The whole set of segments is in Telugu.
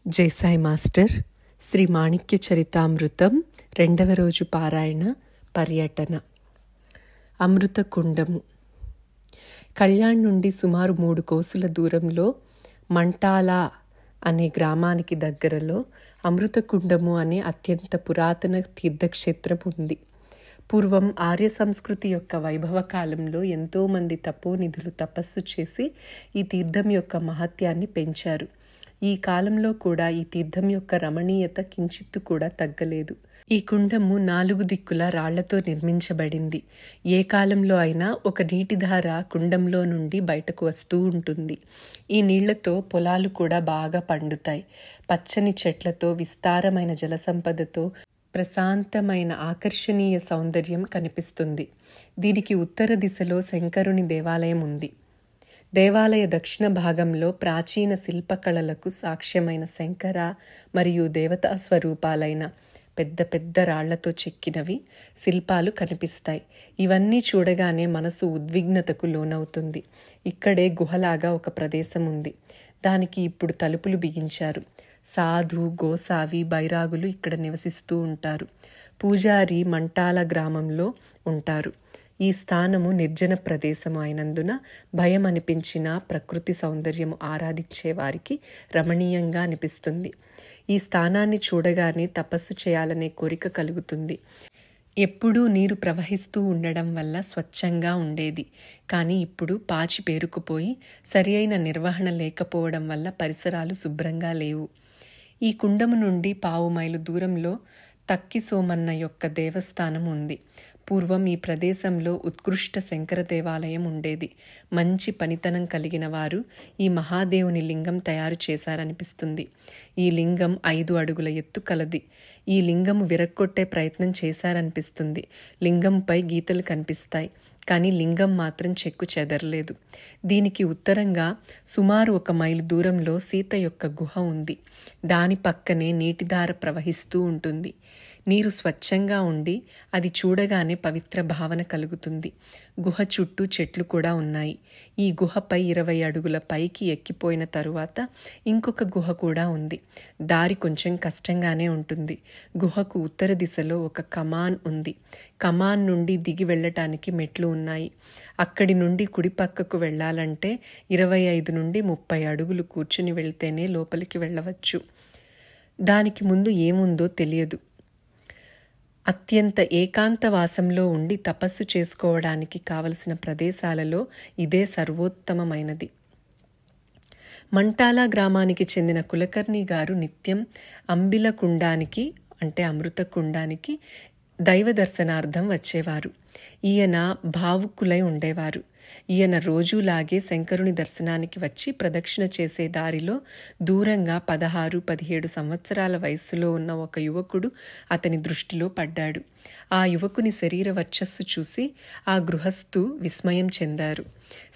జైసాయి మాస్టర్ శ్రీ మాణిక్య చరితామృతం 2వ రోజు పారాయణ పర్యటన. అమృత కుండము. కళ్యాణ్ నుండి సుమారు 3 కోసుల దూరంలో మంటాలా అనే గ్రామానికి దగ్గరలో అమృత కుండము అనే అత్యంత పురాతన తీర్థక్షేత్రం ఉంది. పూర్వం ఆర్య సంస్కృతి యొక్క వైభవ కాలంలో ఎంతోమంది తపోనిధులు తపస్సు చేసి ఈ తీర్థం యొక్క మహత్యాన్ని పెంచారు. ఈ కాలంలో కూడా ఈ తీర్థం యొక్క రమణీయత కించిత్తు కూడా తగ్గలేదు. ఈ కుండము 4 దిక్కుల రాళ్లతో నిర్మించబడింది. ఏ కాలంలో అయినా ఒక నీటిధార కుండంలో నుండి బయటకు వస్తూ ఉంటుంది. ఈ నీళ్లతో పొలాలు కూడా బాగా పండుతాయి. పచ్చని చెట్లతో, విస్తారమైన జలసంపదతో ప్రశాంతమైన ఆకర్షణీయ సౌందర్యం కనిపిస్తుంది. దీనికి ఉత్తర దిశలో శంకరుని దేవాలయం ఉంది. దేవాలయ దక్షిణ భాగంలో ప్రాచీన శిల్పకళలకు సాక్ష్యమైన శంకర మరియు దేవతా స్వరూపాలైన పెద్ద పెద్ద రాళ్లతో చెక్కినవి శిల్పాలు కనిపిస్తాయి. ఇవన్నీ చూడగానే మనసు ఉద్విగ్నతకు లోనవుతుంది. ఇక్కడే గుహలాగా ఒక ప్రదేశం ఉంది. దానికి ఇప్పుడు తలుపులు బిగించారు. సాధు, గోసావి, బైరాగులు ఇక్కడ నివసిస్తూ ఉంటారు. పూజారి మంటాల గ్రామంలో ఉంటారు. ఈ స్థానము నిర్జన ప్రదేశము అయినందున భయం అనిపించిన ప్రకృతి సౌందర్యము ఆరాధించే వారికి రమణీయంగా అనిపిస్తుంది. ఈ స్థానాన్ని చూడగానే తపస్సు చేయాలనే కోరిక కలుగుతుంది. ఎప్పుడూ నీరు ప్రవహిస్తూ ఉండడం వల్ల స్వచ్ఛంగా ఉండేది. కానీ ఇప్పుడు పాచి పేరుకుపోయి సరి అయిన నిర్వహణ లేకపోవడం వల్ల పరిసరాలు శుభ్రంగా లేవు. ఈ కుండము నుండి 1/2 మైలు దూరంలో తక్కి సోమన్న యొక్క దేవస్థానం ఉంది. పూర్వం ఈ ప్రదేశంలో ఉత్కృష్ట శంకర దేవాలయం ఉండేది. మంచి పనితనం కలిగిన వారు ఈ మహాదేవుని లింగం తయారు చేశారనిపిస్తుంది. ఈ లింగం 5 అడుగుల ఎత్తు కలది. ఈ లింగము విరగ్గొట్టే ప్రయత్నం చేశారనిపిస్తుంది. లింగంపై గీతలు కనిపిస్తాయి, కానీ లింగం మాత్రం చెక్కు చెదరలేదు. దీనికి ఉత్తరంగా సుమారు 1 మైలు దూరంలో సీత యొక్క గుహ ఉంది. దాని పక్కనే నీటిధార ప్రవహిస్తూ ఉంటుంది. నీరు స్వచ్ఛంగా ఉండి అది చూడగానే పవిత్ర భావన కలుగుతుంది. గుహ చుట్టూ చెట్లు కూడా ఉన్నాయి. ఈ గుహపై 20 అడుగుల పైకి ఎక్కిపోయిన తరువాత ఇంకొక గుహ కూడా ఉంది. దారి కొంచెం కష్టంగానే ఉంటుంది. గుహకు ఉత్తర దిశలో ఒక కమాన్ ఉంది. కమాన్ నుండి దిగి వెళ్ళటానికి మెట్లు ఉన్నాయి. అక్కడి నుండి కుడి పక్కకు వెళ్ళాలంటే 25 నుండి 30 అడుగులు కూర్చుని వెళ్తేనే లోపలికి వెళ్ళవచ్చు. దానికి ముందు ఏముందో తెలియదు. అత్యంత ఏకాంతవాసంలో ఉండి తపస్సు చేసుకోవడానికి కావలసిన ప్రదేశాలలో ఇదే సర్వోత్తమమైనది. మంటాలా గ్రామానికి చెందిన కులకర్ణి గారు నిత్యం అంబిల కుండానికి అంటే అమృత కుండానికి దైవ దర్శనార్థం వచ్చేవారు. ఈయన భావుకులై ఉండేవారు. ఈయన రోజులాగే శంకరుని దర్శనానికి వచ్చి ప్రదక్షిణ చేసే దారిలో దూరంగా 16-17 సంవత్సరాల వయస్సులో ఉన్న ఒక యువకుడు అతని దృష్టిలో పడ్డాడు. ఆ యువకుని శరీర వర్చస్సు చూసి ఆ గృహస్థు విస్మయం చెందారు.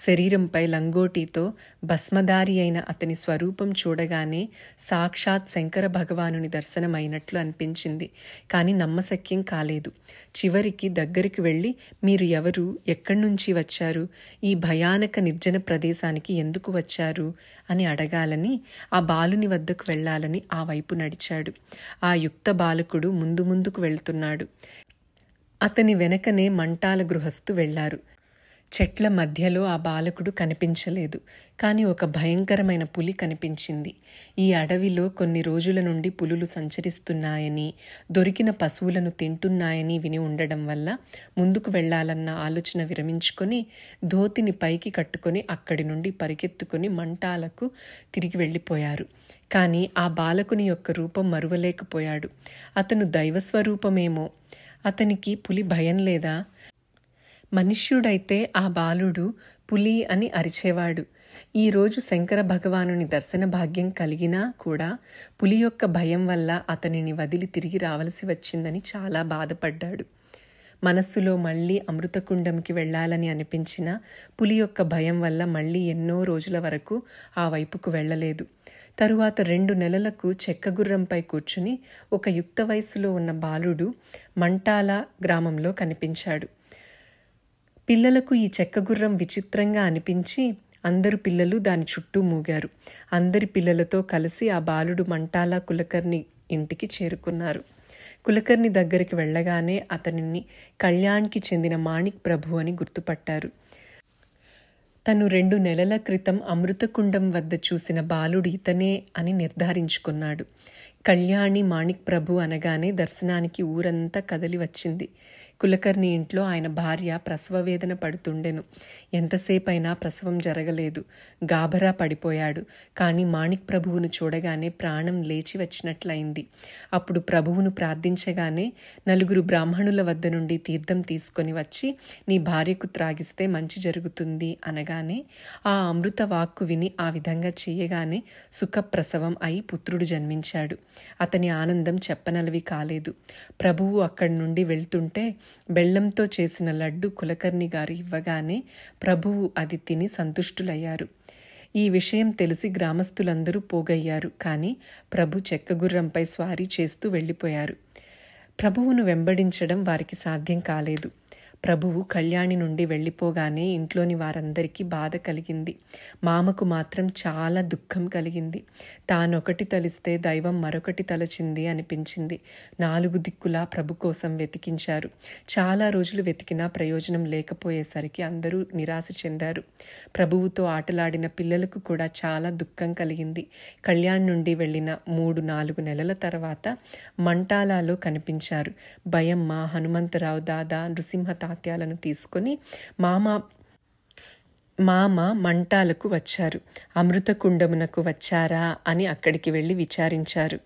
శరీరంపై లంగోటీతో భస్మధారి అయిన అతని స్వరూపం చూడగానే సాక్షాత్ శంకర భగవానుని దర్శనమైనట్లు అనిపించింది. కానీ నమ్మశక్యం కాలేదు. చివరికి దగ్గరికి వెళ్ళి, మీరు ఎవరు, ఎక్కడి నుంచి వచ్చారు, ఈ భయానక నిర్జన ప్రదేశానికి ఎందుకు వచ్చారు అని అడగాలని, ఆ బాలుని వద్దకు వెళ్ళాలని ఆ వైపు నడిచాడు. ఆ యుక్త బాలకుడు ముందుకు వెళ్తున్నాడు. అతని వెనకనే మంటాల గృహస్థు వెళ్లారు. చెట్ల మధ్యలో ఆ బాలకుడు కనిపించలేదు. కానీ ఒక భయంకరమైన పులి కనిపించింది. ఈ అడవిలో కొన్ని రోజుల నుండి పులులు సంచరిస్తున్నాయని, దొరికిన పశువులను తింటున్నాయని విని ఉండడం వల్ల ముందుకు వెళ్లాలన్న ఆలోచన విరమించుకొని ధోతిని పైకి కట్టుకొని అక్కడి నుండి పరిగెత్తుకొని మంటాలకు తిరిగి వెళ్ళిపోయారు. కానీ ఆ బాలకుని యొక్క రూపం మరువలేకపోయాడు. అతను దైవస్వరూపమేమో. అతనికి పులి భయం లేదా? మనుష్యుడైతే ఆ బాలుడు పులి అని అరిచేవాడు. ఈరోజు శంకర భగవానుని దర్శన భాగ్యం కలిగినా కూడా పులి యొక్క భయం వల్ల అతనిని వదిలి తిరిగి రావలసి వచ్చిందని చాలా బాధపడ్డాడు. మనస్సులో మళ్ళీ అమృతకుండంకి వెళ్ళాలని అనిపించిన పులి యొక్క భయం వల్ల మళ్ళీ ఎన్నో రోజుల వరకు ఆ వైపుకు వెళ్ళలేదు. తరువాత 2 నెలలకు చెక్కగుర్రంపై కూర్చుని ఒక యుక్త వయస్సులో ఉన్న బాలుడు మంటాల గ్రామంలో కనిపించాడు. పిల్లలకు ఈ చెక్కగుర్రం విచిత్రంగా అనిపించి అందరు పిల్లలు దాని చుట్టూ మూగారు. అందరి పిల్లలతో కలిసి ఆ బాలుడు మంటాల కులకర్ణి ఇంటికి చేరుకున్నారు. కులకర్ణి దగ్గరికి వెళ్ళగానే అతనిని కళ్యాణ్కి చెందిన మాణిక్ ప్రభు అని గుర్తుపట్టారు. తను 2 నెలల క్రితం అమృతకుండం వద్ద చూసిన బాలుడు ఇతనే అని నిర్ధారించుకున్నాడు. కళ్యాణి మాణిక్ ప్రభు అనగానే దర్శనానికి ఊరంతా కదలి వచ్చింది. కులకర్ణి ఇంట్లో ఆయన భార్య ప్రసవ వేదన పడుతుండెను. ఎంతసేపైనా ప్రసవం జరగలేదు. గాభరా పడిపోయాడు. కానీ మాణిక్ ప్రభువును చూడగానే ప్రాణం లేచి వచ్చినట్లయింది. అప్పుడు ప్రభువును ప్రార్థించగానే 4 బ్రాహ్మణుల వద్ద నుండి తీర్థం తీసుకొని వచ్చి నీ భార్యకు త్రాగిస్తే మంచి జరుగుతుంది అనగానే ఆ అమృత వాక్కు విని ఆ విధంగా చేయగానే సుఖప్రసవం అయి పుత్రుడు జన్మించాడు. అతని ఆనందం చెప్పనలవి కాలేదు. ప్రభువు అక్కడి నుండి వెళ్తుంటే బెల్లంతో చేసిన లడ్డు కులకర్ణి గారు ఇవ్వగానే ప్రభువు అది తిని సంతుష్టులయ్యారు. ఈ విషయం తెలిసి గ్రామస్తులందరూ పోగయ్యారు. కానీ ప్రభు చెక్కగుర్రంపై స్వారీ చేస్తూ వెళ్ళిపోయారు. ప్రభువును వెంబడించడం వారికి సాధ్యం కాలేదు. ప్రభువు కళ్యాణి నుండి వెళ్ళిపోగానే ఇంట్లోని వారందరికీ బాధ కలిగింది. మామకు మాత్రం చాలా దుఃఖం కలిగింది. తానొకటి తలిస్తే దైవం మరొకటి తలచింది అనిపించింది. 4 దిక్కులా ప్రభు కోసం వెతికించారు. చాలా రోజులు వెతికినా ప్రయోజనం లేకపోయేసరికి అందరూ నిరాశ చెందారు. ప్రభువుతో ఆటలాడిన పిల్లలకు కూడా చాలా దుఃఖం కలిగింది. కళ్యాణ్ నుండి వెళ్ళిన 3-4 నెలల తర్వాత మంటాలాలో కనిపించారు. భయమ్మ, హనుమంతరావు దాదా, నృసింహ తాత్యాలను తీసుకొని మామ మంటాలకు వచ్చారు. అమృతకుండమునకు వచ్చారా అని అక్కడికి వెళ్ళి విచారించారు.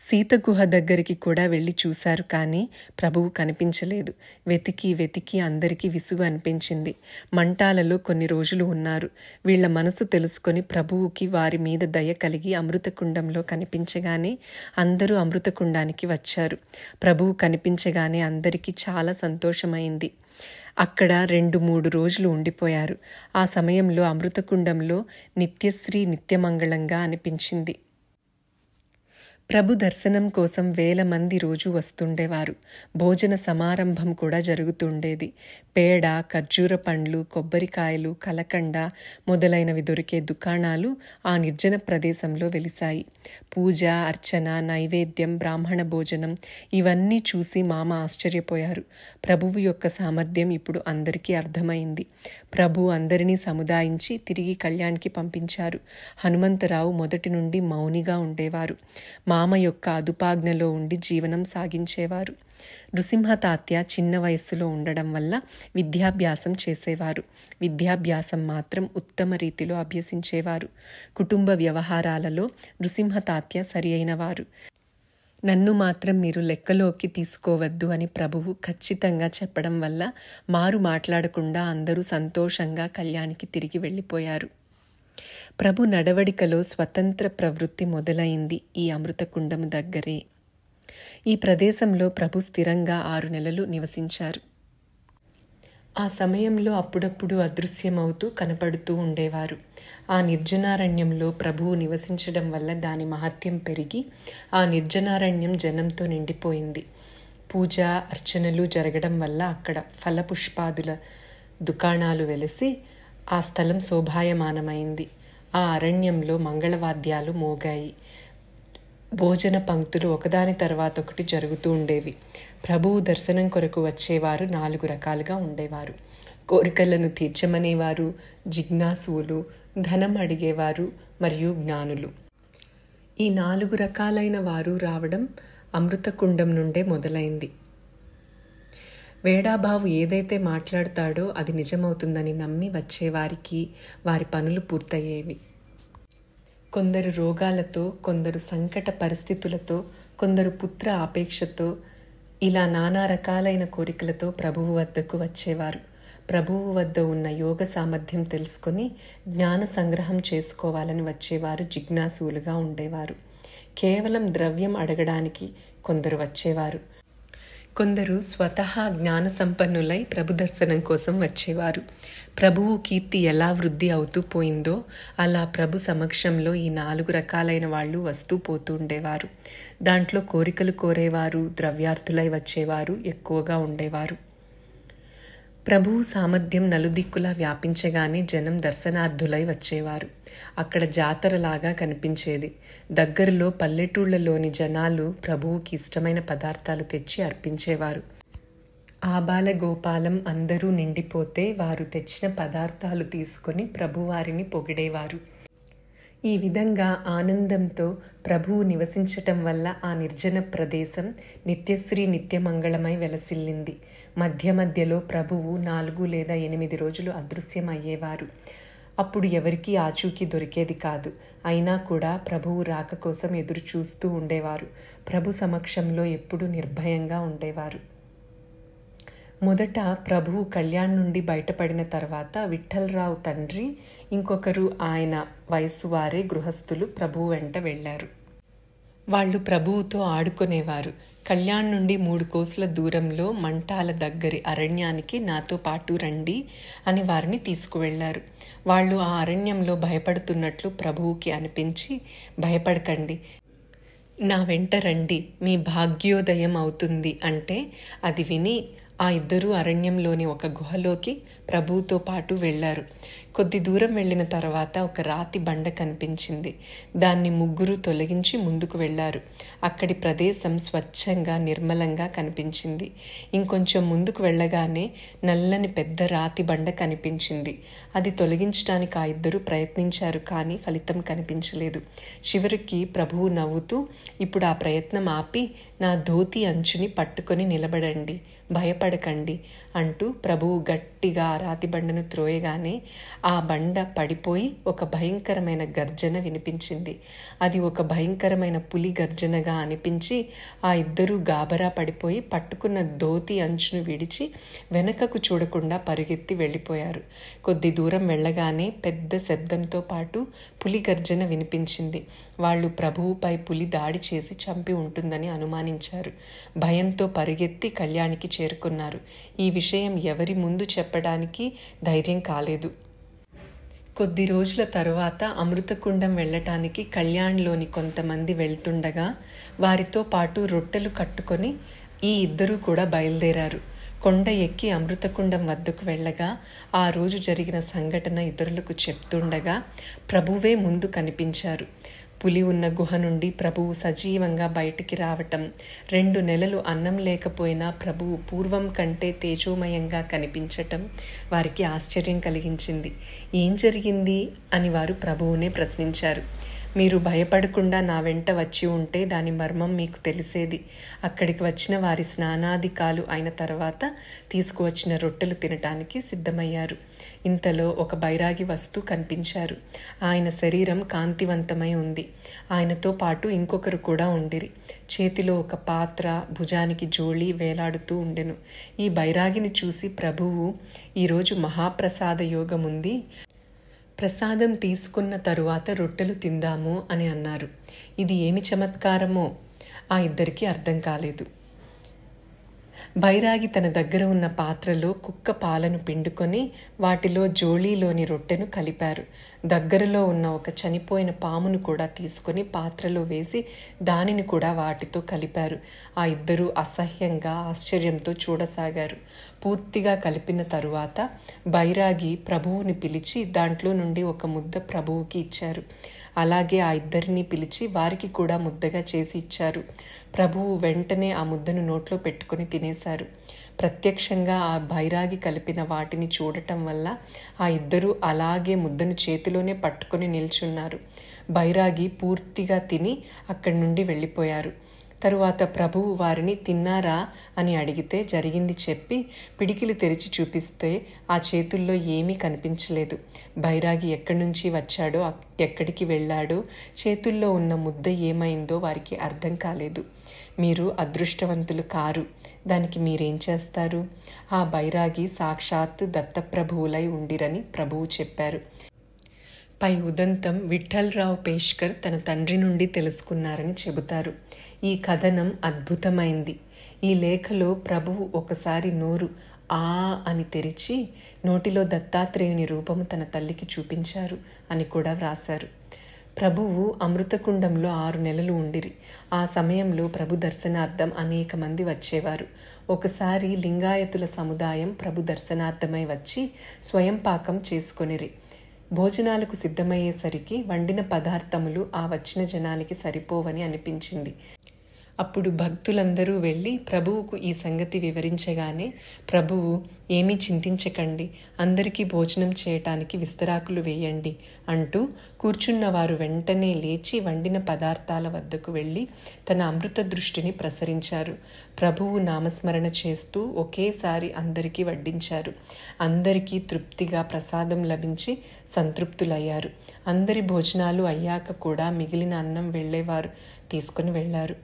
సీత గుహ దగ్గరికి కూడా వెళ్ళి చూశారు. కానీ ప్రభువు కనిపించలేదు. వెతికి అందరికీ విసుగు అనిపించింది. మంటాలలో కొన్ని రోజులు ఉన్నారు. వీళ్ల మనసు తెలుసుకొని ప్రభువుకి వారి మీద దయ కలిగి అమృతకుండంలో కనిపించగానే అందరూ అమృతకుండానికి వచ్చారు. ప్రభువు కనిపించగానే అందరికీ చాలా సంతోషమైంది. అక్కడ 2-3 రోజులు ఉండిపోయారు. ఆ సమయంలో అమృతకుండంలో నిత్యశ్రీ నిత్యమంగళంగా అనిపించింది. ప్రభు దర్శనం కోసం వేల మంది రోజు వస్తుండేవారు. భోజన సమారంభం కూడా జరుగుతుండేది. పేడ, ఖర్జూర పండ్లు, కొబ్బరికాయలు, కలకండ మొదలైనవి దొరికే దుకాణాలు ఆ నిర్జన ప్రదేశంలో వెలిశాయి. పూజ, అర్చన, నైవేద్యం, బ్రాహ్మణ భోజనం ఇవన్నీ చూసి మామ ఆశ్చర్యపోయారు. ప్రభువు యొక్క సామర్థ్యం ఇప్పుడు అందరికీ అర్థమైంది. ప్రభు అందరినీ సముదాయించి తిరిగి కళ్యాణ్కి పంపించారు. హనుమంతరావు మొదటి నుండి మౌనిగా ఉండేవారు. మామ యొక్క అదుపాజ్ఞలో ఉండి జీవనం సాగించేవారు. నృసింహ తాత్య చిన్న వయస్సులో ఉండడం వల్ల విద్యాభ్యాసం చేసేవారు. విద్యాభ్యాసం మాత్రం ఉత్తమ రీతిలో అభ్యసించేవారు. కుటుంబ వ్యవహారాలలో నృసింహ తాత్య సరి అయినవారు. నన్ను మాత్రం మీరు లెక్కలోకి తీసుకోవద్దు అని ప్రభువు ఖచ్చితంగా చెప్పడం వల్ల మారు మాట్లాడకుండా అందరూ సంతోషంగా కళ్యాణికి తిరిగి వెళ్ళిపోయారు. ప్రభు నడవడికలో స్వతంత్ర ప్రవృత్తి మొదలైంది ఈ అమృతకుండము దగ్గరే. ఈ ప్రదేశంలో ప్రభు స్థిరంగా 6 నెలలు నివసించారు. ఆ సమయంలో అప్పుడప్పుడు అదృశ్యమవుతూ కనపడుతూ ఉండేవారు. ఆ నిర్జనారణ్యంలో ప్రభువు నివసించడం వల్ల దాని మహత్యం పెరిగి ఆ నిర్జనారణ్యం జనంతో నిండిపోయింది. పూజ, అర్చనలు జరగడం వల్ల అక్కడ ఫలపుష్పాదుల దుకాణాలు వెలిసి ఆ స్థలం శోభాయమానమైంది. ఆ అరణ్యంలో మంగళవాద్యాలు మోగాయి. భోజన పంక్తులు ఒకదాని తర్వాత ఒకటి జరుగుతూ ఉండేవి. ప్రభువు దర్శనం కొరకు వచ్చేవారు 4 రకాలుగా ఉండేవారు. కోరికలను తీర్చమనేవారు, జిజ్ఞాసువులు, ధనం అడిగేవారు మరియు జ్ఞానులు. ఈ 4 రకాలైన వారు రావడం అమృతకుండం నుండే మొదలైంది. వేడాబావు ఏదైతే మాట్లాడతాడో అది నిజమవుతుందని నమ్మి వచ్చేవారికి వారి పనులు పూర్తయ్యేవి. కొందరు రోగాలతో, కొందరు సంకట పరిస్థితులతో, కొందరు పుత్ర ఆపేక్షతో, ఇలా నానా రకాలైన కోరికలతో ప్రభువు వద్దకు వచ్చేవారు. ప్రభువు వద్ద ఉన్న యోగ సామర్థ్యం తెలుసుకొని జ్ఞాన సంగ్రహం చేసుకోవాలని వచ్చేవారు జిజ్ఞాసువులుగా ఉండేవారు. కేవలం ద్రవ్యం అడగడానికి కొందరు వచ్చేవారు. కొందరు స్వతహా జ్ఞాన సంపన్నులై ప్రభు దర్శనం కోసం వచ్చేవారు. ప్రభువు కీర్తి ఎలా వృద్ధి అవుతూ పోయిందో అలా ప్రభు సమక్షంలో ఈ 4 రకాలైన వాళ్ళు వస్తూ పోతూ ఉండేవారు. దాంట్లో కోరికలు కోరేవారు, ద్రవ్యార్థులై వచ్చేవారు ఎక్కువగా ఉండేవారు. ప్రభువు సామర్థ్యం నలుదిక్కులా వ్యాపించగానే జనం దర్శనార్థులై వచ్చేవారు. అక్కడ జాతరలాగా కనిపించేది. దగ్గరలో పల్లెటూళ్లలోని జనాలు ప్రభువుకి ఇష్టమైన పదార్థాలు తెచ్చి అర్పించేవారు. ఆబాల గోపాలం అందరూ నిండిపోతే వారు తెచ్చిన పదార్థాలు తీసుకొని ప్రభువారిని పొగిడేవారు. ఈ విధంగా ఆనందంతో ప్రభువు నివసించటం వల్ల ఆ నిర్జన ప్రదేశం నిత్యశ్రీ నిత్యమంగళమై వెలసిల్లింది. మధ్య మధ్యలో ప్రభువు 4 లేదా 8 రోజులు అదృశ్యమయ్యేవారు. అప్పుడు ఎవరికీ ఆచూకీ దొరికేది కాదు. అయినా కూడా ప్రభువు రాక కోసం ఎదురు చూస్తూ ఉండేవారు. ప్రభు సమక్షంలో ఎప్పుడూ నిర్భయంగా ఉండేవారు. మొదట ప్రభువు కళ్యాణ్ నుండి బయటపడిన తర్వాత విఠ్ఠలరావు తండ్రి, ఇంకొకరు ఆయన వయసు వారే గృహస్థులు ప్రభువు వెంట వెళ్ళారు. వాళ్ళు ప్రభువుతో ఆడుకునేవారు. కళ్యాణ్ నుండి 3 కోసుల దూరంలో మంటాల దగ్గరి అరణ్యానికి నాతో పాటు రండి అని వారిని తీసుకువెళ్లారు. వాళ్ళు ఆ అరణ్యంలో భయపడుతున్నట్లు ప్రభువుకి అనిపించి, భయపడకండి, నా వెంట రండి, మీ భాగ్యోదయం అవుతుంది అంటే అది విని ఆ ఇద్దరూ అరణ్యంలోని ఒక గుహలోకి ప్రభువుతో పాటు వెళ్లారు. కొద్ది దూరం వెళ్ళిన తర్వాత ఒక రాతి బండ కనిపించింది. దాన్ని ముగ్గురు తొలగించి ముందుకు వెళ్లారు. అక్కడి ప్రదేశం స్వచ్ఛంగా నిర్మలంగా కనిపించింది. ఇంకొంచెం ముందుకు వెళ్ళగానే నల్లని పెద్ద రాతి బండ కనిపించింది. అది తొలగించడానికి ఆ ఇద్దరు ప్రయత్నించారు, కానీ ఫలితం కనిపించలేదు. చివరికి ప్రభువు నవ్వుతూ, ఇప్పుడు ఆ ప్రయత్నం ఆపి నా ధోతి అంచుని పట్టుకొని నిలబడండి, భయపడకండి అంటూ ప్రభువు గట్టిగా ఆ రాతి బండను త్రోయగానే ఆ బండ పడిపోయి ఒక భయంకరమైన గర్జన వినిపించింది. అది ఒక భయంకరమైన పులి గర్జనగా అనిపించి ఆ ఇద్దరూ గాబరా పడిపోయి పట్టుకున్న ధోతి అంచును విడిచి వెనకకు చూడకుండా పరుగెత్తి వెళ్ళిపోయారు. కొద్ది దూరం వెళ్ళగానే పెద్ద శబ్దంతో పాటు పులి గర్జన వినిపించింది. వాళ్ళు ప్రభువుపై పులి దాడి చేసి చంపి ఉంటుందని అనుమానించారు. భయంతో పరుగెత్తి కళ్యాణికి చేరుకున్నారు. ఈ విషయం ఎవరి ముందు చెప్పడానికి ధైర్యం కాలేదు. కొద్ది రోజుల తరువాత అమృతకుండం వెళ్ళటానికి కళ్యాణ్లోని కొంతమంది వెళ్తుండగా వారితో పాటు రొట్టెలు కట్టుకొని ఈ ఇద్దరూ కూడా బయలుదేరారు. కొండ ఎక్కి అమృతకుండం వద్దకు వెళ్ళగా ఆ రోజు జరిగిన సంఘటన ఇతరులకు చెప్తుండగా ప్రభువే ముందు కనిపించారు. పులి ఉన్న గుహ నుండి ప్రభువు సజీవంగా బయటికి రావటం, 2 నెలలు అన్నం లేకపోయినా ప్రభువు పూర్వం కంటే తేజోమయంగా కనిపించటం వారికి ఆశ్చర్యం కలిగించింది. ఏం జరిగింది అని వారు ప్రభువునే ప్రశ్నించారు. మీరు భయపడకుండా నా వెంట వచ్చి ఉంటే దాని మర్మం మీకు తెలిసేది. అక్కడికి వచ్చిన వారి స్నానాధికాలు అయిన తర్వాత తీసుకువచ్చిన రొట్టెలు తినటానికి సిద్ధమయ్యారు. ఇంతలో ఒక బైరాగి వస్తూ కనిపించారు. ఆయన శరీరం కాంతివంతమై ఉంది. ఆయనతో పాటు ఇంకొకరు కూడా ఉండిరి. చేతిలో ఒక పాత్ర, భుజానికి జోళి వేలాడుతూ ఉండెను. ఈ బైరాగిని చూసి ప్రభువు, ఈరోజు మహాప్రసాద యోగం ఉంది, ప్రసాదం తీసుకున్న తరువాత రొట్టెలు తిందాము అని అన్నారు. ఇది ఏమి చమత్కారమో ఆ ఇద్దరికీ అర్థం కాలేదు. బైరాగి తన దగ్గర ఉన్న పాత్రలో కుక్క పాలను పిండుకొని వాటిలో జోళీలోని రొట్టెను కలిపారు. దగ్గరలో ఉన్న ఒక చనిపోయిన పామును కూడా తీసుకొని పాత్రలో వేసి దానిని కూడా వాటితో కలిపారు. ఆ ఇద్దరూ అసహ్యంగా ఆశ్చర్యంతో చూడసాగారు. పూర్తిగా కలిపిన తరువాత బైరాగి ప్రభువుని పిలిచి దాంట్లో నుండి ఒక ముద్ద ప్రభువుకి ఇచ్చారు. అలాగే ఆ ఇద్దరిని పిలిచి వారికి కూడా ముద్దగా చేసి ఇచ్చారు. ప్రభువు వెంటనే ఆ ముద్దను నోట్లో పెట్టుకుని తినేశారు. ప్రత్యక్షంగా ఆ బైరాగి కలిపిన వాటిని చూడటం వల్ల ఆ ఇద్దరూ అలాగే ముద్దను చేతిలోనే పట్టుకొని నిల్చున్నారు. బైరాగి పూర్తిగా తిని అక్కడి నుండి వెళ్ళిపోయారు. తరువాత ప్రభువు వారిని తిన్నారా అని అడిగితే జరిగింది చెప్పి పిడికిలు తెరిచి చూపిస్తే ఆ చేతుల్లో ఏమీ కనిపించలేదు. బైరాగి ఎక్కడి నుంచి వచ్చాడో, ఎక్కడికి వెళ్ళాడో, చేతుల్లో ఉన్న ముద్ద ఏమైందో వారికి అర్థం కాలేదు. మీరు అదృష్టవంతులు కారు, దానికి మీరేం చేస్తారు? ఆ బైరాగి సాక్షాత్తు దత్తప్రభువులై ఉండిరని ప్రభువు చెప్పారు. పై ఉదంతం విఠ్ఠలరావు పేష్కర్ తన తండ్రి నుండి తెలుసుకున్నారని చెబుతారు. ఈ కథనం అద్భుతమైంది. ఈ లేఖలో ప్రభువు ఒకసారి నోరు ఆ అని తెరిచి నోటిలో దత్తాత్రేయుని రూపము తన తల్లికి చూపించారు అని కూడా వ్రాశారు. ప్రభువు అమృతకుండంలో 6 నెలలు ఉండిరి. ఆ సమయంలో ప్రభు దర్శనార్థం అనేక మంది వచ్చేవారు. ఒకసారి లింగాయతుల సముదాయం ప్రభు దర్శనార్థమై వచ్చి స్వయం పాకం చేసుకొనిరి. భోజనాలకు సిద్ధమయ్యేసరికి వండిన పదార్థములు ఆ వచ్చిన జనానికి సరిపోవని అనిపించింది. అప్పుడు భక్తులందరూ వెళ్ళి ప్రభువుకు ఈ సంగతి వివరించగానే ప్రభువు, ఏమీ చింతించకండి, అందరికీ భోజనం చేయటానికి విస్తరాకులు వేయండి అంటూ కూర్చున్నవారు వెంటనే లేచి వండిన పదార్థాల వద్దకు వెళ్ళి తన అమృత దృష్టిని ప్రసరించారు. ప్రభువు నామస్మరణ చేస్తూ ఒకేసారి అందరికీ వడ్డించారు. అందరికీ తృప్తిగా ప్రసాదం లభించి సంతృప్తులయ్యారు. అందరి భోజనాలు అయ్యాక కూడా మిగిలిన అన్నం వెళ్ళేవారు తీసుకుని వెళ్లారు.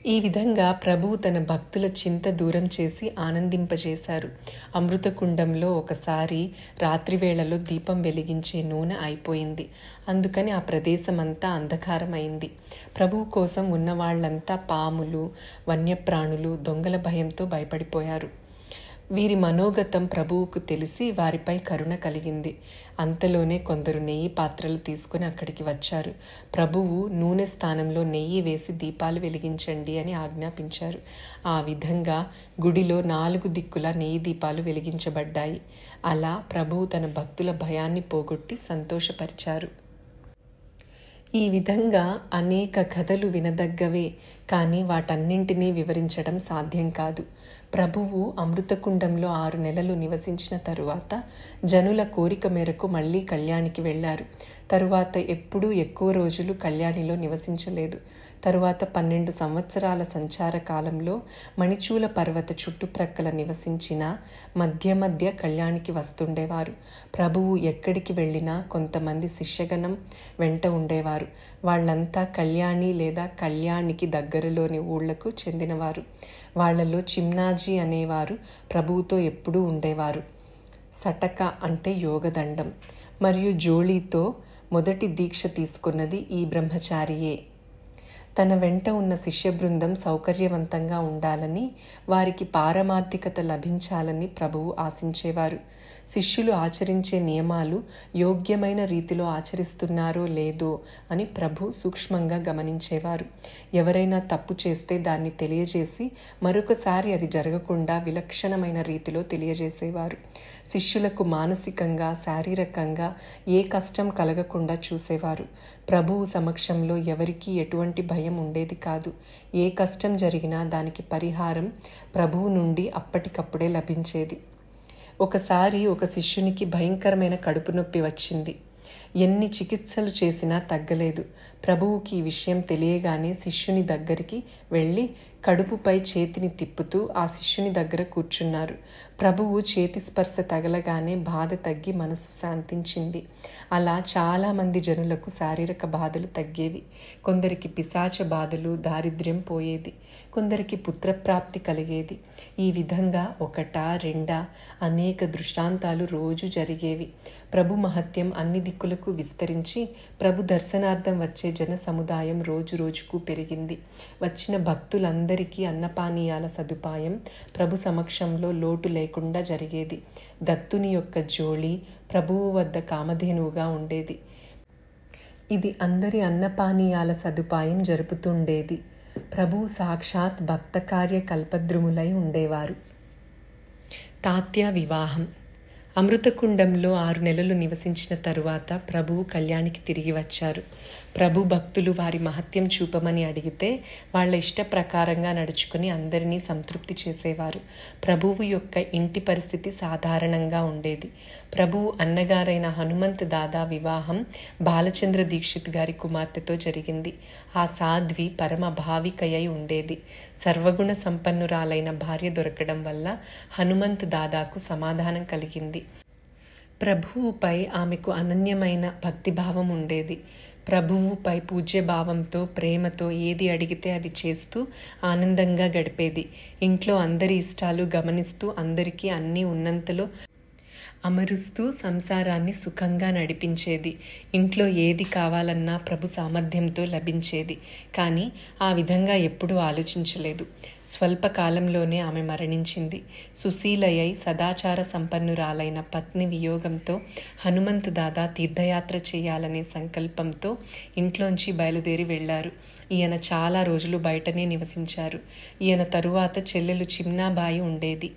ఈ విధంగా ప్రభువు తన భక్తుల చింత దూరం చేసి ఆనందింపజేశారు. అమృతకుండంలో ఒకసారి రాత్రివేళలో దీపం వెలిగించే నూనె అయిపోయింది. అందుకని ఆ ప్రదేశమంతా అంధకారమైంది. ప్రభువు కోసం ఉన్నవాళ్లంతా పాములు, వన్యప్రాణులు, దొంగల భయంతో భయపడిపోయారు. వీరి మనోగతం ప్రభువుకు తెలిసి వారిపై కరుణ కలిగింది. అంతలోనే కొందరు నెయ్యి పాత్రలు తీసుకుని అక్కడికి వచ్చారు. ప్రభువు నూనె స్థానంలో నెయ్యి వేసి దీపాలు వెలిగించండి అని ఆజ్ఞాపించారు. ఆ విధంగా గుడిలో 4 దిక్కుల నెయ్యి దీపాలు వెలిగించబడ్డాయి. అలా ప్రభువు తన భక్తుల భయాన్ని పోగొట్టి సంతోషపరిచారు. ఈ విధంగా అనేక కథలు వినదగ్గవే, కానీ వాటన్నింటినీ వివరించడం సాధ్యం కాదు. ప్రభువు అమృతకుండంలో 6 నెలలు నివసించిన తరువాత జనుల కోరిక మేరకు మళ్ళీ కళ్యాణికి వెళ్లారు. తరువాత ఎప్పుడూ ఎక్కువ రోజులు కళ్యాణిలో నివసించలేదు. తరువాత 12 సంవత్సరాల సంచార కాలంలో మణిచూల పర్వత చుట్టుప్రక్కల నివసించిన మధ్య మధ్య కళ్యాణికి వస్తుండేవారు. ప్రభువు ఎక్కడికి వెళ్ళినా కొంతమంది శిష్యగణం వెంట ఉండేవారు. వాళ్ళంతా కళ్యాణి లేదా కళ్యాణికి దగ్గరలోని ఊళ్లకు చెందినవారు. వాళ్లలో చిమ్నాజీ అనేవారు ప్రభువుతో ఎప్పుడూ ఉండేవారు. సటక అంటే యోగదండం మరియు జోళీతో మొదటి దీక్ష తీసుకున్నది ఈ బ్రహ్మచారియే. తన వెంట ఉన్న శిష్య బృందం సౌకర్యవంతంగా ఉండాలని, వారికి పారమార్థికత లభించాలని ప్రభువు ఆశించేవారు. శిష్యులు ఆచరించే నియమాలు యోగ్యమైన రీతిలో ఆచరిస్తున్నారో లేదో అని ప్రభు సూక్ష్మంగా గమనించేవారు. ఎవరైనా తప్పు చేస్తే దాన్ని తెలియజేసి మరొకసారి అది జరగకుండా విలక్షణమైన రీతిలో తెలియజేసేవారు. శిష్యులకు మానసికంగా, శారీరకంగా ఏ కష్టం కలగకుండా చూసేవారు. ప్రభువు సమక్షంలో ఎవరికీ ఎటువంటి భయం ఉండేది కాదు. ఏ కష్టం జరిగినా దానికి పరిహారం ప్రభువు నుండి అప్పటికప్పుడే లభించేది. ఒకసారి ఒక శిష్యునికి భయంకరమైన కడుపు నొప్పి వచ్చింది. ఎన్ని చికిత్సలు చేసినా తగ్గలేదు. ప్రభువుకి ఈ విషయం తెలియగానే శిష్యుని దగ్గరికి వెళ్ళి కడుపుపై చేతిని తిప్పుతూ ఆ శిష్యుని దగ్గర కూర్చున్నారు. ప్రభువు చేతి స్పర్శ తగలగానే బాధ తగ్గి మనసు శాంతించింది. అలా చాలామంది జనులకు శారీరక బాధలు తగ్గేవి. కొందరికి పిశాచ బాధలు, దారిద్ర్యం పోయేది. కొందరికి పుత్రప్రాప్తి కలిగేది. ఈ విధంగా 1, 2 అనేక దృష్టాంతాలు రోజు జరిగేవి. ప్రభు మహత్యం అన్ని దిక్కులకు విస్తరించి ప్రభు దర్శనార్థం వచ్చే జన సముదాయం రోజు రోజుకు పెరిగింది. వచ్చిన భక్తులందరికీ అన్నపానీయాల సదుపాయం ప్రభు సమక్షంలో లోటు లేకుండా జరిగేది. దత్తుని యొక్క జోళి ప్రభువు వద్ద కామధేనువుగా ఉండేది. ఇది అందరి అన్నపానీయాల సదుపాయం జరుపుతుండేది. ప్రభువు సాక్షాత్ భక్త కార్య కల్పద్రుములై ఉండేవారు. తాత్య వివాహం. అమృతకుండంలో 6 నెలలు నివసించిన తరువాత ప్రభువు కళ్యాణికి తిరిగి వచ్చారు. ప్రభు భక్తులు వారి మహత్యం చూపమని అడిగితే వాళ్ళ ఇష్ట ప్రకారంగా నడుచుకుని అందరినీ సంతృప్తి చేసేవారు. ప్రభువు యొక్క ఇంటి పరిస్థితి సాధారణంగా ఉండేది. ప్రభువు అన్నగారైన హనుమంత్ దాదా వివాహం బాలచంద్ర దీక్షిత్ గారి కుమార్తెతో జరిగింది. ఆ సాధ్వి పరమ భావికయై ఉండేది. సర్వగుణ సంపన్నురాలైన భార్య దొరకడం వల్ల హనుమంత్ దాదాకు సమాధానం కలిగింది. ప్రభువుపై ఆమెకు అనన్యమైన భక్తిభావం ఉండేది. ప్రభువుపై పూజ్యభావంతో, ప్రేమతో ఏది అడిగితే అది చేస్తూ ఆనందంగా గడిపేది. ఇంట్లో అందరి ఇష్టాలు గమనిస్తూ అందరికీ అన్నీ ఉన్నంతలో అమరుస్తూ సంసారాన్ని సుఖంగా నడిపించేది. ఇంట్లో ఏది కావాలన్నా ప్రభు సామర్థ్యంతో లభించేది. కానీ ఆ విధంగా ఎప్పుడూ ఆలోచించలేదు. స్వల్పకాలంలోనే ఆమె మరణించింది. సుశీలయ్యై సదాచార సంపన్నురాలైన పత్ని వియోగంతో హనుమంతు దాదా తీర్థయాత్ర చేయాలనే సంకల్పంతో ఇంట్లోంచి బయలుదేరి వెళ్లారు. ఈయన చాలా రోజులు బయటనే నివసించారు. ఈయన తరువాత చెల్లెలు చిమ్నాబాయి ఉండేది.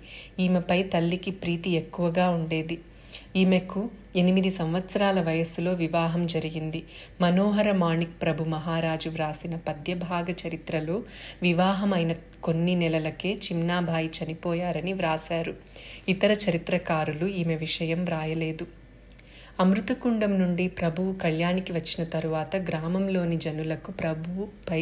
ఈమెపై తల్లికి ప్రీతి ఎక్కువగా ఉండేది. ఈమెకు 8 సంవత్సరాల వయస్సులో వివాహం జరిగింది. మనోహర మాణిక్ ప్రభు మహారాజు వ్రాసిన పద్యభాగ చరిత్రలో వివాహమైన కొన్ని నెలలకే చిమ్నాబాయి చనిపోయారని వ్రాశారు. ఇతర చరిత్రకారులు ఈమె విషయం వ్రాయలేదు. అమృతకుండం నుండి ప్రభువు కళ్యాణికి వచ్చిన తరువాత గ్రామంలోని జనులకు ప్రభువుపై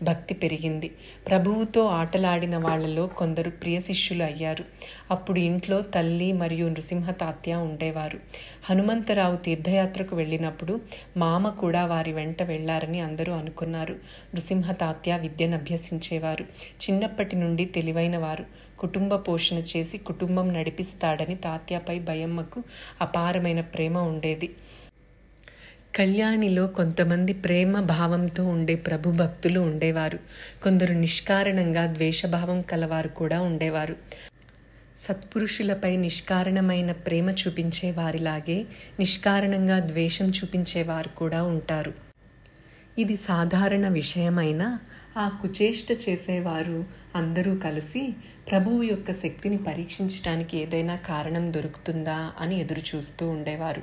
భక్తి పెరిగింది. ప్రభువుతో ఆటలాడిన వాళ్లలో కొందరు ప్రియ శిష్యులు అయ్యారు. అప్పుడు ఇంట్లో తల్లి మరియు నృసింహ తాత్య ఉండేవారు. హనుమంతరావు తీర్థయాత్రకు వెళ్ళినప్పుడు మామ కూడా వారి వెంట వెళ్లారని అందరూ అనుకున్నారు. నృసింహ తాత్య విద్యను అభ్యసించేవారు. చిన్నప్పటి నుండి తెలివైన వారు. కుటుంబ పోషణ చేసి కుటుంబం నడిపిస్తాడని తాత్యాపై భయమ్మకు అపారమైన ప్రేమ ఉండేది. కళ్యాణిలో కొంతమంది ప్రేమ భావంతో ఉండే ప్రభు భక్తులు ఉండేవారు. కొందరు నిష్కారణంగా ద్వేషభావం కలవారు కూడా ఉండేవారు. సత్పురుషులపై నిష్కారణమైన ప్రేమ చూపించే వారిలాగే నిష్కారణంగా ద్వేషం చూపించేవారు కూడా ఉంటారు. ఇది సాధారణ విషయమైన ఆ కుచేష్ట చేసేవారు అందరూ కలిసి ప్రభువు యొక్క శక్తిని పరీక్షించడానికి ఏదైనా కారణం దొరుకుతుందా అని ఎదురు చూస్తూ ఉండేవారు.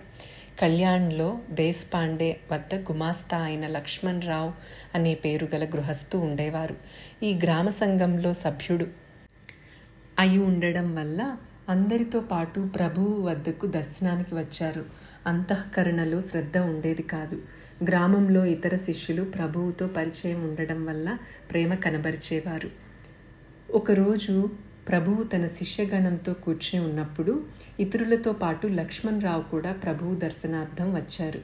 కళ్యాణ్లో దేశపాండే వద్ద గుమాస్తా అయిన లక్ష్మణ్ రావు అనే పేరు గల గృహస్థు ఉండేవారు. ఈ గ్రామ సంఘంలో సభ్యుడు అయి ఉండడం వల్ల అందరితో పాటు ప్రభువు వద్దకు దర్శనానికి వచ్చారు. అంతఃకరణలో శ్రద్ధ ఉండేది కాదు. గ్రామంలో ఇతర శిష్యులు ప్రభువుతో పరిచయం ఉండడం వల్ల ప్రేమ కనబరిచేవారు. ఒకరోజు ప్రభువు తన శిష్యగణంతో కూర్చుని ఉన్నప్పుడు ఇతరులతో పాటు లక్ష్మణ్ రావు కూడా ప్రభువు దర్శనార్థం వచ్చారు.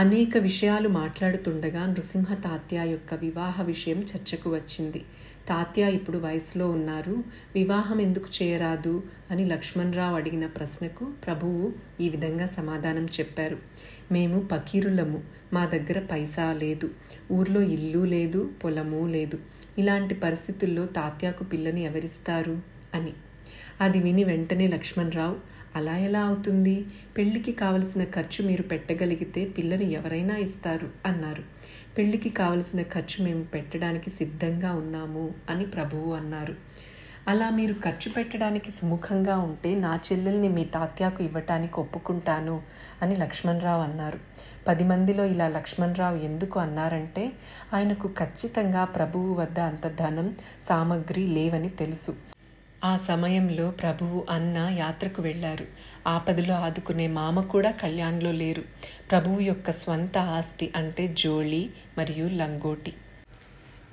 అనేక విషయాలు మాట్లాడుతుండగా నృసింహ తాత్య యొక్క వివాహ విషయం చర్చకు వచ్చింది. తాత్య ఇప్పుడు వయసులో ఉన్నారు, వివాహం ఎందుకు చేయరాదు అని లక్ష్మణ్ రావు అడిగిన ప్రశ్నకు ప్రభువు ఈ విధంగా సమాధానం చెప్పారు. మేము పకీరులము, మా దగ్గర పైసా లేదు, ఊర్లో ఇల్లు లేదు, పొలము లేదు. ఇలాంటి పరిస్థితుల్లో తాత్యాకు పిల్లని ఎవరిస్తారు అని. అది విని వెంటనే లక్ష్మణ్ రావు, అలా ఎలా అవుతుంది? పెళ్లికి కావలసిన ఖర్చు మీరు పెట్టగలిగితే పిల్లని ఎవరైనా ఇస్తారు అన్నారు. పెళ్లికి కావలసిన ఖర్చు మేము పెట్టడానికి సిద్ధంగా ఉన్నాము అని ప్రభువు అన్నారు. అలా మీరు ఖర్చు పెట్టడానికి సుముఖంగా ఉంటే నా చెల్లెల్ని మీ తాత్యాకు ఇవ్వటానికి ఒప్పుకుంటాను అని లక్ష్మణ్ రావు అన్నారు. 10 మందిలో ఇలా లక్ష్మణ్ రావు ఎందుకు అన్నారంటే ఆయనకు ఖచ్చితంగా ప్రభువు వద్ద అంత ధనం సామగ్రి లేవని తెలుసు. ఆ సమయంలో ప్రభువు అన్న యాత్రకు వెళ్లారు. ఆపదలో ఆదుకునే మామ కూడా కళ్యాణ్లో లేరు. ప్రభువు యొక్క స్వంత ఆస్తి అంటే జోళి మరియు లంగోటి.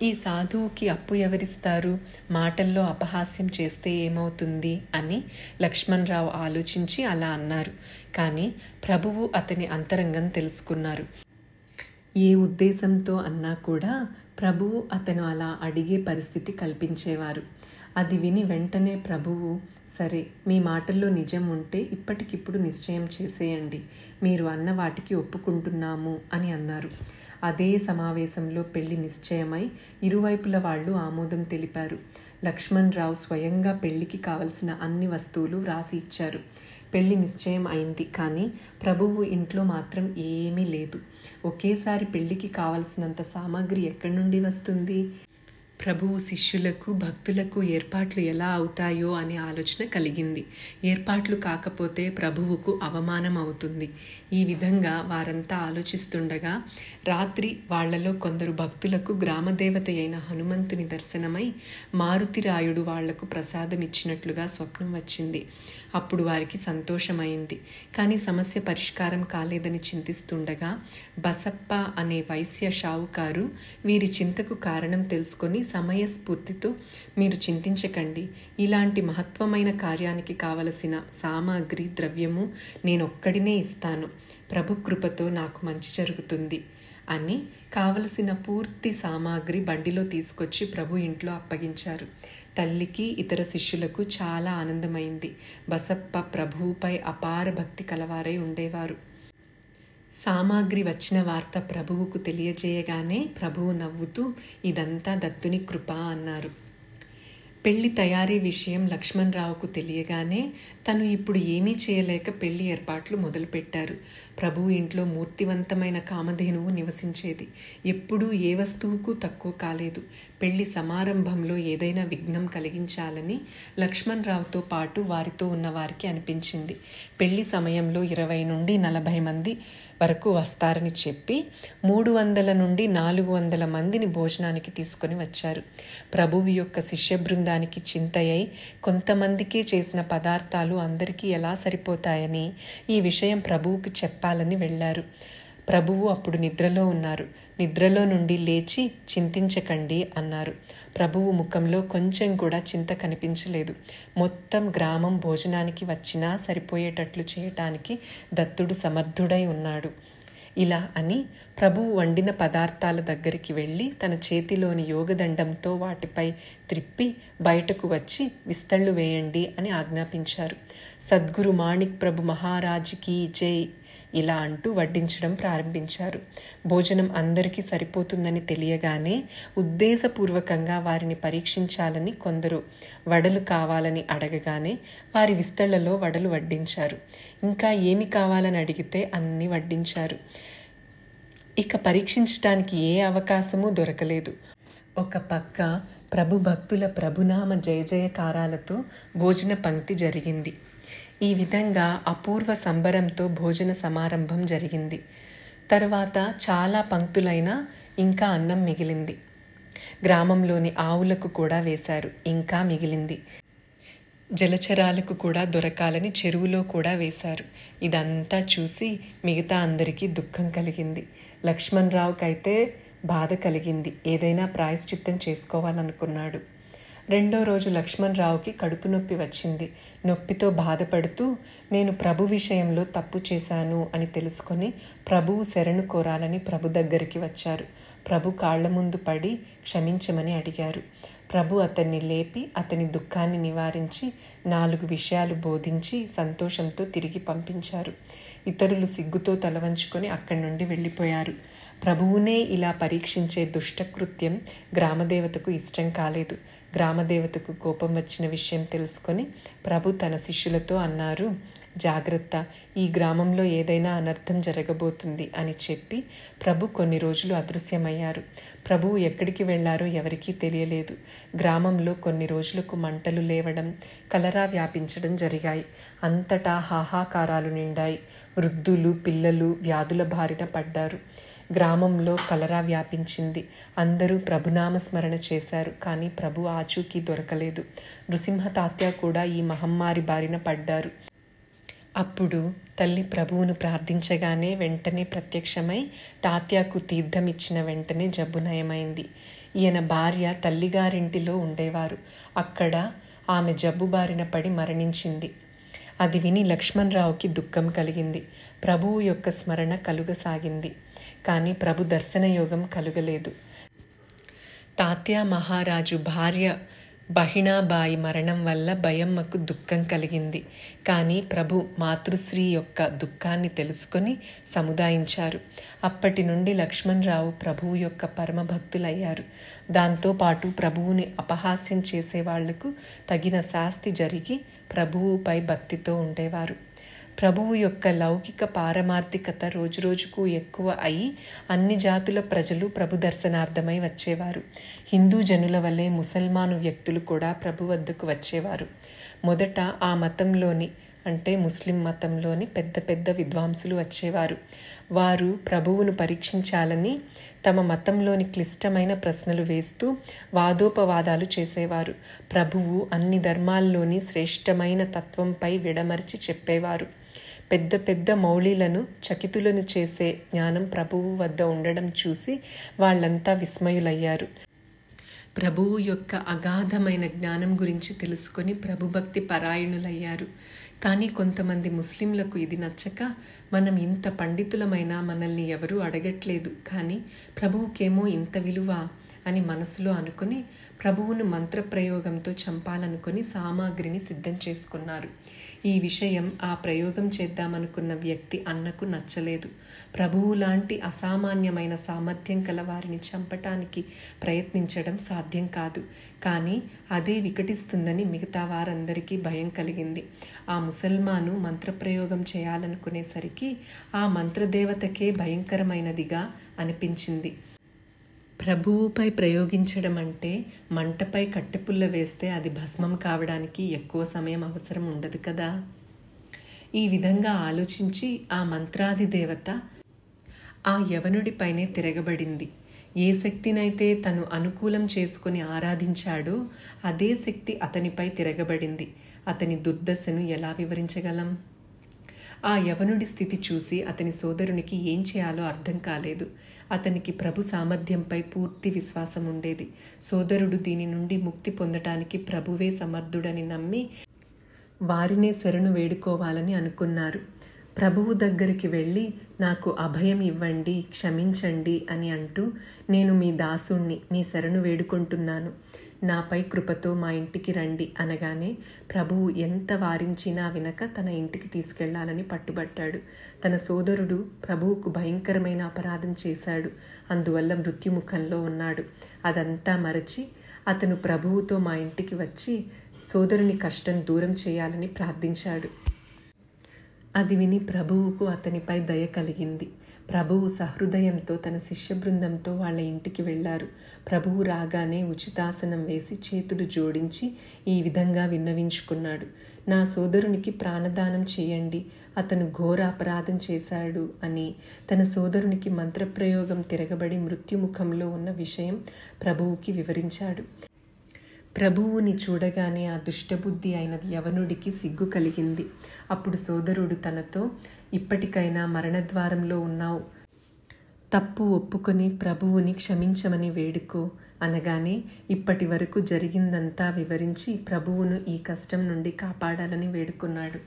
ఈ సాధువుకి అప్పు ఎవరిస్తారు? మాటల్లో అపహాస్యం చేస్తే ఏమవుతుంది అని లక్ష్మణ్ రావు ఆలోచించి అలా అన్నారు. కానీ ప్రభువు అతని అంతరంగం తెలుసుకున్నారు. ఏ ఉద్దేశంతో అన్నా కూడా ప్రభువు అతను అలా అడిగే పరిస్థితి కల్పించేవారు. అది విని వెంటనే ప్రభువు, సరే మీ మాటల్లో నిజం ఉంటే ఇప్పటికిప్పుడు నిశ్చయం చేసేయండి, మీరు అన్న వాటికి ఒప్పుకుంటున్నాము అని అన్నారు. అదే సమావేశంలో పెళ్లి నిశ్చయమై ఇరువైపుల వాళ్ళు ఆమోదం తెలిపారు. లక్ష్మణ్ రావు స్వయంగా పెళ్లికి కావలసిన అన్ని వస్తువులు వ్రాసి ఇచ్చారు. పెళ్లి నిశ్చయం అయింది. కానీ ప్రభువు ఇంట్లో మాత్రం ఏమీ లేదు. ఒకేసారి పెళ్లికి కావలసినంత సామాగ్రి ఎక్కడి నుండి వస్తుంది? ప్రభువు శిష్యులకు భక్తులకు ఏర్పాట్లు ఎలా అవుతాయో అనే ఆలోచన కలిగింది. ఏర్పాట్లు కాకపోతే ప్రభువుకు అవమానం అవుతుంది. ఈ విధంగా వారంతా ఆలోచిస్తుండగా రాత్రి వాళ్లలో కొందరు భక్తులకు గ్రామదేవత అయిన హనుమంతుని దర్శనమై మారుతిరాయుడు వాళ్లకు ప్రసాదం ఇచ్చినట్లుగా స్వప్నం వచ్చింది. అప్పుడు వారికి సంతోషమైంది. కానీ సమస్య పరిష్కారం కాలేదని చింతిస్తుండగా బసప్ప అనే వైశ్య షావుకారు వీరి చింతకు కారణం తెలుసుకొని సమయస్ఫూర్తితో, మీరు చింతించకండి, ఇలాంటి మహత్వమైన కార్యానికి కావలసిన సామాగ్రి ద్రవ్యము నేనొక్కడినే ఇస్తాను, ప్రభు కృపతో నాకు మంచి జరుగుతుంది అని కావలసిన పూర్తి సామాగ్రి బండిలో తీసుకొచ్చి ప్రభు ఇంట్లో అప్పగించారు. తల్లికి ఇతర శిష్యులకు చాలా ఆనందమైంది. బసప్ప ప్రభువుపై అపార భక్తి కలవారై ఉండేవారు. సామాగ్రి వచ్చిన వార్త ప్రభువుకు తెలియజేయగానే ప్రభువు నవ్వుతూ, ఇదంతా దత్తుని కృప అన్నారు. పెళ్లి తయారీ విషయం లక్ష్మణరావుకు తెలియగానే తను ఇప్పుడు ఏమీ చేయలేక పెళ్లి ఏర్పాట్లు మొదలుపెట్టారు. ప్రభువు ఇంట్లో మూర్తివంతమైన కామధేనువు నివసించేది. ఎప్పుడూ ఏ వస్తువుకు తక్కువ కాలేదు. పెళ్లి సమారంభంలో ఏదైనా విఘ్నం కలిగించాలని లక్ష్మణరావుతో పాటు వారితో ఉన్నవారికి అనిపించింది. పెళ్లి సమయంలో 20 నుండి 40 మంది వరకు వస్తారని చెప్పి 300 నుండి 400 మందిని భోజనానికి తీసుకొని వచ్చారు. ప్రభువు యొక్క శిష్య బృందానికి చింతయ్యి కొంతమందికే చేసిన పదార్థాలు అందరికీ ఎలా సరిపోతాయని ఈ విషయం ప్రభువుకి చెప్పాలని వెళ్ళారు. ప్రభువు అప్పుడు నిద్రలో ఉన్నారు. నిద్రలో నుండి లేచి, చింతించకండి అన్నారు. ప్రభువు ముఖంలో కొంచెం కూడా చింత కనిపించలేదు. మొత్తం గ్రామం భోజనానికి వచ్చినా సరిపోయేటట్లు చేయటానికి దత్తుడు సమర్థుడై ఉన్నాడు. ఇలా అని ప్రభువు వండిన పదార్థాల దగ్గరికి వెళ్ళి తన చేతిలోని యోగదండంతో వాటిపై త్రిప్పి బయటకు వచ్చి విస్తళ్ళు వేయండి అని ఆజ్ఞాపించారు. సద్గురు మాణిక్ ప్రభు మహారాజ్కి జై ఇలా అంటూ వడ్డించడం ప్రారంభించారు. భోజనం అందరికీ సరిపోతుందని తెలియగానే ఉద్దేశపూర్వకంగా వారిని పరీక్షించాలని కొందరు వడలు కావాలని అడగగానే వారి విస్తళ్లలో వడలు వడ్డించారు. ఇంకా ఏమి కావాలని అడిగితే అన్నీ వడ్డించారు. ఇక పరీక్షించటానికి ఏ అవకాశమూ దొరకలేదు. ఒక పక్క ప్రభు భక్తుల ప్రభునామ జయ జయకారాలతో భోజన పంక్తి జరిగింది. ఈ విధంగా అపూర్వ సంబరంతో భోజన సమారంభం జరిగింది. తర్వాత చాలా పంక్తులైనా ఇంకా అన్నం మిగిలింది. గ్రామంలోని ఆవులకు కూడా వేశారు. ఇంకా మిగిలింది. జలచరాలకు కూడా దొరకాలని చెరువులో కూడా వేశారు. ఇదంతా చూసి మిగతా అందరికీ దుఃఖం కలిగింది. లక్ష్మణరావుకైతే బాధ కలిగింది. ఏదైనా ప్రాయశ్చిత్తం చేసుకోవాలనుకున్నాడు. 2వ రోజు లక్ష్మణరావుకి కడుపు నొప్పి వచ్చింది. నొప్పితో బాధపడుతూ నేను ప్రభు విషయంలో తప్పు చేశాను అని తెలుసుకొని ప్రభువు శరణు కోరాలని ప్రభు దగ్గరికి వచ్చారు. ప్రభు కాళ్ల ముందు పడి క్షమించమని అడిగారు. ప్రభు అతన్ని లేపి అతని దుఃఖాన్ని నివారించి 4 విషయాలు బోధించి సంతోషంతో తిరిగి పంపించారు. ఇతరులు సిగ్గుతో తలవంచుకొని అక్కడి నుండి వెళ్ళిపోయారు. ప్రభువునే ఇలా పరీక్షించే దుష్టకృత్యం గ్రామదేవతకు ఇష్టం కాలేదు. గ్రామదేవతకు కోపం వచ్చిన విషయం తెలుసుకొని ప్రభు తన శిష్యులతో అన్నారు, జాగ్రత్త, ఈ గ్రామంలో ఏదైనా అనర్థం జరగబోతుంది అని చెప్పి ప్రభు కొన్ని రోజులు అదృశ్యమయ్యారు. ప్రభువు ఎక్కడికి వెళ్లారో ఎవరికీ తెలియలేదు. గ్రామంలో కొన్ని రోజులకు మంటలు లేవడం, కలరా వ్యాపించడం జరిగాయి. అంతటా హాహాకారాలు నిండాయి. వృద్ధులు, పిల్లలు వ్యాధుల బారిన పడ్డారు. గ్రామంలో కలరా వ్యాపించింది. అందరూ ప్రభునామస్మరణ చేశారు. కానీ ప్రభు ఆచూకీ దొరకలేదు. నృసింహ తాత్య కూడా ఈ మహమ్మారి బారిన పడ్డారు. అప్పుడు తల్లి ప్రభువును ప్రార్థించగానే వెంటనే ప్రత్యక్షమై తాత్యాకు తీర్థం ఇచ్చిన వెంటనే జబ్బు నయమైంది. ఈయన భార్య తల్లిగారింటిలో ఉండేవారు. అక్కడ ఆమె జబ్బు బారిన పడి మరణించింది. అది విని లక్ష్మణరావుకి దుఃఖం కలిగింది. ప్రభువు యొక్క స్మరణ కలుగసాగింది. కానీ ప్రభు దర్శన యోగం కలుగలేదు. తాత్య మహారాజు భార్య బహిణాబాయి మరణం వల్ల భయమ్మకు దుఃఖం కలిగింది. కానీ ప్రభు మాతృశ్రీ యొక్క దుఃఖాన్ని తెలుసుకొని సముదాయించారు. అప్పటి నుండి లక్ష్మణరావు ప్రభువు యొక్క పరమభక్తులయ్యారు. దాంతోపాటు ప్రభువుని అపహాస్యం చేసే వాళ్లకు తగిన శాస్తి జరిగి ప్రభువుపై భక్తితో ఉండేవారు. ప్రభువు యొక్క లౌకిక పారమార్థికత రోజురోజుకు ఎక్కువ అయి అన్ని జాతుల ప్రజలు ప్రభు దర్శనార్థమై వచ్చేవారు. హిందూ జనుల వలె ముసల్మాను వ్యక్తులు కూడా ప్రభు వద్దకు వచ్చేవారు. మొదట ఆ మతంలోని అంటే ముస్లిం మతంలోని పెద్ద పెద్ద విద్వాంసులు వచ్చేవారు. వారు ప్రభువును పరీక్షించాలని తమ మతంలోని క్లిష్టమైన ప్రశ్నలు వేస్తూ వాదోపవాదాలు చేసేవారు. ప్రభువు అన్ని ధర్మాల్లోని శ్రేష్టమైన తత్వంపై విడమర్చి చెప్పేవారు. పెద్ద పెద్ద మౌళీలను చకితులను చేసే జ్ఞానం ప్రభువు వద్ద ఉండడం చూసి వాళ్ళంతా విస్మయులయ్యారు. ప్రభువు యొక్క అగాధమైన జ్ఞానం గురించి తెలుసుకొని ప్రభుభక్తి పరాయణులయ్యారు. కానీ కొంతమంది ముస్లింలకు ఇది నచ్చక, మనం ఇంత పండితులమైనా మనల్ని ఎవరూ అడగట్లేదు, కానీ ప్రభువుకేమో ఇంత విలువ అని మనసులో అనుకుని ప్రభువును మంత్రప్రయోగంతో చంపాలనుకుని సామాగ్రిని సిద్ధం చేసుకున్నారు. ఈ విషయం ఆ ప్రయోగం చేద్దామనుకున్న వ్యక్తి అన్నకు నచ్చలేదు. ప్రభువు లాంటి అసామాన్యమైన సామర్థ్యం కల వారిని చంపటానికి ప్రయత్నించడం సాధ్యం కాదు. కానీ అదే వికటిస్తుందని మిగతా వారందరికీ భయం కలిగింది. ఆ ముసల్మాను మంత్రప్రయోగం చేయాలనుకునేసరికి ఆ మంత్రదేవతకే భయంకరమైనదిగా అనిపించింది. ప్రభువుపై ప్రయోగించడం అంటే మంటపై కట్టెపుల్ల వేస్తే అది భస్మం కావడానికి ఎక్కువ సమయం అవసరం ఉండదు కదా. ఈ విధంగా ఆలోచించి ఆ మంత్రాధిదేవత ఆ యవనుడిపైనే తిరగబడింది. ఏ శక్తినైతే తను అనుకూలం చేసుకుని ఆరాధించాడో అదే శక్తి అతనిపై తిరగబడింది. అతని దుర్దశను ఎలా వివరించగలం? ఆ యవనుడి స్థితి చూసి అతని సోదరునికి ఏం చేయాలో అర్థం కాలేదు. అతనికి ప్రభు సామర్థ్యంపై పూర్తి విశ్వాసం ఉండేది. సోదరుడు దీని నుండి ముక్తి పొందటానికి ప్రభువే సమర్థుడని నమ్మి వారినే శరణు వేడుకోవాలని అనుకున్నారు. ప్రభువు దగ్గరికి వెళ్ళి, నాకు అభయం ఇవ్వండి, క్షమించండి అని అంటూ, నేను మీ దాసుణ్ణి, మీ శరణు వేడుకుంటున్నాను, నాపై కృపతో మా ఇంటికి రండి అనగానే ప్రభువు ఎంత వారించినా వినక తన ఇంటికి తీసుకెళ్లాలని పట్టుబట్టాడు. తన సోదరుడు ప్రభువుకు భయంకరమైన అపరాధం చేశాడు, అందువల్ల మృత్యుముఖంలో ఉన్నాడు. అదంతా మరచి అతను ప్రభువుతో మా ఇంటికి వచ్చి సోదరుని కష్టం దూరం చేయాలని ప్రార్థించాడు. అది విని ప్రభువుకు అతనిపై దయ కలిగింది. ప్రభువు సహృదయంతో తన శిష్య బృందంతో వాళ్ళ ఇంటికి వెళ్ళారు. ప్రభువు రాగానే ఉచితాసనం వేసి చేతులు జోడించి ఈ విధంగా విన్నవించుకున్నాడు. నా సోదరునికి ప్రాణదానం చేయండి, అతను ఘోర అపరాధం చేశాడు అని తన సోదరునికి మంత్రప్రయోగం తిరగబడి మృత్యుముఖంలో ఉన్న విషయం ప్రభువుకి వివరించాడు. ప్రభువుని చూడగానే ఆ దుష్టబుద్ధి అయిన యవనుడికి సిగ్గు కలిగింది. అప్పుడు సోదరుడు తనతో, ఇప్పటికైనా మరణద్వారంలో ఉన్నావు, తప్పు ఒప్పుకొని ప్రభువుని క్షమించమని వేడుకో అనగానే ఇప్పటి వరకు జరిగిందంతా వివరించి ప్రభువును ఈ కష్టం నుండి కాపాడాలని వేడుకున్నాడు.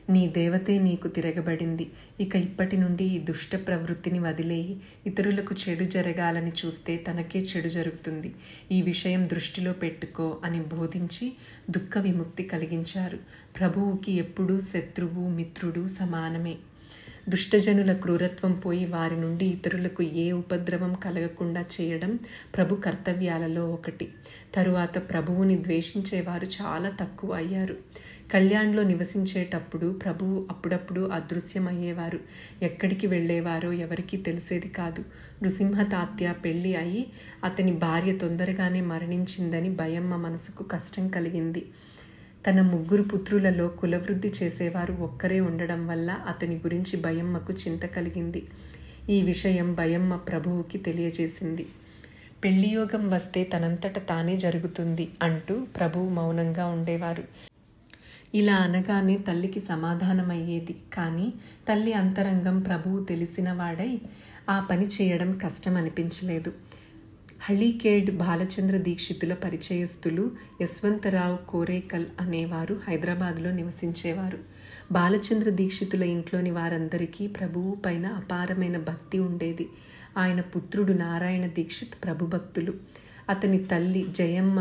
నీ దేవతే నీకు తిరగబడింది, ఇక ఇప్పటి నుండి ఈ దుష్ట ప్రవృత్తిని వదిలేయి, ఇతరులకు చెడు జరగాలని చూస్తే తనకే చెడు జరుగుతుంది, ఈ విషయం దృష్టిలో పెట్టుకో అని బోధించి దుఃఖ విముక్తి కలిగించారు. ప్రభువుకి ఎప్పుడూ శత్రువు మిత్రుడు సమానమే. దుష్టజనుల క్రూరత్వం పోయి వారి నుండి ఇతరులకు ఏ ఉపద్రవం కలగకుండా చేయడం ప్రభు కర్తవ్యాలలో ఒకటి. తరువాత ప్రభువుని ద్వేషించేవారు చాలా తక్కువ అయ్యారు. కళ్యాణ్లో నివసించేటప్పుడు ప్రభువు అప్పుడప్పుడు అదృశ్యమయ్యేవారు. ఎక్కడికి వెళ్ళేవారో ఎవరికీ తెలిసేది కాదు. నృసింహ తాత్య పెళ్లి అయి అతని భార్య తొందరగానే మరణించిందని భయమ్మ మనసుకు కష్టం కలిగింది. తన 3 పుత్రులలో కులవృద్ధి చేసేవారు ఒక్కరే ఉండడం వల్ల అతని గురించి భయమ్మకు చింత కలిగింది. ఈ విషయం భయమ్మ ప్రభువుకి తెలియజేసింది. పెళ్లియోగం వస్తే తనంతట తానే జరుగుతుంది అంటూ ప్రభువు మౌనంగా ఉండేవారు. ఇలా అనగానే తల్లికి సమాధానమయ్యేది. కానీ తల్లి అంతరంగం ప్రభువు తెలిసిన వాడై ఆ పని చేయడం కష్టం అనిపించలేదు. హళీకేడ్ బాలచంద్ర దీక్షితుల పరిచయస్తులు యశ్వంతరావు కోరేకల్ అనేవారు హైదరాబాద్లో నివసించేవారు. బాలచంద్ర దీక్షితుల ఇంట్లోని వారందరికీ ప్రభువు పైన అపారమైన భక్తి ఉండేది. ఆయన పుత్రుడు నారాయణ దీక్షిత్ ప్రభుభక్తులు. అతని తల్లి జయమ్మ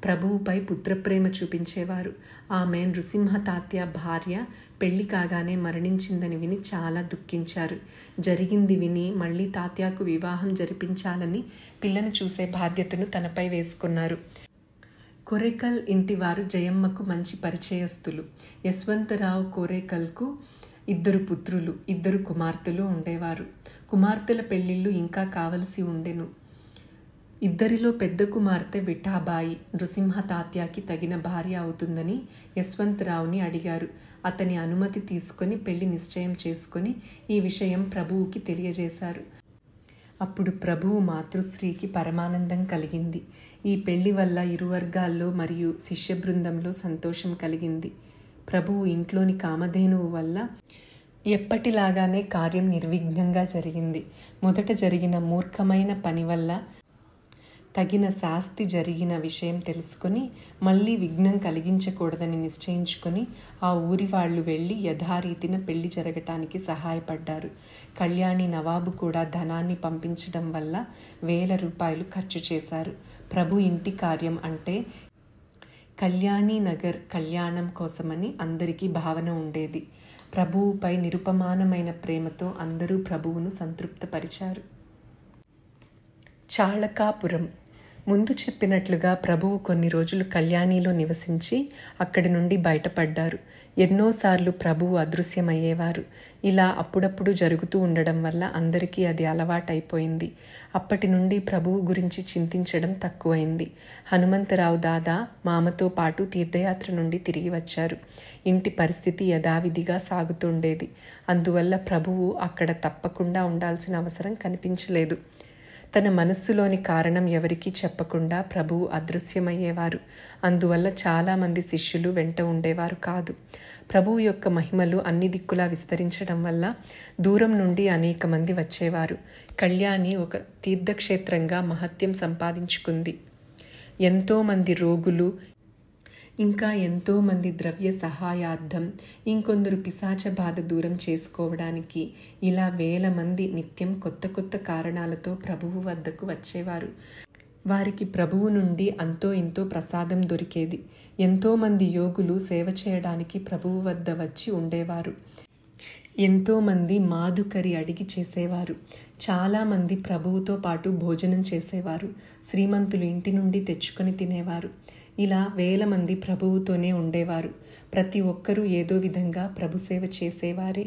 ప్రభువుపై పుత్రప్రేమ చూపించేవారు. ఆమె నృసింహ తాత్య భార్య పెళ్లి కాగానే మరణించిందని విని చాలా దుఃఖించారు. జరిగింది విని మళ్ళీ తాత్యాకు వివాహం జరిపించాలని పిల్లను చూసే బాధ్యతను తనపై వేసుకున్నారు. కోరేకల్ ఇంటివారు జయమ్మకు మంచి పరిచయస్తులు. యశ్వంతరావు కోరేకల్కు 2 పుత్రులు, 2 కుమార్తెలు ఉండేవారు. కుమార్తెల పెళ్లిళ్ళు ఇంకా కావలసి ఉండెను. 2 పెద్ద కుమార్తె విఠాబాయి నృసింహ తాత్యాకి తగిన భార్య అవుతుందని యశ్వంతరావుని అడిగారు. అతని అనుమతి తీసుకొని పెళ్లి నిశ్చయం చేసుకొని ఈ విషయం ప్రభువుకి తెలియజేశారు. అప్పుడు ప్రభువు మాతృశ్రీకి పరమానందం కలిగింది. ఈ పెళ్లి వల్ల ఇరు వర్గాల్లో మరియు శిష్య బృందంలో సంతోషం కలిగింది. ప్రభువు ఇంట్లోని కామధేనువు వల్ల ఎప్పటిలాగానే కార్యం నిర్విఘ్నంగా జరిగింది. మొదట జరిగిన మూర్ఖమైన పని వల్ల తగిన శాస్తి జరిగిన విషయం తెలుసుకుని మళ్ళీ విఘ్నం కలిగించకూడదని నిశ్చయించుకొని ఆ ఊరి వాళ్ళు వెళ్ళి యథారీతిన పెళ్లి జరగటానికి సహాయపడ్డారు. కళ్యాణి నవాబు కూడా ధనాన్ని పంపించడం వల్ల 1000 రూపాయలు ఖర్చు చేశారు. ప్రభు ఇంటి కార్యం అంటే కళ్యాణి నగర్ కళ్యాణం కోసమని అందరికీ భావన ఉండేది. ప్రభువుపై నిరుపమానమైన ప్రేమతో అందరూ ప్రభువును సంతృప్తపరిచారు. చాళకాపురం. ముందు చెప్పినట్లుగా ప్రభువు కొన్ని రోజులు కళ్యాణిలో నివసించి అక్కడి నుండి బయటపడ్డారు. ఎన్నోసార్లు ప్రభువు అదృశ్యమయ్యేవారు. ఇలా అప్పుడప్పుడు జరుగుతూ ఉండడం వల్ల అందరికీ అది అలవాటైపోయింది. అప్పటి నుండి ప్రభువు గురించి చింతించడం తక్కువైంది. హనుమంతరావు దాదా మామతో పాటు తీర్థయాత్ర నుండి తిరిగి వచ్చారు. ఇంటి పరిస్థితి యథావిధిగా సాగుతుండేది. అందువల్ల ప్రభువు అక్కడ తప్పకుండా ఉండాల్సిన అవసరం కనిపించలేదు. తన మనస్సులోని కారణం ఎవరికీ చెప్పకుండా ప్రభువు అదృశ్యమయ్యేవారు. అందువల్ల చాలామంది శిష్యులు వెంట ఉండేవారు కాదు. ప్రభువు యొక్క మహిమలు అన్ని దిక్కులా విస్తరించడం వల్ల దూరం నుండి అనేక మంది వచ్చేవారు. కళ్యాణి ఒక తీర్థక్షేత్రంగా మహత్యం సంపాదించుకుంది. ఎంతోమంది రోగులు, ఇంకా ఎంతోమంది ద్రవ్య సహాయార్థం, ఇంకొందరు పిశాచ బాధ దూరం చేసుకోవడానికి ఇలా 1000 మంది నిత్యం కొత్త కొత్త కారణాలతో ప్రభువు వద్దకు వచ్చేవారు. వారికి ప్రభువు నుండి అంతో ఇంతో ప్రసాదం దొరికేది. ఎంతోమంది యోగులు సేవ చేయడానికి ప్రభువు వద్ద వచ్చి ఉండేవారు. ఎంతోమంది మాధుకరి అడిగి చేసేవారు. చాలామంది ప్రభువుతో పాటు భోజనం చేసేవారు. శ్రీమంతులు ఇంటి నుండి తెచ్చుకొని తినేవారు. ఇలా 1000 మంది ప్రభువుతోనే ఉండేవారు. ప్రతి ఒక్కరూ ఏదో విధంగా ప్రభు సేవ చేసేవారే.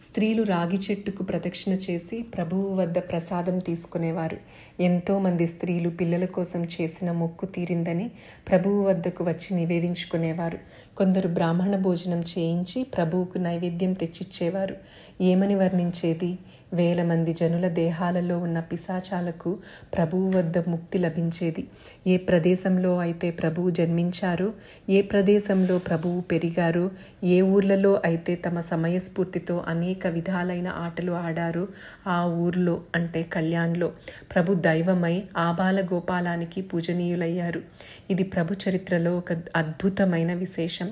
స్త్రీలు రాగి చెట్టుకు ప్రదక్షిణ చేసి ప్రభువు వద్ద ప్రసాదం తీసుకునేవారు. ఎంతోమంది స్త్రీలు పిల్లల కోసం చేసిన మొక్కు తీరిందని ప్రభువు వద్దకు వచ్చి నివేదించుకునేవారు. కొందరు బ్రాహ్మణ భోజనం చేయించి ప్రభువుకు నైవేద్యం తెచ్చిచ్చేవారు. ఏమని వర్ణించేది? 1000 మంది జనుల దేహాలలో ఉన్న పిశాచాలకు ప్రభువు వద్ద ముక్తి లభించేది. ఏ ప్రదేశంలో అయితే ప్రభువు జన్మించారో, ఏ ప్రదేశంలో ప్రభువు పెరిగారో, ఏ ఊర్లలో అయితే తమ సమయస్ఫూర్తితో అనేక విధాలైన ఆటలు ఆడారో ఆ ఊర్లో అంటే కళ్యాణ్లో ప్రభు దైవమై ఆబాల గోపాలానికి పూజనీయులయ్యారు. ఇది ప్రభు చరిత్రలో ఒక అద్భుతమైన విశేషం.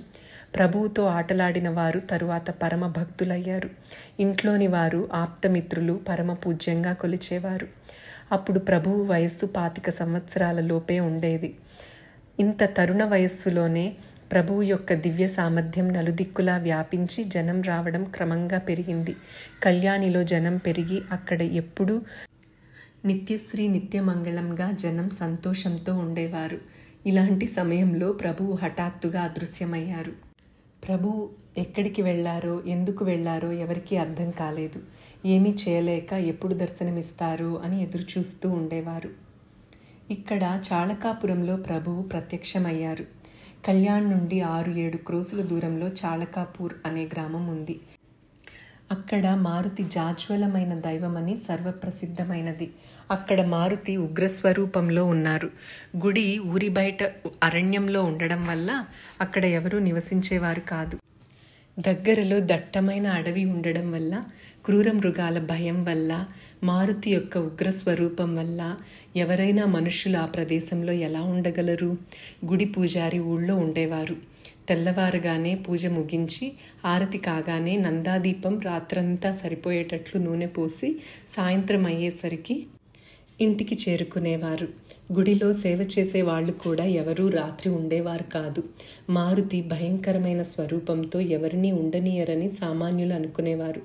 ప్రభువుతో ఆటలాడిన వారు తరువాత పరమ భక్తులయ్యారు. ఇంట్లోని వారు ఆప్తమిత్రులు పరమ పూజ్యంగా కొలిచేవారు. అప్పుడు ప్రభువు వయస్సు 25 సంవత్సరాల లోపే ఉండేది. ఇంత తరుణ వయస్సులోనే ప్రభువు యొక్క దివ్య సామర్థ్యం నలుదిక్కులా వ్యాపించి జనం రావడం క్రమంగా పెరిగింది. కళ్యాణిలో జనం పెరిగి అక్కడ ఎప్పుడూ నిత్యశ్రీ నిత్యమంగళంగా జనం సంతోషంతో ఉండేవారు. ఇలాంటి సమయంలో ప్రభువు హఠాత్తుగా అదృశ్యమయ్యారు. ప్రభువు ఎక్కడికి వెళ్ళారో, ఎందుకు వెళ్ళారో ఎవరికీ అర్థం కాలేదు. ఏమీ చేయలేక ఎప్పుడు దర్శనమిస్తారో అని ఎదురు చూస్తూ ఉండేవారు. ఇక్కడ చాళకాపురంలో ప్రభువు ప్రత్యక్షమయ్యారు. కళ్యాణ్ నుండి 6-7 క్రోసుల దూరంలో చాళకాపూర్ అనే గ్రామం ఉంది. అక్కడ మారుతి జాజ్వలమైన దైవమని సర్వప్రసిద్ధమైనది. అక్కడ మారుతి ఉగ్రస్వరూపంలో ఉన్నారు. గుడి ఊరి బయట అరణ్యంలో ఉండడం వల్ల అక్కడ ఎవరూ నివసించేవారు కాదు. దగ్గరలో దట్టమైన అడవి ఉండడం వల్ల, క్రూర మృగాల భయం వల్ల, మారుతి యొక్క ఉగ్రస్వరూపం వల్ల ఎవరైనా మనుషులు ఆ ప్రదేశంలో ఎలా ఉండగలరు? గుడి పూజారి ఊళ్ళో ఉండేవారు. తెల్లవారుగానే పూజ ముగించి ఆరతి కాగానే నందాదీపం రాత్రంతా సరిపోయేటట్లు నూనె పోసి సాయంత్రం అయ్యేసరికి ఇంటికి చేరుకునేవారు. గుడిలో సేవ చేసే వాళ్ళు కూడా ఎవరూ రాత్రి ఉండేవారు కాదు. మారుతి భయంకరమైన స్వరూపంతో ఎవరినీ ఉండనీయరని సామాన్యులు అనుకునేవారు.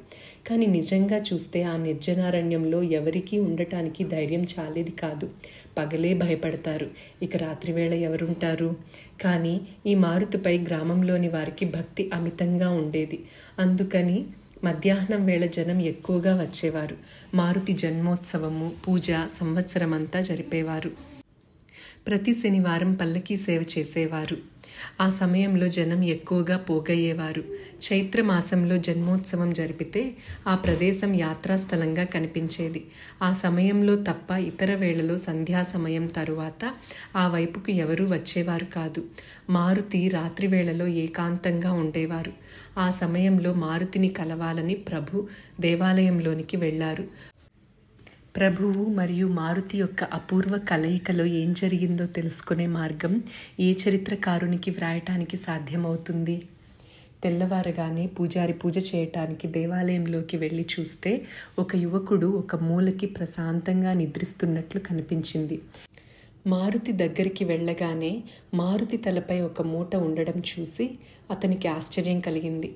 కానీ నిజంగా చూస్తే ఆ నిర్జనారణ్యంలో ఎవరికీ ఉండటానికి ధైర్యం చాలేది కాదు. పగలే భయపడతారు, ఇక రాత్రివేళ ఎవరుంటారు? కానీ ఈ మారుతిపై గ్రామంలోని వారికి భక్తి అమితంగా ఉండేది. అందుకని మధ్యాహ్నం వేళ జనం ఎక్కువగా వచ్చేవారు. మారుతి జన్మోత్సవము, పూజ సంవత్సరమంతా జరిపేవారు. ప్రతి శనివారం పల్లకీ సేవ చేసేవారు. ఆ సమయంలో జనం ఎక్కువగా పోగయ్యేవారు. చైత్ర మాసంలో జన్మోత్సవం జరిపితే ఆ ప్రదేశం యాత్రాస్థలంగా కనిపించేది. ఆ సమయంలో తప్ప ఇతర వేళలో సంధ్యా సమయం తరువాత ఆ వైపుకు ఎవరూ వచ్చేవారు కాదు. మారుతి రాత్రి వేళలో ఏకాంతంగా ఉండేవారు. ఆ సమయంలో మారుతిని కలవాలని ప్రభు దేవాలయంలోనికి వెళ్ళారు. ప్రభువు మరియు మారుతి యొక్క అపూర్వ కలయికలో ఏం జరిగిందో తెలుసుకునే మార్గం ఏ చరిత్రకారునికి వ్రాయటానికి సాధ్యమవుతుంది? తెల్లవారగానే పూజారి పూజ చేయటానికి దేవాలయంలోకి వెళ్ళి చూస్తే ఒక యువకుడు ఒక మూలకి ప్రశాంతంగా నిద్రిస్తున్నట్లు కనిపించింది. మారుతి దగ్గరికి వెళ్ళగానే మారుతి తలపై ఒక మూట ఉండడం చూసి అతనికి ఆశ్చర్యం కలిగింది.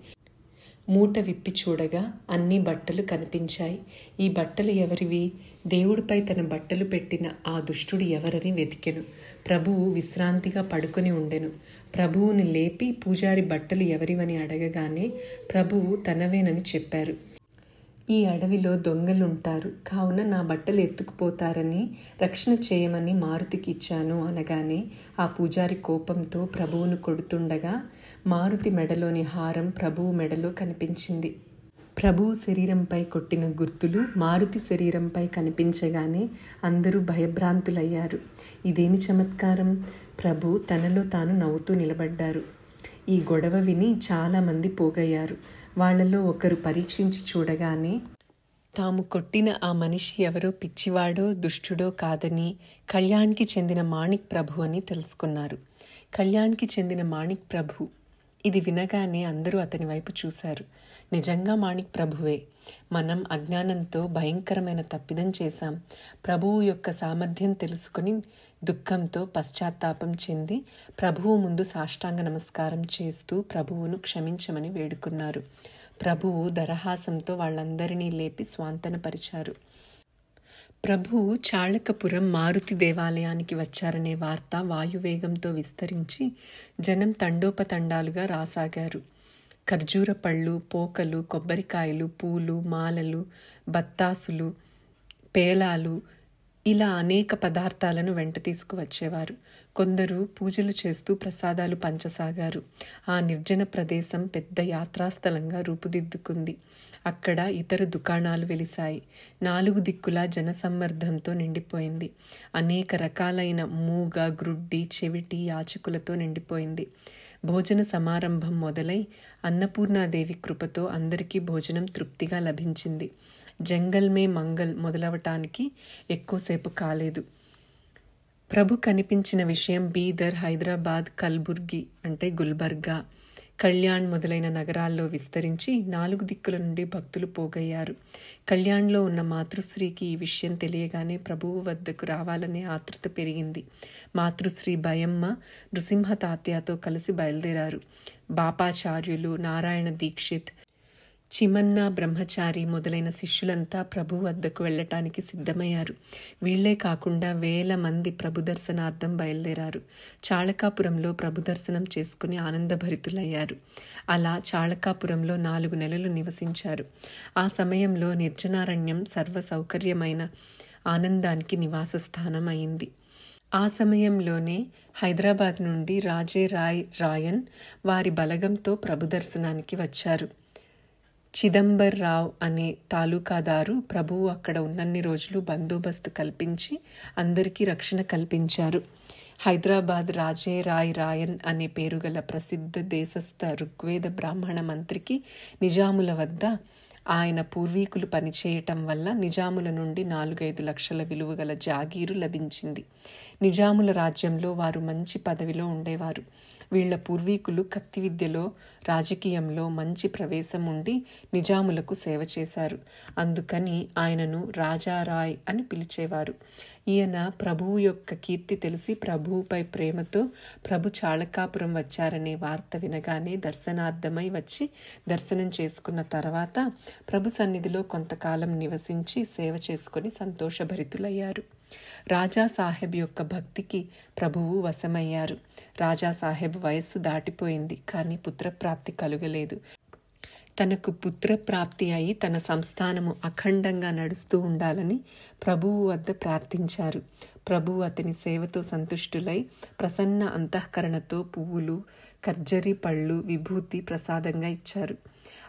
మూట విప్పి చూడగా అన్ని బట్టలు కనిపించాయి. ఈ బట్టలు ఎవరివి? దేవుడిపై తన బట్టలు పెట్టిన ఆ దుష్టుడు ఎవరని వెతికెను. ప్రభువు విశ్రాంతిగా పడుకొని ఉండెను. ప్రభువుని లేపి పూజారి బట్టలు ఎవరివని అడగగానే ప్రభువు తనవేనని చెప్పారు. ఈ అడవిలో దొంగలుంటారు, కావున నా బట్టలు ఎత్తుకుపోతారని రక్షణ చేయమని మారుతికి ఇచ్చాను అనగానే ఆ పూజారి కోపంతో ప్రభువును కొడుతుండగా మారుతి మెడలోని హారం ప్రభువు మెడలో కనిపించింది. ప్రభువు శరీరంపై కొట్టిన గుర్తులు మారుతి శరీరంపై కనిపించగానే అందరూ భయభ్రాంతులయ్యారు. ఇదేమి చమత్కారం! ప్రభు తనలో తాను నవ్వుతూ నిలబడ్డారు. ఈ గొడవ విని చాలామంది పోగయ్యారు. వాళ్లలో ఒకరు పరీక్షించి చూడగానే తాము కొట్టిన ఆ మనిషి ఎవరో పిచ్చివాడో దుష్టుడో కాదని కళ్యాణ్కి చెందిన మాణిక్ ప్రభు అని తెలుసుకున్నారు. కళ్యాణ్కి చెందిన మాణిక్ ప్రభు. ఇది వినగానే అందరూ అతని వైపు చూశారు. నిజంగా మాణిక్ ప్రభువే. మనం అజ్ఞానంతో భయంకరమైన తప్పిదం చేశాం. ప్రభువు యొక్క సామర్థ్యం తెలుసుకుని దుఃఖంతో పశ్చాత్తాపం చెంది ప్రభువు ముందు సాష్టాంగ నమస్కారం చేస్తూ ప్రభువును క్షమించమని వేడుకున్నారు. ప్రభువు దరహాసంతో వాళ్ళందరినీ లేపి స్వాంతనపరిచారు. ప్రభువు చాళకపురం మారుతి దేవాలయానికి వచ్చారనే వార్త వాయువేగంతో విస్తరించి జనం తండోపతండాలుగా రాసాగారు. ఖర్జూర పళ్ళు, పోకలు, కొబ్బరికాయలు, పూలు, మాలలు, బత్తాసులు, పేలాలు ఇలా అనేక పదార్థాలను వెంట తీసుకువచ్చేవారు. కొందరు పూజలు చేస్తూ ప్రసాదాలు పంచసాగారు. ఆ నిర్జన ప్రదేశం పెద్ద యాత్రాస్థలంగా రూపుదిద్దుకుంది. అక్కడ ఇతర దుకాణాలు వెలిశాయి. 4 దిక్కులా జనసమ్మర్దంతో నిండిపోయింది. అనేక రకాలైన మూగ, గ్రుడ్డి, చెవిటి యాచకులతో నిండిపోయింది. భోజన సమారంభం మొదలై అన్నపూర్ణాదేవి కృపతో అందరికీ భోజనం తృప్తిగా లభించింది. జంగల్ మే మంగల్ మొదలవటానికి ఎక్కువసేపు కాలేదు. ప్రభు కనిపించిన విషయం బీదర్, హైదరాబాద్, కల్బుర్గి అంటే గుల్బర్గా, కళ్యాణ్ మొదలైన నగరాల్లో విస్తరించి 4 దిక్కుల నుండి భక్తులు పోగయ్యారు. కళ్యాణ్లో ఉన్న మాతృశ్రీకి ఈ విషయం తెలియగానే ప్రభువు వద్దకు రావాలనే ఆతృత పెరిగింది. మాతృశ్రీ భయమ్మ నృసింహ తాత్యాతో కలిసి బయలుదేరారు. బాపాచార్యులు, నారాయణ దీక్షిత్, చిమన్నా బ్రహ్మచారి మొదలైన శిష్యులంతా ప్రభు వద్దకు వెళ్ళటానికి సిద్ధమయ్యారు. వీళ్లే కాకుండా వేల మంది ప్రభు దర్శనార్థం బయలుదేరారు. చాళకాపురంలో ప్రభు దర్శనం చేసుకుని ఆనందభరితులయ్యారు. అలా చాళకాపురంలో 4 నెలలు నివసించారు. ఆ సమయంలో నిర్జనారణ్యం సర్వ సౌకర్యమైన ఆనందానికి నివాస స్థానం అయింది. ఆ సమయంలోనే హైదరాబాద్ నుండి రాజే రాయన్ వారి బలగంతో ప్రభు దర్శనానికి వచ్చారు. చిదంబర్ రావ్ అనే తాలూకాదారు ప్రభువు అక్కడ ఉన్నన్ని రోజులు బందోబస్తు కల్పించి అందరికీ రక్షణ కల్పించారు. హైదరాబాద్ రాజే రాయన్ అనే పేరుగల ప్రసిద్ధ దేశస్థ ఋగ్వేద బ్రాహ్మణ మంత్రికి నిజాముల వద్ద ఆయన పూర్వీకులు పనిచేయటం వల్ల నిజాముల నుండి 4-5 లక్షల విలువ గల జాగీరు లభించింది. నిజాముల రాజ్యంలో వారు మంచి పదవిలో ఉండేవారు. వీళ్ల పూర్వీకులు కత్తి విద్యలో, రాజకీయంలో మంచి ప్రవేశం ఉండి నిజాములకు సేవ చేశారు. అందుకని ఆయనను రాజారాయ్ అని పిలిచేవారు. ఈయన ప్రభువు యొక్క కీర్తి తెలిసి ప్రభువుపై ప్రేమతో ప్రభు చాళకాపురం వచ్చారనే వార్త వినగానే దర్శనార్థమై వచ్చి దర్శనం చేసుకున్న తర్వాత ప్రభు సన్నిధిలో కొంతకాలం నివసించి సేవ చేసుకుని సంతోషభరితులయ్యారు. రాజాసాహెబ్ యొక్క భక్తికి ప్రభువు వశమయ్యారు. రాజాసాహెబ్ వయస్సు దాటిపోయింది, కానీ పుత్రప్రాప్తి కలుగలేదు. తనకు పుత్రప్రాప్తి అయి తన సంస్థానము అఖండంగా నడుస్తూ ఉండాలని ప్రభువు వద్ద ప్రార్థించారు. ప్రభువు అతని సేవతో సంతుష్టులై ప్రసన్న అంతఃకరణతో పువ్వులు, ఖర్జరి పళ్ళు, విభూతి ప్రసాదంగా ఇచ్చారు.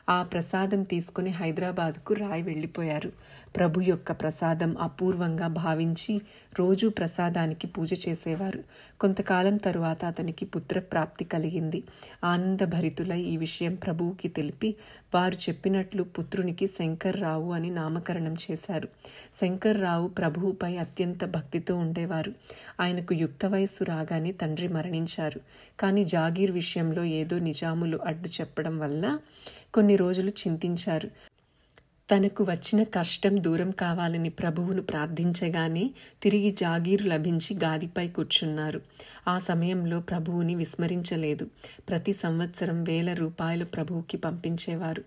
ఆ ప్రసాదం తీసుకుని హైదరాబాద్కు రాయ్ వెళ్ళిపోయారు. ప్రభు యొక్క ప్రసాదం అపూర్వంగా భావించి రోజు ప్రసాదానికి పూజ చేసేవారు. కొంతకాలం తరువాత అతనికి పుత్రప్రాప్తి కలిగింది. ఆనందభరితులై ఈ విషయం ప్రభువుకి తెలిపి వారు చెప్పినట్లు పుత్రునికి శంకర్రావు అని నామకరణం చేశారు. శంకర్రావు ప్రభువుపై అత్యంత భక్తితో ఉండేవారు. ఆయనకు యుక్త వయస్సు రాగానే తండ్రి మరణించారు. కానీ జాగీర్ విషయంలో ఏదో నిజాములు అడ్డు చెప్పడం వల్ల కొన్ని రోజులు చింతించారు. తనకు వచ్చిన కష్టం దూరం కావాలని ప్రభువును ప్రార్థించగానే తిరిగి జాగీరు లభించి గాదిపై కూర్చున్నారు. ఆ సమయంలో ప్రభువుని విస్మరించలేదు. ప్రతి సంవత్సరం 1000 రూపాయలు ప్రభువుకి పంపించేవారు.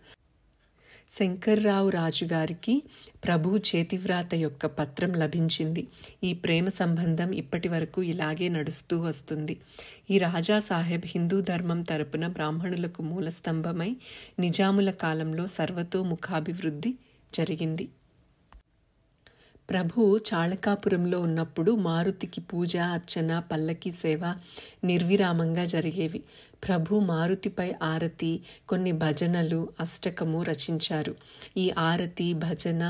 శంకర్రావు రాజుగారికి ప్రభువు చేతివ్రాత యొక్క పత్రం లభించింది. ఈ ప్రేమ సంబంధం ఇప్పటి వరకు ఇలాగే నడుస్తూ వస్తుంది. ఈ రాజా సాహెబ్ హిందూ ధర్మం తరపున బ్రాహ్మణులకు మూలస్తంభమై నిజాముల కాలంలో సర్వతోముఖాభివృద్ధి జరిగింది. ప్రభువు చాళకాపురంలో ఉన్నప్పుడు మారుతికి పూజ, అర్చన, పల్లకి సేవ నిర్విరామంగా జరిగేవి. ప్రభు మారుతిపై ఆరతి, కొన్ని భజనలు, అష్టకము రచించారు. ఈ ఆరతి, భజన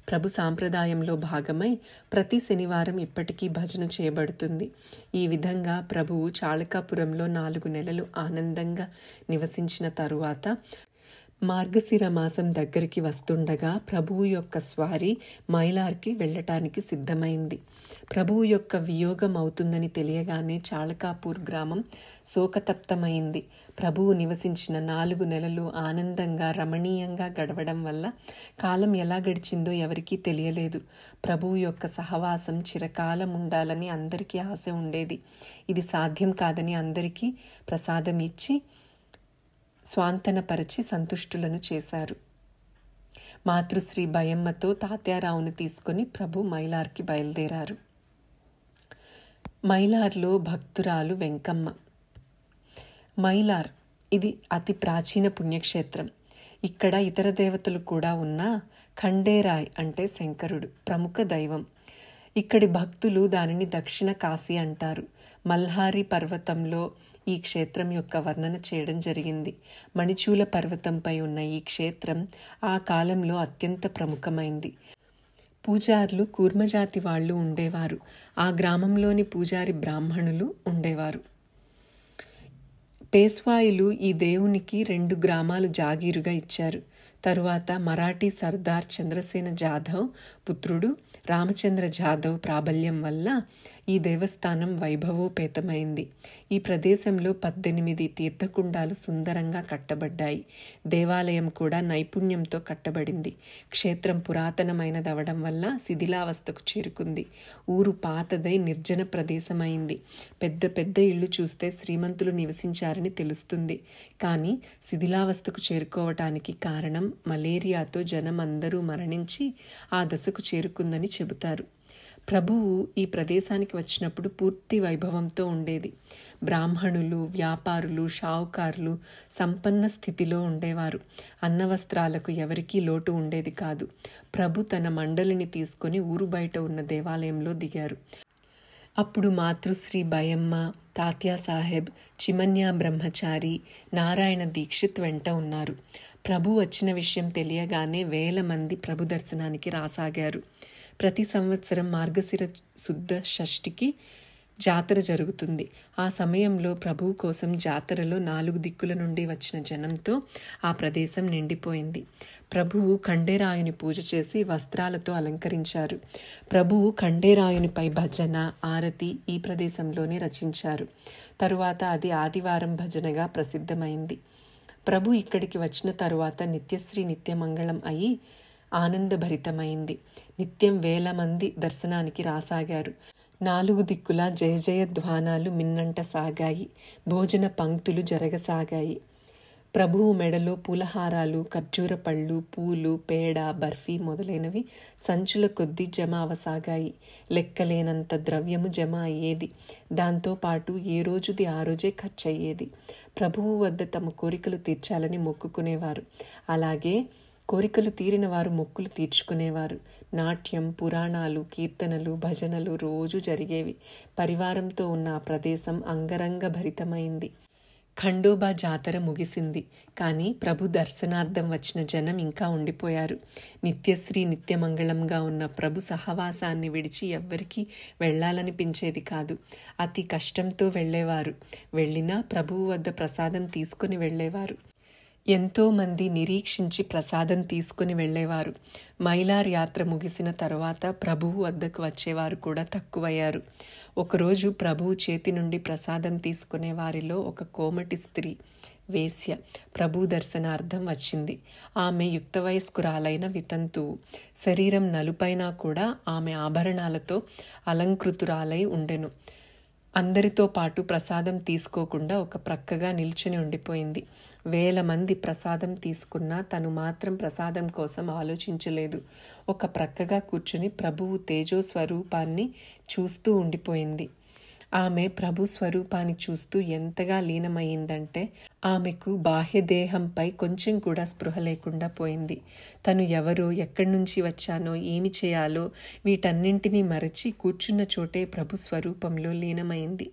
ప్రభు సాంప్రదాయంలో భాగమై ప్రతి శనివారం ఇప్పటికీ భజన చేయబడుతుంది. ఈ విధంగా ప్రభువు చాళకాపురంలో 4 నెలలు ఆనందంగా నివసించిన తరువాత మార్గశిర మాసం దగ్గరికి వస్తుండగా ప్రభువు యొక్క స్వారీ మైలార్కి వెళ్ళటానికి సిద్ధమైంది. ప్రభువు యొక్క వియోగం అవుతుందని తెలియగానే చాళకాపూర్ గ్రామం శోకతప్తమైంది. ప్రభువు నివసించిన 4 నెలలు ఆనందంగా రమణీయంగా గడవడం వల్ల కాలం ఎలా గడిచిందో ఎవరికీ తెలియలేదు. ప్రభువు యొక్క సహవాసం చిరకాలం ఉండాలని అందరికీ ఆశ ఉండేది. ఇది సాధ్యం కాదని అందరికీ ప్రసాదం ఇచ్చి స్వాంతనపరచి సంతుష్టులను చేశారు. మాతృశ్రీ భయమ్మతో తాత్యారావును తీసుకుని ప్రభు మైలార్కి బయలుదేరారు. మైలార్లో భక్తురాలు వెంకమ్మ. మైలార్ ఇది అతి ప్రాచీన పుణ్యక్షేత్రం. ఇక్కడ ఇతర దేవతలు కూడా ఉన్నా ఖండేరాయ్ అంటే శంకరుడు ప్రముఖ దైవం. ఇక్కడి భక్తులు దానిని దక్షిణ కాశీ అంటారు. మల్హారి పర్వతంలో ఈ క్షేత్రం యొక్క వర్ణన చేయడం జరిగింది. మణిచూల పర్వతంపై ఉన్న ఈ క్షేత్రం ఆ కాలంలో అత్యంత ప్రముఖమైంది. పూజారులు కూర్మజాతి వాళ్ళు ఉండేవారు. ఆ గ్రామంలోని పూజారి బ్రాహ్మణులు ఉండేవారు. పేష్వాయిలు ఈ దేవునికి 2 గ్రామాలు జాగీరుగా ఇచ్చారు. తరువాత మరాఠీ సర్దార్ చంద్రసేన జాధవ్ పుత్రుడు రామచంద్ర జాధవ్ ప్రాబల్యం వల్ల ఈ దేవస్థానం వైభవోపేతమైంది. ఈ ప్రదేశంలో 18 తీర్థకుండాలు సుందరంగా కట్టబడ్డాయి. దేవాలయం కూడా నైపుణ్యంతో కట్టబడింది. క్షేత్రం పురాతనమైనదవడం వల్ల శిథిలావస్థకు చేరుకుంది. ఊరు పాతదై నిర్జన ప్రదేశమైంది. పెద్ద పెద్ద ఇళ్ళు చూస్తే శ్రీమంతులు నివసించారని తెలుస్తుంది. కానీ శిథిలావస్థకు చేరుకోవటానికి కారణం మలేరియాతో జనం అందరూ మరణించి ఆ దశకు చేరుకుందని చెబుతారు. ప్రభువు ఈ ప్రదేశానికి వచ్చినప్పుడు పూర్తి వైభవంతో ఉండేది. బ్రాహ్మణులు, వ్యాపారులు, షావుకారులు సంపన్న స్థితిలో ఉండేవారు. అన్నవస్త్రాలకు ఎవరికీ లోటు ఉండేది కాదు. ప్రభు తన మండలిని తీసుకొని ఊరు బయట ఉన్న దేవాలయంలో దిగారు. అప్పుడు మాతృశ్రీ భయమ్మ, తాత్యాసాహెబ్, చిమన్యా బ్రహ్మచారి, నారాయణ దీక్షిత్ వెంట ఉన్నారు. ప్రభు వచ్చిన విషయం తెలియగానే 1000 మంది ప్రభు దర్శనానికి రాసాగారు. ప్రతి సంవత్సరం మార్గశిర శుద్ధ షష్ఠికి జాతర జరుగుతుంది. ఆ సమయంలో ప్రభువు కోసం జాతరలో 4 దిక్కుల నుండి వచ్చిన జనంతో ఆ ప్రదేశం నిండిపోయింది. ప్రభువు ఖండేరాయుని పూజ చేసి వస్త్రాలతో అలంకరించారు. ప్రభువు ఖండేరాయునిపై భజన, ఆరతి ఈ ప్రదేశంలోనే రచించారు. తరువాత అది ఆదివారం భజనగా ప్రసిద్ధమైంది. ప్రభు ఇక్కడికి వచ్చిన తరువాత నిత్యశ్రీ నిత్యమంగళం అయి ఆనందభరితమైంది. నిత్యం 1000 మంది దర్శనానికి రాసాగారు. 4 దిక్కులా జయ జయ ధ్వానాలు మిన్నంట సాగాయి. భోజన పంక్తులు జరగసాగాయి. ప్రభువు మెడలో పూలహారాలు, ఖర్జూర పళ్ళు, పూలు, పేడ, బర్ఫీ మొదలైనవి సంచుల కొద్దీ జమ అవసాగాయి. లెక్కలేనంత ద్రవ్యము జమ అయ్యేది. దాంతోపాటు ఏ రోజుది ఆ రోజే ఖర్చయ్యేది. ప్రభువు వద్ద తమ కోరికలు తీర్చాలని మొక్కుకునేవారు. అలాగే కోరికలు తీరిన వారు మొక్కులు తీర్చుకునేవారు. నాట్యం, పురాణాలు, కీర్తనలు, భజనలు రోజు జరిగేవి. పరివారంతో ఉన్న ఆ ప్రదేశం అంగరంగ భరితమైంది. ఖండోబా జాతర ముగిసింది. కానీ ప్రభు దర్శనార్థం వచ్చిన జనం ఇంకా ఉండిపోయారు. నిత్యశ్రీ నిత్యమంగళంగా ఉన్న ప్రభు సహవాసాన్ని విడిచి ఎవ్వరికీ వెళ్లాలనిపించేది కాదు. అతి కష్టంతో వెళ్లేవారు. వెళ్ళినా ప్రభువు వద్ద ప్రసాదం తీసుకుని వెళ్లేవారు. ఎంతోమంది నిరీక్షించి ప్రసాదం తీసుకుని వెళ్లేవారు. మైలార్ యాత్ర ముగిసిన తరువాత ప్రభువు వద్దకు వచ్చేవారు కూడా తక్కువయ్యారు. ఒకరోజు ప్రభువు చేతి నుండి ప్రసాదం తీసుకునే వారిలో ఒక కోమటి స్త్రీ, వేశ్య, ప్రభు దర్శనార్థం వచ్చింది. ఆమె యుక్త వయస్కురాలైన వితంతువు. శరీరం నలుపైనా కూడా ఆమె ఆభరణాలతో అలంకృతురాలై ఉండెను. అందరితో పాటు ప్రసాదం తీసుకోకుండా ఒక ప్రక్కగా నిల్చుని ఉండిపోయింది. 1000 మంది ప్రసాదం తీసుకున్నా తను మాత్రం ప్రసాదం కోసం ఆలోచించలేదు. ఒక ప్రక్కగా కూర్చుని ప్రభువు తేజో స్వరూపాన్ని చూస్తూ ఉండిపోయింది. ఆమె ప్రభు స్వరూపాన్ని చూస్తూ ఎంతగా లీనమయ్యిందంటే ఆమెకు బాహ్యదేహంపై కొంచెం కూడా స్పృహ లేకుండా పోయింది. తను ఎవరో, ఎక్కడి నుంచి వచ్చానో, ఏమి చేయాలో వీటన్నింటినీ మరచి కూర్చున్న చోటే ప్రభు స్వరూపంలో లీనమైంది.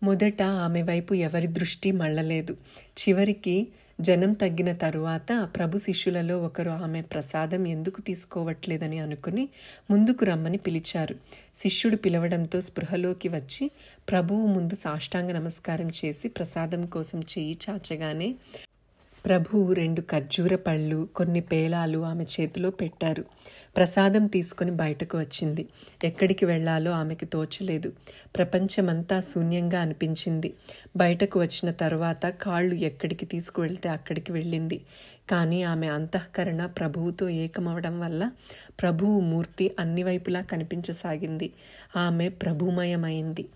మొదట ఆమె వైపు ఎవరి దృష్టి మళ్ళలేదు. చివరికి జనం తగ్గిన తరువాత ప్రభు శిష్యులలో ఒకరు ఆమె ప్రసాదం ఎందుకు తీసుకోవట్లేదని అనుకుని ముందుకు రమ్మని పిలిచారు. శిష్యుడు పిలవడంతో స్పృహలోకి వచ్చి ప్రభువు ముందు సాష్టాంగ నమస్కారం చేసి ప్రసాదం కోసం చెయ్యి చాచగానే ప్రభువు 2 ఖర్జూర పళ్ళు, కొన్ని పేలాలు ఆమె చేతిలో పెట్టారు. ప్రసాదం తీసుకుని బయటకు వచ్చింది. ఎక్కడికి వెళ్లాలో ఆమెకు తోచలేదు. ప్రపంచమంతా శూన్యంగా అనిపించింది. బయటకు వచ్చిన తరువాత కాళ్ళు ఎక్కడికి తీసుకువెళ్తే అక్కడికి వెళ్ళింది. కానీ ఆమె అంతఃకరణ ప్రభువుతో ఏకమవడం వల్ల ప్రభువు మూర్తి అన్ని వైపులా కనిపించసాగింది. ఆమె ప్రభుమయమైంది.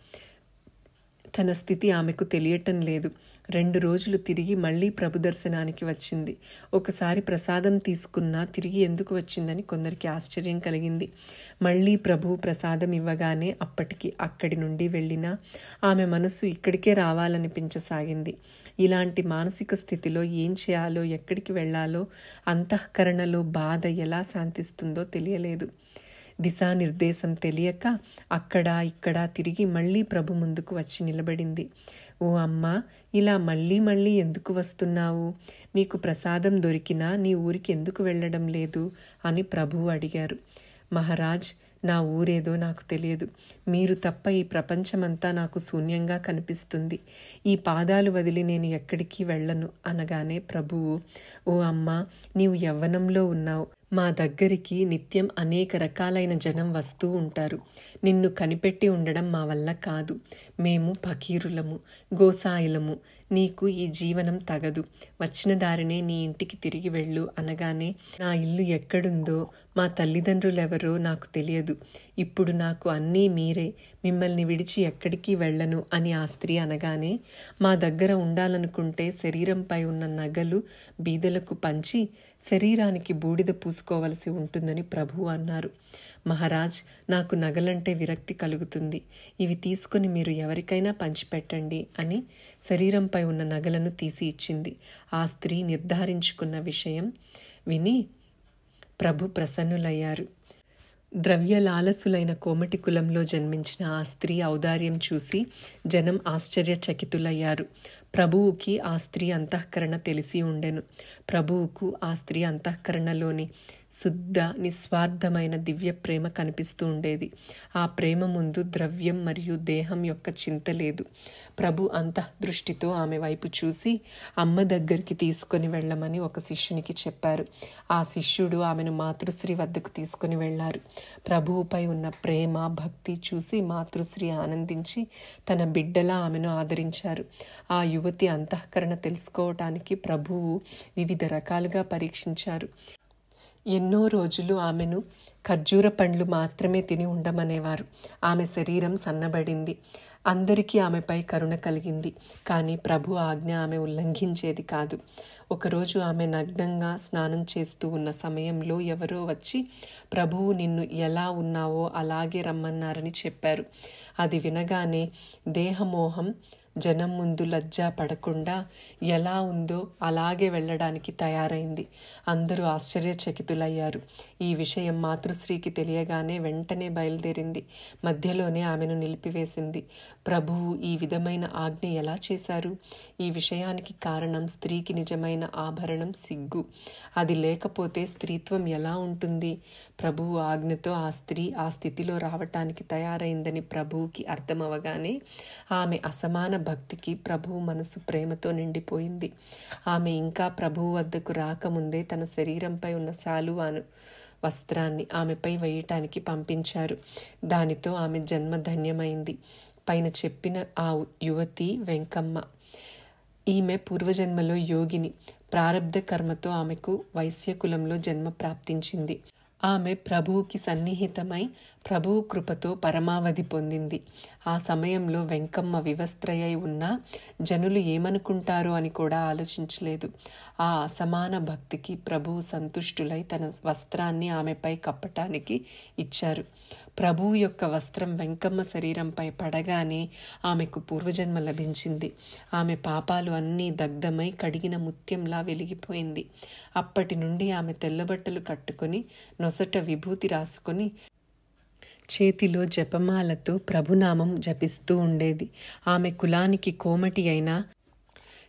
తన స్థితి ఆమెకు తెలియటం లేదు. 2 రోజులు తిరిగి మళ్లీ ప్రభు దర్శనానికి వచ్చింది. ఒకసారి ప్రసాదం తీసుకున్నా తిరిగి ఎందుకు వచ్చిందని కొందరికి ఆశ్చర్యం కలిగింది. మళ్లీ ప్రభువు ప్రసాదం ఇవ్వగానే అప్పటికి అక్కడి నుండి వెళ్ళినా ఆమె మనసు ఇక్కడికే రావాలనిపించసాగింది. ఇలాంటి మానసిక స్థితిలో ఏం చేయాలో, ఎక్కడికి వెళ్లాలో, అంతఃకరణలో బాధ ఎలా శాంతిస్తుందో తెలియలేదు. దిశానిర్దేశం తెలియక అక్కడ ఇక్కడ తిరిగి మళ్లీ ప్రభు ముందుకు వచ్చి నిలబడింది. ఓ అమ్మా, ఇలా మళ్ళీ మళ్ళీ ఎందుకు వస్తున్నావు? నీకు ప్రసాదం దొరికినా నీ ఊరికి ఎందుకు వెళ్ళడం లేదు అని ప్రభువు అడిగారు. మహారాజ్, నా ఊరేదో నాకు తెలియదు. మీరు తప్ప ఈ ప్రపంచమంతా నాకు శూన్యంగా కనిపిస్తుంది. ఈ పాదాలు వదిలి నేను ఎక్కడికి వెళ్ళను అనగానే ప్రభువు, ఓ అమ్మా, నీవు యవ్వనంలో ఉన్నావు. మా దగ్గరికి నిత్యం అనేక రకాలైన జనం వస్తూ ఉంటారు. నిన్ను కనిపెట్టి ఉండడం మా వల్ల కాదు. మేము ఫకీరులము, గోసాయిలము. నీకు ఈ జీవనం తగదు. వచ్చిన దారినే నీ ఇంటికి తిరిగి వెళ్ళు అనగానే నా ఇల్లు ఎక్కడుందో, మా తల్లిదండ్రులెవరో నాకు తెలియదు. ఇప్పుడు నాకు అన్నీ మీరే. మిమ్మల్ని విడిచి ఎక్కడికి వెళ్ళను అని ఆ స్త్రీ అనగానే, మా దగ్గర ఉండాలనుకుంటే శరీరంపై ఉన్న నగలు బీదలకు పంచి శరీరానికి బూడిద పూసుకోవలసి ఉంటుందని ప్రభువు అన్నారు. మహారాజ్, నాకు నగలంటే విరక్తి కలుగుతుంది. ఇవి తీసుకుని మీరు ఎవరికైనా పంచిపెట్టండి అని శరీరంపై ఉన్న నగలను తీసి ఇచ్చింది. ఆ స్త్రీ నిర్ధారించుకున్న విషయం విని ప్రభు ప్రసన్నులయ్యారు. ద్రవ్యలాలసులైన కోమటి కులంలో జన్మించిన ఆ స్త్రీ ఔదార్యం చూసి జనం ఆశ్చర్యచకితులయ్యారు. ప్రభువుకి ఆ స్త్రీ అంతఃకరణ తెలిసి ఉండెను. ప్రభువుకు ఆ స్త్రీ అంతఃకరణలోని శుద్ధ నిస్వార్థమైన దివ్య ప్రేమ కనిపిస్తూ ఉండేది. ఆ ప్రేమ ముందు ద్రవ్యం మరియు దేహం యొక్క చింత లేదు. ప్రభు అంతఃదృష్టితో ఆమె వైపు చూసి అమ్మ దగ్గరికి తీసుకొని వెళ్ళమని ఒక శిష్యునికి చెప్పారు. ఆ శిష్యుడు ఆమెను మాతృశ్రీ వద్దకు తీసుకొని వెళ్లారు. ప్రభువుపై ఉన్న ప్రేమ, భక్తి చూసి మాతృశ్రీ ఆనందించి తన బిడ్డలా ఆమెను ఆదరించారు. ఆ యువతి అంతఃకరణ తెలుసుకోవటానికి ప్రభువు వివిధ రకాలుగా పరీక్షించారు. ఎన్నో రోజులు ఆమెను ఖర్జూర పండ్లు మాత్రమే తిని ఉండమనేవారు. ఆమె శరీరం సన్నబడింది. అందరికీ ఆమెపై కరుణ కలిగింది. కానీ ప్రభు ఆజ్ఞ ఆమె ఉల్లంఘించేది కాదు. ఒకరోజు ఆమె నగ్నంగా స్నానం చేస్తూ ఉన్న సమయంలో ఎవరో వచ్చి ప్రభువు నిన్ను ఎలా ఉన్నావో అలాగే రమ్మన్నారని చెప్పారు. అది వినగానే దేహమోహం జనం ముందు లజ్జా పడకుండా ఎలా ఉందో అలాగే వెళ్ళడానికి తయారైంది. అందరూ ఆశ్చర్యచకితులయ్యారు. ఈ విషయం మాతృ మంత్రశ్రీకి తెలియగానే వెంటనే బయలుదేరింది. మధ్యలోనే ఆమెను నిలిపివేసింది. ప్రభువు ఈ విధమైన ఆజ్ఞ ఎలా చేశారు? ఈ విషయానికి కారణం స్త్రీకి నిజమైన ఆభరణం సిగ్గు. అది లేకపోతే స్త్రీత్వం ఎలా ఉంటుంది? ప్రభువు ఆజ్ఞతో ఆ స్త్రీ ఆ స్థితిలో రావటానికి తయారైందని ప్రభువుకి అర్థమవగానే ఆమె అసమాన భక్తికి ప్రభువు మనసు ప్రేమతో నిండిపోయింది. ఆమె ఇంకా ప్రభువు వద్దకు రాకముందే తన శరీరంపై ఉన్న శాలువాను వస్త్రాన్ని ఆమెపై వేయటానికి పంపించారు. దానితో ఆమె జన్మ ధన్యమైంది. పైన చెప్పిన ఆ యువతి వెంకమ్మ. ఈమె పూర్వజన్మలో యోగిని. ప్రారబ్ధ కర్మతో ఆమెకు వైశ్యకులంలో జన్మ ప్రాప్తించింది. ఆమె ప్రభువుకి సన్నిహితమై ప్రభువు కృపతో పరమావధి పొందింది. ఆ సమయంలో వెంకమ్మ వివస్త్రయై ఉన్నా జనులు ఏమనుకుంటారో అని కూడా ఆలోచించలేదు. ఆ అసమాన భక్తికి ప్రభువు సంతుష్టులై తన వస్త్రాన్ని ఆమెపై కప్పటానికి ఇచ్చారు. ప్రభువు యొక్క వస్త్రం వెంకమ్మ శరీరంపై పడగానే ఆమెకు పూర్వజన్మ లభించింది. ఆమె పాపాలు అన్నీ దగ్ధమై కడిగిన ముత్యంలా వెలిగిపోయింది. అప్పటి నుండి ఆమె తెల్లబట్టలు కట్టుకొని నొసట విభూతి రాసుకొని చేతిలో జపమాలతో ప్రభునామం జపిస్తూ ఉండేది. ఆమె కులానికి కోమటి అయినా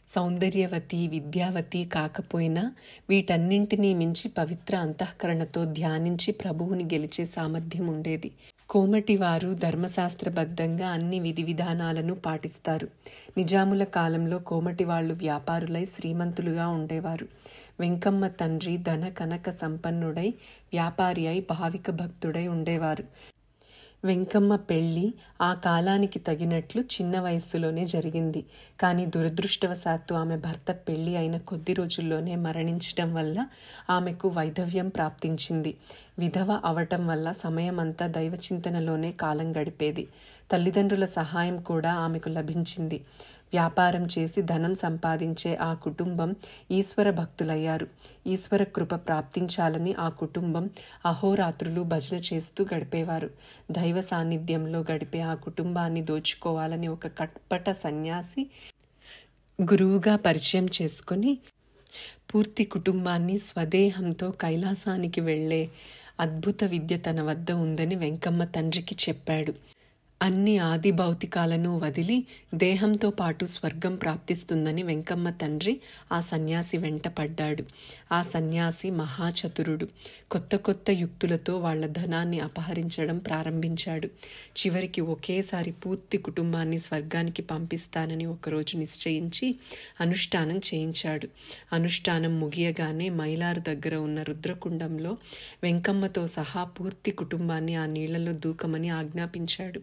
సౌందర్యవతి విద్యావతి కాకపోయినా వీటన్నింటినీ మించి పవిత్ర అంతఃకరణతో ధ్యానించి ప్రభువుని గెలిచే సామర్థ్యం ఉండేది. కోమటి వారు ధర్మశాస్త్రబద్ధంగా అన్ని విధి విధానాలను పాటిస్తారు. నిజాముల కాలంలో కోమటి వాళ్ళు వ్యాపారులై శ్రీమంతులుగా ఉండేవారు. వెంకమ్మ తండ్రి ధన కనక సంపన్నుడై వ్యాపారి అయి భావిక భక్తుడై ఉండేవారు. వెంకమ్మ పెళ్లి ఆ కాలానికి తగినట్లు చిన్న వయస్సులోనే జరిగింది. కానీ దురదృష్టవశాత్తు ఆమె భర్త పెళ్లి అయిన కొద్ది రోజుల్లోనే మరణించడం వల్ల ఆమెకు వైధవ్యం ప్రాప్తించింది. విధవ అవటం వల్ల సమయమంతా దైవచింతనలోనే కాలం గడిపేది. తల్లిదండ్రుల సహాయం కూడా ఆమెకు లభించింది. వ్యాపారం చేసి ధనం సంపాదించే ఆ కుటుంబం ఈశ్వర భక్తులయ్యారు. ఈశ్వర కృప ప్రాప్తించాలని ఆ కుటుంబం అహోరాత్రులు భజన చేస్తూ గడిపేవారు. దైవ సాన్నిధ్యంలో గడిపే ఆ కుటుంబాన్ని దోచుకోవాలని ఒక కట్పట సన్యాసి గురువుగా పరిచయం చేసుకొని పూర్తి కుటుంబాన్ని స్వదేహంతో కైలాసానికి వెళ్లే అద్భుత విద్య తన వద్ద ఉందని వెంకమ్మ తండ్రికి చెప్పాడు. అన్ని ఆది భౌతికాలను వదిలి దేహంతో పాటు స్వర్గం ప్రాప్తిస్తుందని వెంకమ్మ తండ్రి ఆ సన్యాసి వెంట పడ్డాడు. ఆ సన్యాసి మహాచతురుడు. కొత్త కొత్త యుక్తులతో వాళ్ల ధనాన్ని అపహరించడం ప్రారంభించాడు. చివరికి ఒకేసారి పూర్తి కుటుంబాన్ని స్వర్గానికి పంపిస్తానని ఒకరోజు నిశ్చయించి అనుష్ఠానం చేయించాడు. అనుష్ఠానం ముగియగానే మైలారు దగ్గర ఉన్న రుద్రకుండంలో వెంకమ్మతో సహా పూర్తి కుటుంబాన్ని ఆ నీళ్లలో దూకమని ఆజ్ఞాపించాడు.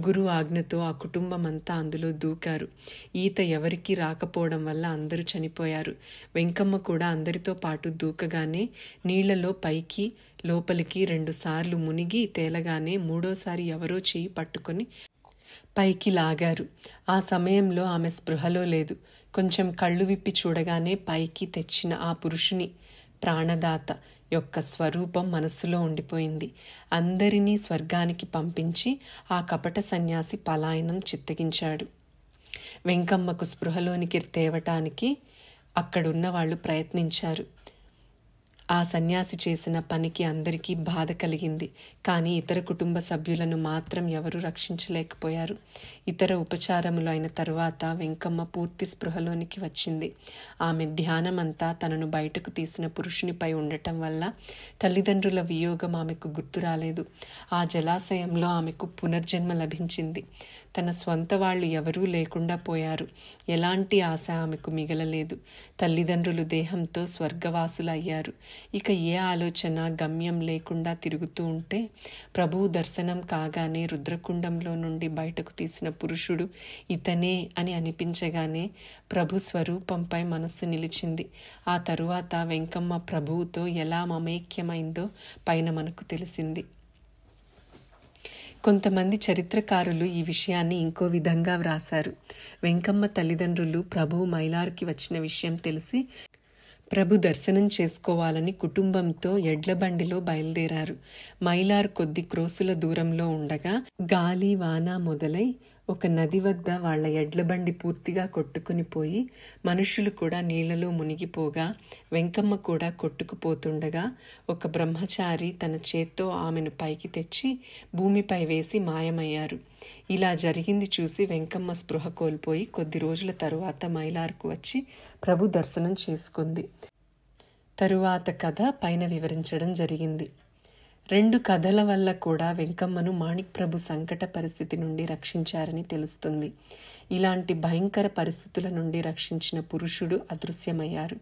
గురు ఆజ్ఞతో ఆ కుటుంబం అంతా అందులో దూకారు. ఈత ఎవరికీ రాకపోవడం వల్ల అందరూ చనిపోయారు. వెంకమ్మ కూడా అందరితో పాటు దూకగానే నీళ్లలో పైకి లోపలికి 2 సార్లు మునిగి తేలగానే మూడోసారి ఎవరో చేయి పట్టుకొని పైకి లాగారు. ఆ సమయంలో ఆమె స్పృహలో లేదు. కొంచెం కళ్ళు విప్పి చూడగానే పైకి తెచ్చిన ఆ పురుషుని ప్రాణదాత యొక్క స్వరూపం మనస్సులో ఉండిపోయింది. అందరినీ స్వర్గానికి పంపించి ఆ కపట సన్యాసి పలాయనం చిత్తగించాడు. వెంకమ్మకు స్పృహలోనికి తేవటానికి అక్కడున్న వాళ్ళు ప్రయత్నించారు. ఆ సన్యాసి చేసిన పనికి అందరికీ బాధ కలిగింది. కానీ ఇతర కుటుంబ సభ్యులను మాత్రం ఎవరూ రక్షించలేకపోయారు. ఇతర ఉపచారములు అయిన తరువాత వెంకమ్మ పూర్తి స్పృహలోనికి వచ్చింది. ఆమె ధ్యానమంతా తనను బయటకు తీసిన పురుషునిపై ఉండటం వల్ల తల్లిదండ్రుల వియోగం ఆమెకు గుర్తు రాలేదు. ఆ జలాశయంలో ఆమెకు పునర్జన్మ లభించింది. తన స్వంత వాళ్ళు ఎవరూ లేకుండా పోయారు. ఎలాంటి ఆశ ఆమెకు మిగలలేదు. తల్లిదండ్రులు దేహంతో స్వర్గవాసులయ్యారు. ఇక ఏ ఆలోచన గమ్యం లేకుండా తిరుగుతూ ఉంటే ప్రభువు దర్శనం కాగానే రుద్రకుండంలో నుండి బయటకు తీసిన పురుషుడు ఇతనే అని అనిపించగానే ప్రభు స్వరూపంపై మనస్సు నిలిచింది. ఆ తరువాత వెంకమ్మ ప్రభువుతో ఎలా మమేక్యమైందో పైన మనకు తెలిసింది. కొంతమంది చరిత్రకారులు ఈ విషయాన్ని ఇంకో విధంగా వ్రాశారు. వెంకమ్మ తల్లిదండ్రులు ప్రభువు మైలారుకి వచ్చిన విషయం తెలిసి ప్రభు దర్శనం చేసుకోవాలని కుటుంబంతో ఎడ్ల బండిలో బయలుదేరారు. మైలార్ కొద్ది క్రోసుల దూరంలో ఉండగా గాలి వాన మొదలై ఒక నది వద్ద వాళ్ల ఎడ్లబండి పూర్తిగా కొట్టుకుని పోయి మనుషులు కూడా నీళ్లలో మునిగిపోగా వెంకమ్మ కూడా కొట్టుకుపోతుండగా ఒక బ్రహ్మచారి తన చేత్తో ఆమెను పైకి తెచ్చి భూమిపై వేసి మాయమయ్యారు. ఇలా జరిగింది చూసి వెంకమ్మ స్పృహ కోల్పోయి కొద్ది రోజుల తరువాత మైలార్కు వచ్చి ప్రభు దర్శనం చేసుకుంది. తరువాత కథ పైన వివరించడం జరిగింది. 2 కథల వల్ల కూడా వెంకమ్మను మాణిక్ ప్రభు సంకట పరిస్థితి నుండి రక్షించారని తెలుస్తుంది. ఇలాంటి భయంకర పరిస్థితుల నుండి రక్షించిన పురుషుడు అదృశ్యమయ్యారు.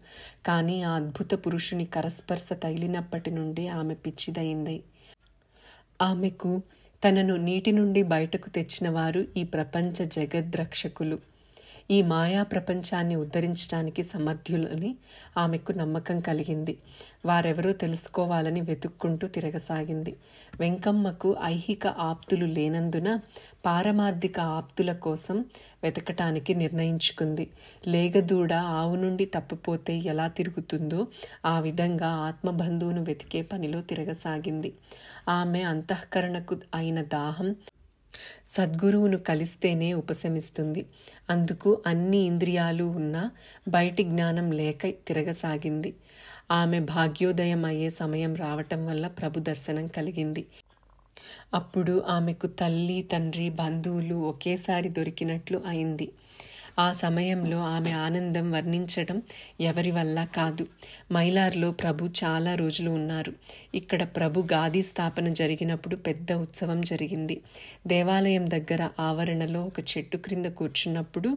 కానీ ఆ అద్భుత పురుషుని కరస్పర్శ తగిలినప్పటి నుండి ఆమె పిచ్చిదయింది. ఆమెకు తనను నీటి నుండి బయటకు తెచ్చిన వారు ఈ ప్రపంచ జగద్రక్షకులు, ఈ మాయా ప్రపంచాన్ని ఉద్ధరించడానికి సమర్థులని ఆమెకు నమ్మకం కలిగింది. వారెవరో తెలుసుకోవాలని వెతుక్కుంటూ తిరగసాగింది. వెంకమ్మకు ఐహిక ఆప్తులు లేనందున పారమార్థిక ఆప్తుల కోసం వెతకటానికి నిర్ణయించుకుంది. లేగదూడ ఆవు నుండి తప్పిపోతే ఎలా తిరుగుతుందో ఆ విధంగా ఆత్మబంధువును వెతికే పనిలో తిరగసాగింది. ఆమె అంతఃకరణకు అయిన దాహం సద్గురువును కలిస్తేనే ఉపశమిస్తుంది. అందుకు అన్ని ఇంద్రియాలు ఉన్నా బయటి జ్ఞానం లేక తిరగసాగింది. ఆమె భాగ్యోదయం అయ్యే సమయం రావటం వల్ల ప్రభు దర్శనం కలిగింది. అప్పుడు ఆమెకు తల్లి, తండ్రి, బంధువులు ఒకేసారి దొరికినట్లు అయింది. ఆ సమయంలో ఆమె ఆనందం వర్ణించడం ఎవరి వల్ల కాదు. మైలార్లో ప్రభు చాలా రోజులు ఉన్నారు. ఇక్కడ ప్రభు గాది స్థాపన జరిగినప్పుడు పెద్ద ఉత్సవం జరిగింది. దేవాలయం దగ్గర ఆవరణలో ఒక చెట్టు క్రింద కూర్చున్నప్పుడు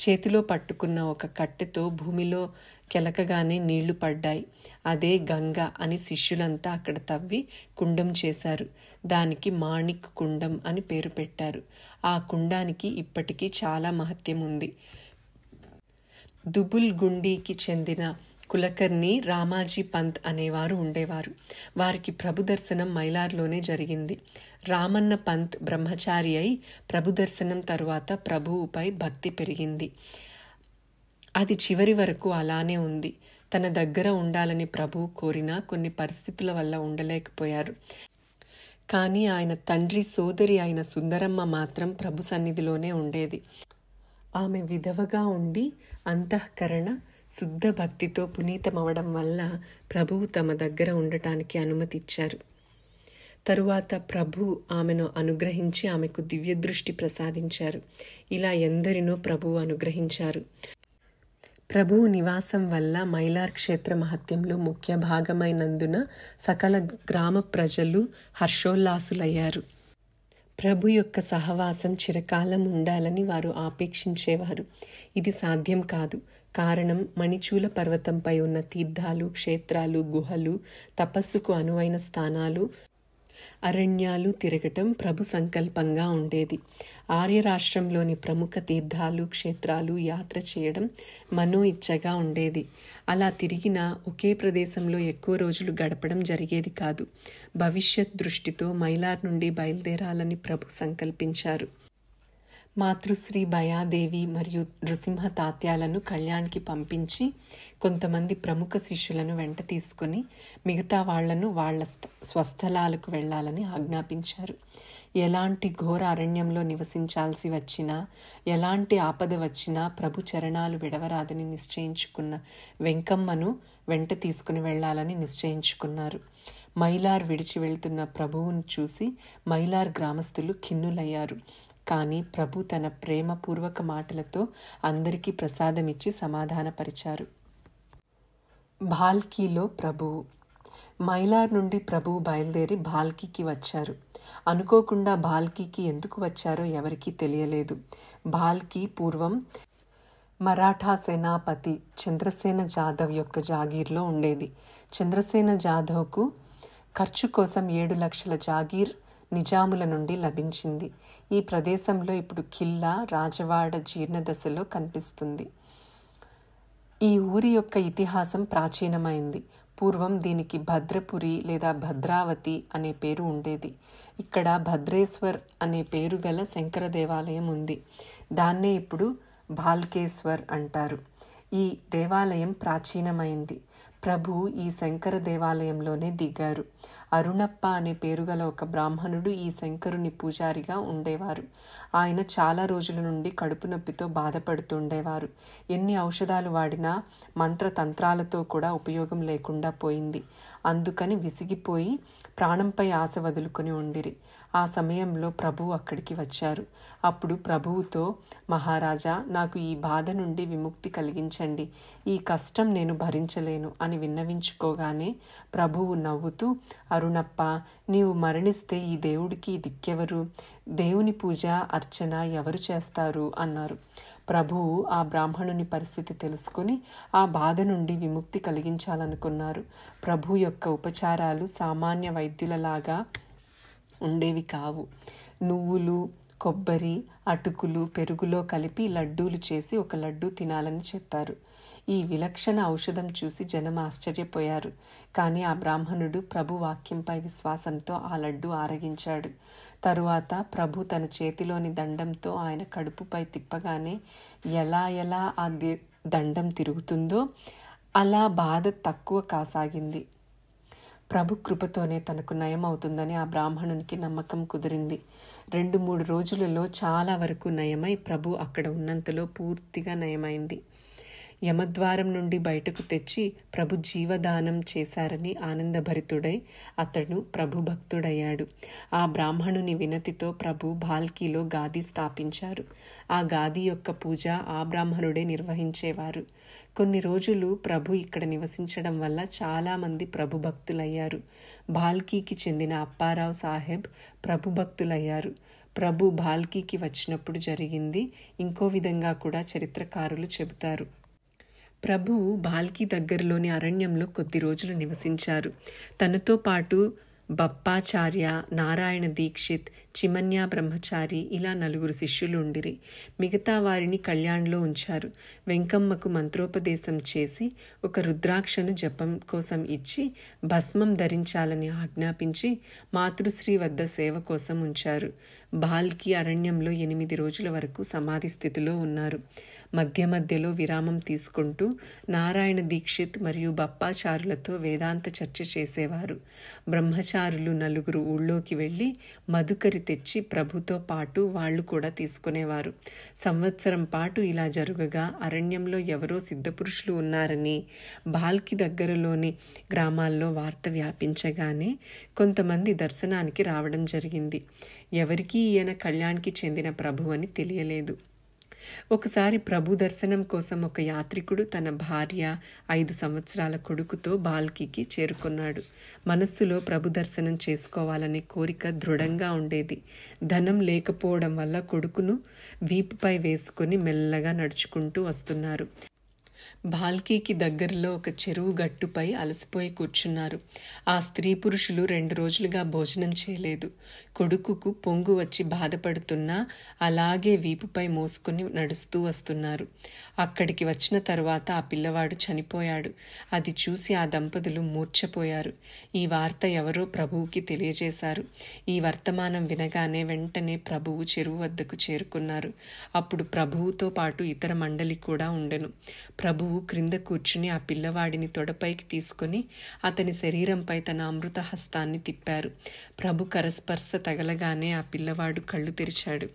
చేతిలో పట్టుకున్న ఒక కట్టెతో భూమిలో కెలకగానే నీళ్లు పడ్డాయి. అదే గంగ అని శిష్యులంతా అక్కడ తవ్వి కుండం చేశారు. దానికి మాణిక్ కుండం అని పేరు పెట్టారు. ఆ కుండానికి ఇప్పటికీ చాలా మహత్యం ఉంది. దుబుల్ గుండీకి చెందిన కులకర్ణి రామాజీ పంత్ అనేవారు ఉండేవారు. వారికి ప్రభు దర్శనం మైలార్లోనే జరిగింది. రామన్న పంత్ బ్రహ్మచారి అయి ప్రభు దర్శనం తరువాత ప్రభువుపై భక్తి పెరిగింది. అది చివరి వరకు అలానే ఉంది. తన దగ్గర ఉండాలని ప్రభువు కోరినా కొన్ని పరిస్థితుల వల్ల ఉండలేకపోయారు. కానీ ఆయన తండ్రి సోదరి అయిన సుందరమ్మ మాత్రం ప్రభు సన్నిధిలోనే ఉండేది. ఆమె విధవగా ఉండి అంతఃకరణ శుద్ధ భక్తితో పునీతమవడం వల్ల ప్రభువు తమ దగ్గర ఉండటానికి అనుమతి ఇచ్చారు. తరువాత ప్రభు ఆమెను అనుగ్రహించి ఆమెకు దివ్యదృష్టి ప్రసాదించారు. ఇలా ఎందరినో ప్రభువు అనుగ్రహించారు. ప్రభువు నివాసం వల్ల మైలార్ క్షేత్ర మహత్యంలో ముఖ్య భాగమైనందున సకల గ్రామ ప్రజలు హర్షోల్లాసులయ్యారు. ప్రభు యొక్క సహవాసం చిరకాలం ఉండాలని వారు ఆపేక్షించేవారు. ఇది సాధ్యం కాదు. కారణం మణిచూల పర్వతంపై ఉన్న తీర్థాలు, క్షేత్రాలు, గుహలు, తపస్సుకు అనువైన స్థానాలు, అరణ్యాలు తిరగటం ప్రభు సంకల్పంగా ఉండేది. ఆర్య రాష్ట్రంలోని ప్రముఖ తీర్థాలు, క్షేత్రాలు యాత్ర చేయడం మనో ఇచ్చగా ఉండేది. అలా తిరిగిన ఒకే ప్రదేశంలో ఎక్కువ రోజులు గడపడం జరిగేది కాదు. భవిష్యత్ దృష్టితో మైలార్ నుండి బయలుదేరాలని ప్రభు సంకల్పించారు. మాతృశ్రీ భయాదేవి మరియు నృసింహ తాత్యాలను కళ్యాణ్కి పంపించి కొంతమంది ప్రముఖ శిష్యులను వెంట తీసుకొని మిగతా వాళ్లను వాళ్ల స్వస్థలాలకు వెళ్లాలని ఆజ్ఞాపించారు. ఎలాంటి ఘోర అరణ్యంలో నివసించాల్సి వచ్చినా, ఎలాంటి ఆపద వచ్చినా ప్రభు చరణాలు విడవరాదని నిశ్చయించుకున్న వెంకమ్మను వెంట తీసుకుని వెళ్లాలని నిశ్చయించుకున్నారు. మైలార్ విడిచి వెళ్తున్న ప్రభువును చూసి మైలార్ గ్రామస్తులు ఖిన్నులయ్యారు. కానీ ప్రభు తన ప్రేమపూర్వక మాటలతో అందరికీ ప్రసాదమిచ్చి సమాధానపరిచారు. భాల్కీలో ప్రభువు. మైలార్ నుండి ప్రభువు బయలుదేరి భాల్కీకి వచ్చారు. అనుకోకుండా భాల్కీకి ఎందుకు వచ్చారో ఎవరికీ తెలియలేదు. భాల్కీ పూర్వం మరాఠా సేనాపతి చంద్రసేన జాదవ్ యొక్క జాగీర్లో ఉండేది. చంద్రసేన జాదవ్కు ఖర్చు కోసం 7 లక్షల జాగీర్ నిజాముల నుండి లభించింది. ఈ ప్రదేశంలో ఇప్పుడు ఖిల్లా, రాజవాడ జీర్ణదశలో కనిపిస్తుంది. ఈ ఊరి యొక్క ఇతిహాసం ప్రాచీనమైంది. పూర్వం దీనికి భద్రపురి లేదా భద్రావతి అనే పేరు ఉండేది. ఇక్కడ భద్రేశ్వర్ అనే పేరు గల శంకర దేవాలయం ఉంది. దాన్నే ఇప్పుడు భాల్కేశ్వర్ అంటారు. ఈ దేవాలయం ప్రాచీనమైంది. ప్రభు ఈ శంకర దేవాలయంలోనే దిగారు. అరుణప్ప అనే పేరుగల ఒక బ్రాహ్మణుడు ఈ శంకరుని పూజారిగా ఉండేవారు. ఆయన చాలా రోజుల నుండి కడుపు నొప్పితో బాధపడుతుండేవారు. ఎన్ని ఔషధాలు వాడినా మంత్రతంత్రాలతో కూడా ఉపయోగం లేకుండా పోయింది. అందుకని విసిగిపోయి ప్రాణంపై ఆశ వదులుకొని ఉండిరి. ఆ సమయంలో ప్రభువు అక్కడికి వచ్చారు. అప్పుడు ప్రభువుతో, మహారాజా, నాకు ఈ బాధ నుండి విముక్తి కలిగించండి, ఈ కష్టం నేను భరించలేను అని విన్నవించుకోగానే ప్రభువు నవ్వుతూ, అరుణప్ప, నీవు మరణిస్తే ఈ దేవుడికి దిక్కెవరు? దేవుని పూజ అర్చన ఎవరు చేస్తారు అన్నారు. ప్రభువు ఆ బ్రాహ్మణుని పరిస్థితి తెలుసుకొని ఆ బాధ నుండి విముక్తి కలిగించాలనుకున్నారు. ప్రభు యొక్క ఉపచారాలు సామాన్య వైద్యులలాగా ఉండేవి కావు. నువ్వులు, కొబ్బరి, అటుకులు పెరుగులో కలిపి లడ్డూలు చేసి ఒక లడ్డూ తినాలని చెప్పారు. ఈ విలక్షణ ఔషధం చూసి జనం ఆశ్చర్యపోయారు. కానీ ఆ బ్రాహ్మణుడు ప్రభు వాక్యంపై విశ్వాసంతో ఆ లడ్డు ఆరగించాడు. తరువాత ప్రభు తన చేతిలోని దండంతో ఆయన కడుపుపై తిప్పగానే ఎలా ఆ దండం తిరుగుతుందో అలా బాధ తక్కువ కాసాగింది. ప్రభు కృపతోనే తనకు నయం అవుతుందని ఆ బ్రాహ్మణునికి నమ్మకం కుదిరింది. 2-3 రోజులలో చాలా వరకు నయమై ప్రభు అక్కడ ఉన్నంతలో పూర్తిగా నయమైంది. యమద్వారం నుండి బయటకు తెచ్చి ప్రభు జీవదానం చేశారని ఆనందభరితుడై అతడు ప్రభు భక్తుడయ్యాడు. ఆ బ్రాహ్మణుని వినతితో ప్రభు భాల్కీలో గాది స్థాపించారు. ఆ గాది యొక్క పూజ ఆ బ్రాహ్మణుడే నిర్వహించేవారు. కొన్ని రోజులు ప్రభు ఇక్కడ నివసించడం వల్ల చాలామంది ప్రభు భక్తులయ్యారు. భాల్కీకి చెందిన అప్పారావు సాహెబ్ ప్రభు భక్తులయ్యారు. ప్రభు భాల్కీకి వచ్చినప్పుడు జరిగింది ఇంకో విధంగా కూడా చరిత్రకారులు చెబుతారు. ప్రభువు భాల్కీ దగ్గరలోని అరణ్యంలో కొద్ది రోజులు నివసించారు. తనతో పాటు బప్పాచార్య, నారాయణ దీక్షిత్, చిమన్య బ్రహ్మచారి ఇలా 4 శిష్యులు ఉండిరి. మిగతా వారిని కళ్యాణ్లో ఉంచారు. వెంకమ్మకు మంత్రోపదేశం చేసి ఒక రుద్రాక్షను జపం కోసం ఇచ్చి భస్మం ధరించాలని ఆజ్ఞాపించి మాతృశ్రీ వద్ద సేవ కోసం ఉంచారు. భాల్కీ అరణ్యంలో 8 రోజుల వరకు సమాధి స్థితిలో ఉన్నారు. మధ్య మధ్యలో విరామం తీసుకుంటూ నారాయణ దీక్షిత్ మరియు బప్పాచారులతో వేదాంత చర్చ చేసేవారు. బ్రహ్మచారులు 4 ఊళ్ళోకి వెళ్ళి మధుకరి తెచ్చి ప్రభుతో పాటు వాళ్ళు కూడా తీసుకునేవారు. సంవత్సరం పాటు ఇలా జరుగగా అరణ్యంలో ఎవరో సిద్ధపురుషులు ఉన్నారని భాల్కీ దగ్గరలోని గ్రామాల్లో వార్త వ్యాపించగానే కొంతమంది దర్శనానికి రావడం జరిగింది. ఎవరికీ ఈయన కళ్యాణ్కి చెందిన ప్రభు అని తెలియలేదు. ఒకసారి ప్రభు దర్శనం కోసం ఒక యాత్రికుడు తన భార్య 5 సంవత్సరాల కొడుకుతో భాల్కీకి చేరుకున్నాడు. మనస్సులో ప్రభు దర్శనం చేసుకోవాలనే కోరిక దృఢంగా ఉండేది. ధనం లేకపోవడం వల్ల కొడుకును వీపుపై వేసుకొని మెల్లగా నడుచుకుంటూ వస్తున్నారు. భాల్కీకి దగ్గరలో ఒక చెరువు గట్టుపై అలసిపోయి కూర్చున్నారు. ఆ స్త్రీ పురుషులు 2 రోజులుగా భోజనం చేయలేదు. కొడుకుకు పొంగు వచ్చి బాధపడుతున్నా అలాగే వీపుపై మోసుకొని నడుస్తూ వస్తున్నారు. అక్కడికి వచ్చిన తరువాత ఆ పిల్లవాడు చనిపోయాడు. అది చూసి ఆ దంపతులు మూర్ఛపోయారు. ఈ వార్త ఎవరో ప్రభువుకి తెలియజేశారు. ఈ వర్తమానం వినగానే వెంటనే ప్రభువు చెరువు వద్దకు చేరుకున్నారు. అప్పుడు ప్రభువుతో పాటు ఇతర మండలి కూడా ఉండెను. ప్రభువు క్రింద కూర్చుని ఆ పిల్లవాడిని తొడపైకి తీసుకొని అతని శరీరంపై తన అమృత హస్తాన్ని తిప్పారు. ప్రభు కరస్పర్శ తగలగానే ఆ పిల్లవాడు కళ్ళు తెరిచాడు.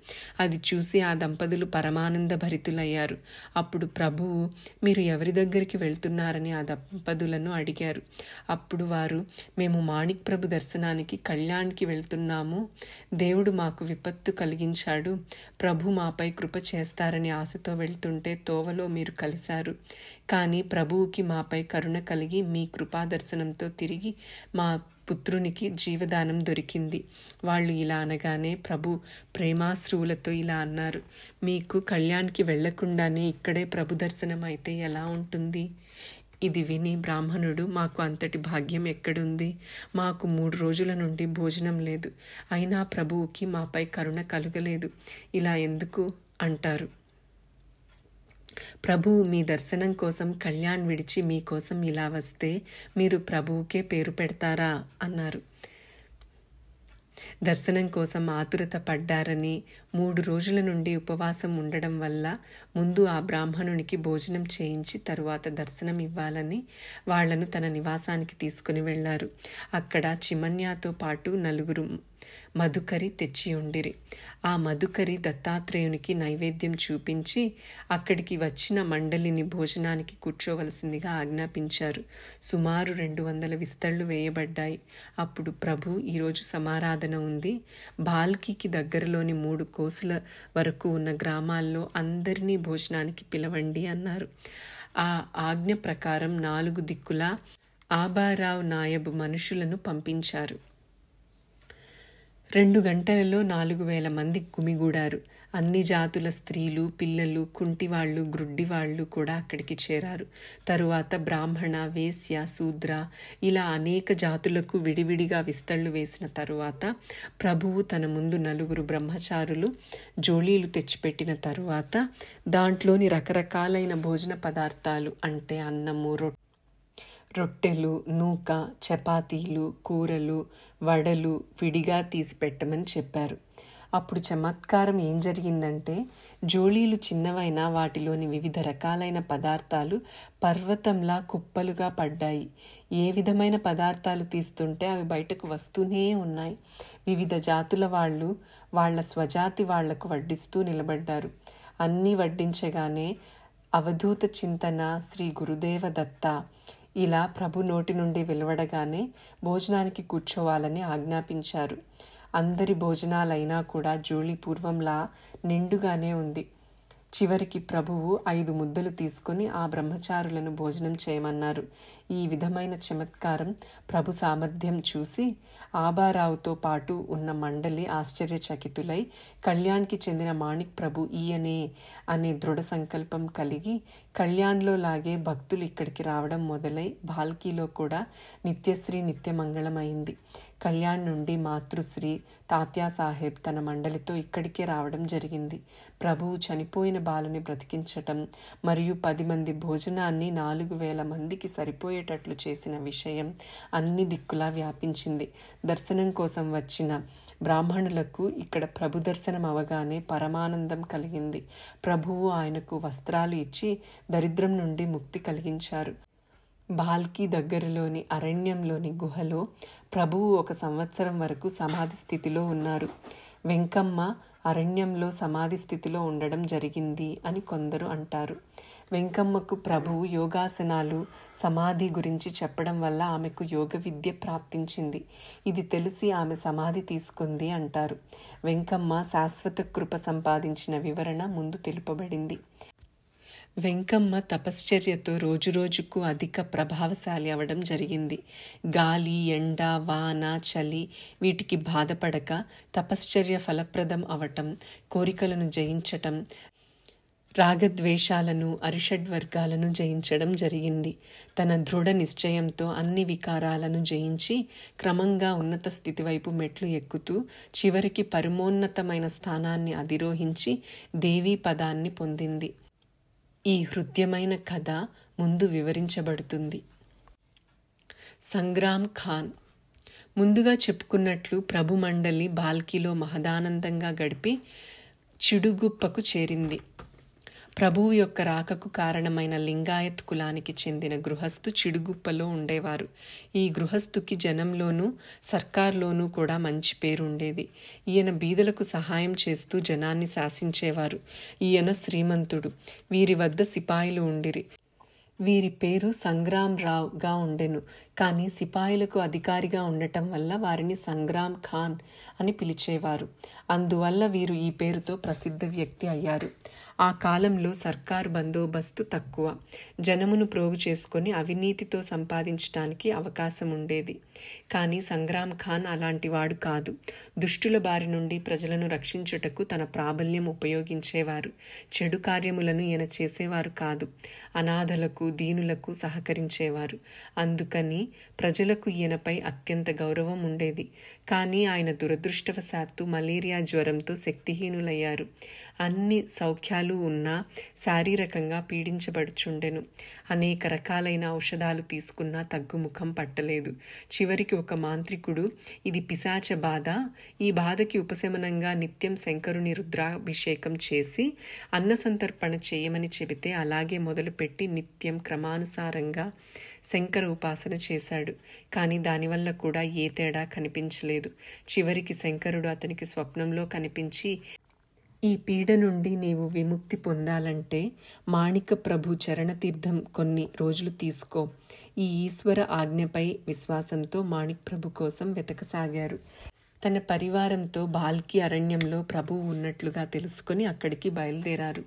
అది చూసి ఆ దంపతులు పరమానంద భరితులయ్యారు. అప్పుడు ప్రభువు, మీరు ఎవరి దగ్గరికి వెళ్తున్నారని ఆ దంపతులను అడిగారు. అప్పుడు వారు, మేము మాణిక్ ప్రభు దర్శనానికి కళ్యాణ్కి వెళ్తున్నాము. దేవుడు మాకు విపత్తు కలిగించాడు. ప్రభు మాపై కృప చేస్తారని ఆశతో వెళ్తుంటే తోవలో మీరు కలిశారు. కానీ ప్రభువుకి మాపై కరుణ కలిగి మీ కృపా దర్శనంతో తిరిగి మా పుత్రునికి జీవదానం దొరికింది. వాళ్ళు ఇలా అనగానే ప్రభు ప్రేమాశ్రువులతో ఇలా అన్నారు, మీకు కళ్యాణ్కి వెళ్లకుండానే ఇక్కడే ప్రభు దర్శనం అయితే ఎలా ఉంటుంది? ఇది విని బ్రాహ్మణుడు, మాకు అంతటి భాగ్యం ఎక్కడుంది? మాకు 3 రోజుల నుండి భోజనం లేదు. అయినా ప్రభువుకి మాపై కరుణ కలుగలేదు. ఇలా ఎందుకు అంటారు? ప్రభువు మీ దర్శనం కోసం కళ్యాణ్ విడిచి మీకోసం ఇలా వస్తే మీరు ప్రభువుకే పేరు పెడతారా అన్నారు. దర్శనం కోసం ఆతురత పడ్డారని 3 రోజుల నుండి ఉపవాసం ఉండడం వల్ల ముందు ఆ బ్రాహ్మణునికి భోజనం చేయించి తరువాత దర్శనం ఇవ్వాలని వాళ్లను తన నివాసానికి తీసుకుని వెళ్లారు. అక్కడ చిమన్యాతో పాటు 4 మధుకరి తెచ్చి ఉండిరి. ఆ మధుకరి దత్తాత్రేయునికి నైవేద్యం చూపించి అక్కడికి వచ్చిన మండలిని భోజనానికి కూర్చోవలసిందిగా ఆజ్ఞాపించారు. సుమారు 200 విస్తళ్ళు వేయబడ్డాయి. అప్పుడు ప్రభు, ఈరోజు సమారాధన ఉంది, బాల్కీకి దగ్గరలోని 3 కోసుల వరకు ఉన్న గ్రామాల్లో అందరినీ భోజనానికి పిలవండి అన్నారు. ఆ ఆజ్ఞ ప్రకారం 4 దిక్కులా ఆబారావు నాయబు మనుషులను పంపించారు. 2 గంటలలో 4,000 మంది గుమిగూడారు. అన్ని జాతుల స్త్రీలు, పిల్లలు, కుంటివాళ్లు, గ్రుడ్డివాళ్లు కూడా అక్కడికి చేరారు. తరువాత బ్రాహ్మణ, వేశ్య, శూద్ర ఇలా అనేక జాతులకు విడివిడిగా విస్తళ్ళు వేసిన తరువాత ప్రభువు తన ముందు 4 బ్రహ్మచారులు జోళీలు తెచ్చిపెట్టిన తరువాత దాంట్లోని రకరకాలైన భోజన పదార్థాలు అంటే అన్నము, రొట్టెలు, నూక, చపాతీలు, కూరలు, వడలు విడిగా తీసి పెట్టమని చెప్పారు. అప్పుడు చమత్కారం ఏం జరిగిందంటే, జోళీలు చిన్నవైనా వాటిలోని వివిధ రకాలైన పదార్థాలు పర్వతంలా కుప్పలుగా పడ్డాయి. ఏ విధమైన పదార్థాలు తీస్తుంటే అవి బయటకు వస్తూనే ఉన్నాయి. వివిధ జాతుల వాళ్ళు వాళ్ల స్వజాతి వాళ్లకు వడ్డిస్తూ నిలబడ్డారు. అన్నీ వడ్డించగానే అవధూత చింతన శ్రీ గురుదేవ దత్త ఇలా ప్రభు నోటి నుండి వెలువడగానే భోజనానికి కూర్చోవాలని ఆజ్ఞాపించారు. అందరి భోజనాలైనా కూడా జోళి పూర్వంలా నిండుగానే ఉంది. చివరికి ప్రభువు 5 ముద్దలు తీసుకుని ఆ బ్రహ్మచారులను భోజనం చేయమన్నారు. ఈ విధమైన చమత్కారం ప్రభు సామర్థ్యం చూసి ఆబారావుతో పాటు ఉన్న మండలి ఆశ్చర్యచకితులై కళ్యాణ్కి చెందిన మాణిక్ ప్రభు ఈయనే అనే దృఢ సంకల్పం కలిగి కళ్యాణ్లో లాగే భక్తులు ఇక్కడికి రావడం మొదలై బాల్కీలో కూడా నిత్యశ్రీ నిత్యమంగళమైంది. కళ్యాణ్ నుండి మాతృశ్రీ తాత్యాసాహెబ్ తన మండలితో ఇక్కడికే రావడం జరిగింది. ప్రభువు చనిపోయిన బాలుని బ్రతికించటం మరియు 10 మంది భోజనాన్ని 4,000 మందికి సరిపోయేటట్లు చేసిన విషయం అన్ని దిక్కులా వ్యాపించింది. దర్శనం కోసం వచ్చిన బ్రాహ్మణులకు ఇక్కడ ప్రభు దర్శనం అవగానే పరమానందం కలిగింది. ప్రభువు ఆయనకు వస్త్రాలు ఇచ్చి దరిద్రం నుండి ముక్తి కలిగించారు. బాల్కీ దగ్గరలోని అరణ్యంలోని గుహలో ప్రభువు 1 సంవత్సరం వరకు సమాధి స్థితిలో ఉన్నారు. వెంకమ్మ అరణ్యంలో సమాధి స్థితిలో ఉండడం జరిగింది అని కొందరు అంటారు. వెంకమ్మకు ప్రభువు యోగాసనాలు, సమాధి గురించి చెప్పడం వల్ల ఆమెకు యోగ విద్య ప్రాప్తించింది. ఇది తెలిసి ఆమె సమాధి తీసుకుంది అంటారు. వెంకమ్మ శాశ్వత కృప సంపాదించిన వివరణ ముందు తెలుపబడింది. వెంకమ్మ తపశ్చర్యతో రోజురోజుకు అధిక ప్రభావశాలి అవడం జరిగింది. గాలి, ఎండ, వాన, చలి వీటికి బాధపడక తపశ్చర్య ఫలప్రదం అవటం, కోరికలను జయించటం, రాగద్వేషాలను, అరిషడ్వర్గాలను జయించడం జరిగింది. తన దృఢ నిశ్చయంతో అన్ని వికారాలను జయించి క్రమంగా ఉన్నత స్థితి వైపు మెట్లు ఎక్కుతూ చివరికి పరమోన్నతమైన స్థానాన్ని అధిరోహించి దేవీ పదాన్ని పొందింది. ఈ హృద్యమైన కథ ముందు వివరించబడుతుంది. సంగ్రామ్ ఖాన్. ముందుగా చెప్పుకున్నట్లు ప్రభు మండలి బాల్కీలో మహదానందంగా గడిపి చిడుగుప్పకు చేరింది. ప్రభువు యొక్క రాకకు కారణమైన లింగాయత్ కులానికి చెందిన గృహస్థు చిడుగుప్పలో ఉండేవారు. ఈ గృహస్థుకి జనంలోనూ సర్కార్లోనూ కూడా మంచి పేరు ఉండేది. ఈయన బీదలకు సహాయం చేస్తూ జనాన్ని శాసించేవారు. ఈయన శ్రీమంతుడు. వీరి వద్ద సిపాయిలు ఉండిరి. వీరి పేరు సంగ్రామ్ రావుగా ఉండెను. కానీ సిపాయిలకు అధికారిగా ఉండటం వల్ల వారిని సంగ్రామ్ ఖాన్ అని పిలిచేవారు. అందువల్ల వీరు ఈ పేరుతో ప్రసిద్ధ వ్యక్తి అయ్యారు. ఆ కాలంలో సర్కారు బందోబస్తు తక్కువ. జనమును ప్రోగు చేసుకొని అవినీతితో సంపాదించడానికి అవకాశం ఉండేది. కానీ సంగ్రామ్ ఖాన్ అలాంటి వాడు కాదు. దుష్టుల బారి నుండి ప్రజలను రక్షించుటకు తన ప్రాబల్యం ఉపయోగించేవారు. చెడు కార్యములను ఈయన చేసేవారు కాదు. అనాథలకు, దీనులకు సహకరించేవారు. అందుకని ప్రజలకు ఈయనపై అత్యంత గౌరవం ఉండేది. కానీ ఆయన అదృష్టవశాత్తు మలేరియా జ్వరంతో శక్తిహీనులయ్యారు. అన్ని సౌఖ్యాలు ఉన్నా శారీరకంగా పీడించబడుచుండెను. అనేక రకాలైన ఔషధాలు తీసుకున్నా తగ్గుముఖం పట్టలేదు. చివరికి ఒక మాంత్రికుడు, ఇది పిశాచ బాధ, ఈ బాధకి ఉపశమనంగా నిత్యం శంకరుని రుద్రాభిషేకం చేసి అన్న సంతర్పణ చేయమని చెబితే అలాగే మొదలుపెట్టి నిత్యం క్రమానుసారంగా శంకర ఉపాసన చేశాడు. కానీ దానివల్ల కూడా ఏ తేడా కనిపించలేదు. చివరికి శంకరుడు అతనికి స్వప్నంలో కనిపించి, ఈ పీడ నుండి నీవు విముక్తి పొందాలంటే మాణిక ప్రభు చరణతీర్థం కొన్ని రోజులు తీసుకో. ఈ ఈశ్వర ఆజ్ఞపై విశ్వాసంతో మాణిక్ ప్రభు కోసం వెతకసాగారు. తన పరివారంతో బాల్కి అరణ్యంలో ప్రభువు ఉన్నట్లుగా తెలుసుకొని అక్కడికి బయలుదేరారు.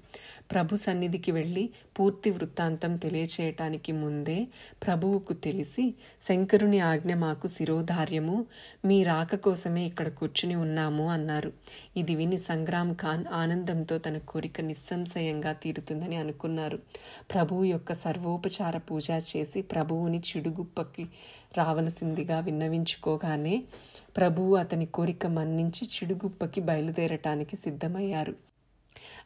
ప్రభు సన్నిధికి వెళ్ళి పూర్తి వృత్తాంతం తెలియచేయటానికి ముందే ప్రభువుకు తెలిసి, శంకరుని ఆజ్ఞ మాకు శిరోధార్యము, మీ రాక కోసమే ఇక్కడ కూర్చుని ఉన్నాము అన్నారు. ఇది విని సంగ్రామ్ ఖాన్ ఆనందంతో తన కోరిక నిస్సంశయంగా తీరుతుందని అనుకున్నారు. ప్రభువు యొక్క సర్వోపచార పూజ చేసి ప్రభువుని చిడుగుప్పకి రావలసిందిగా విన్నవించుకోగానే ప్రభువు అతని కోరిక మన్నించి చిడుగుప్పకి బయలుదేరటానికి సిద్ధమయ్యారు.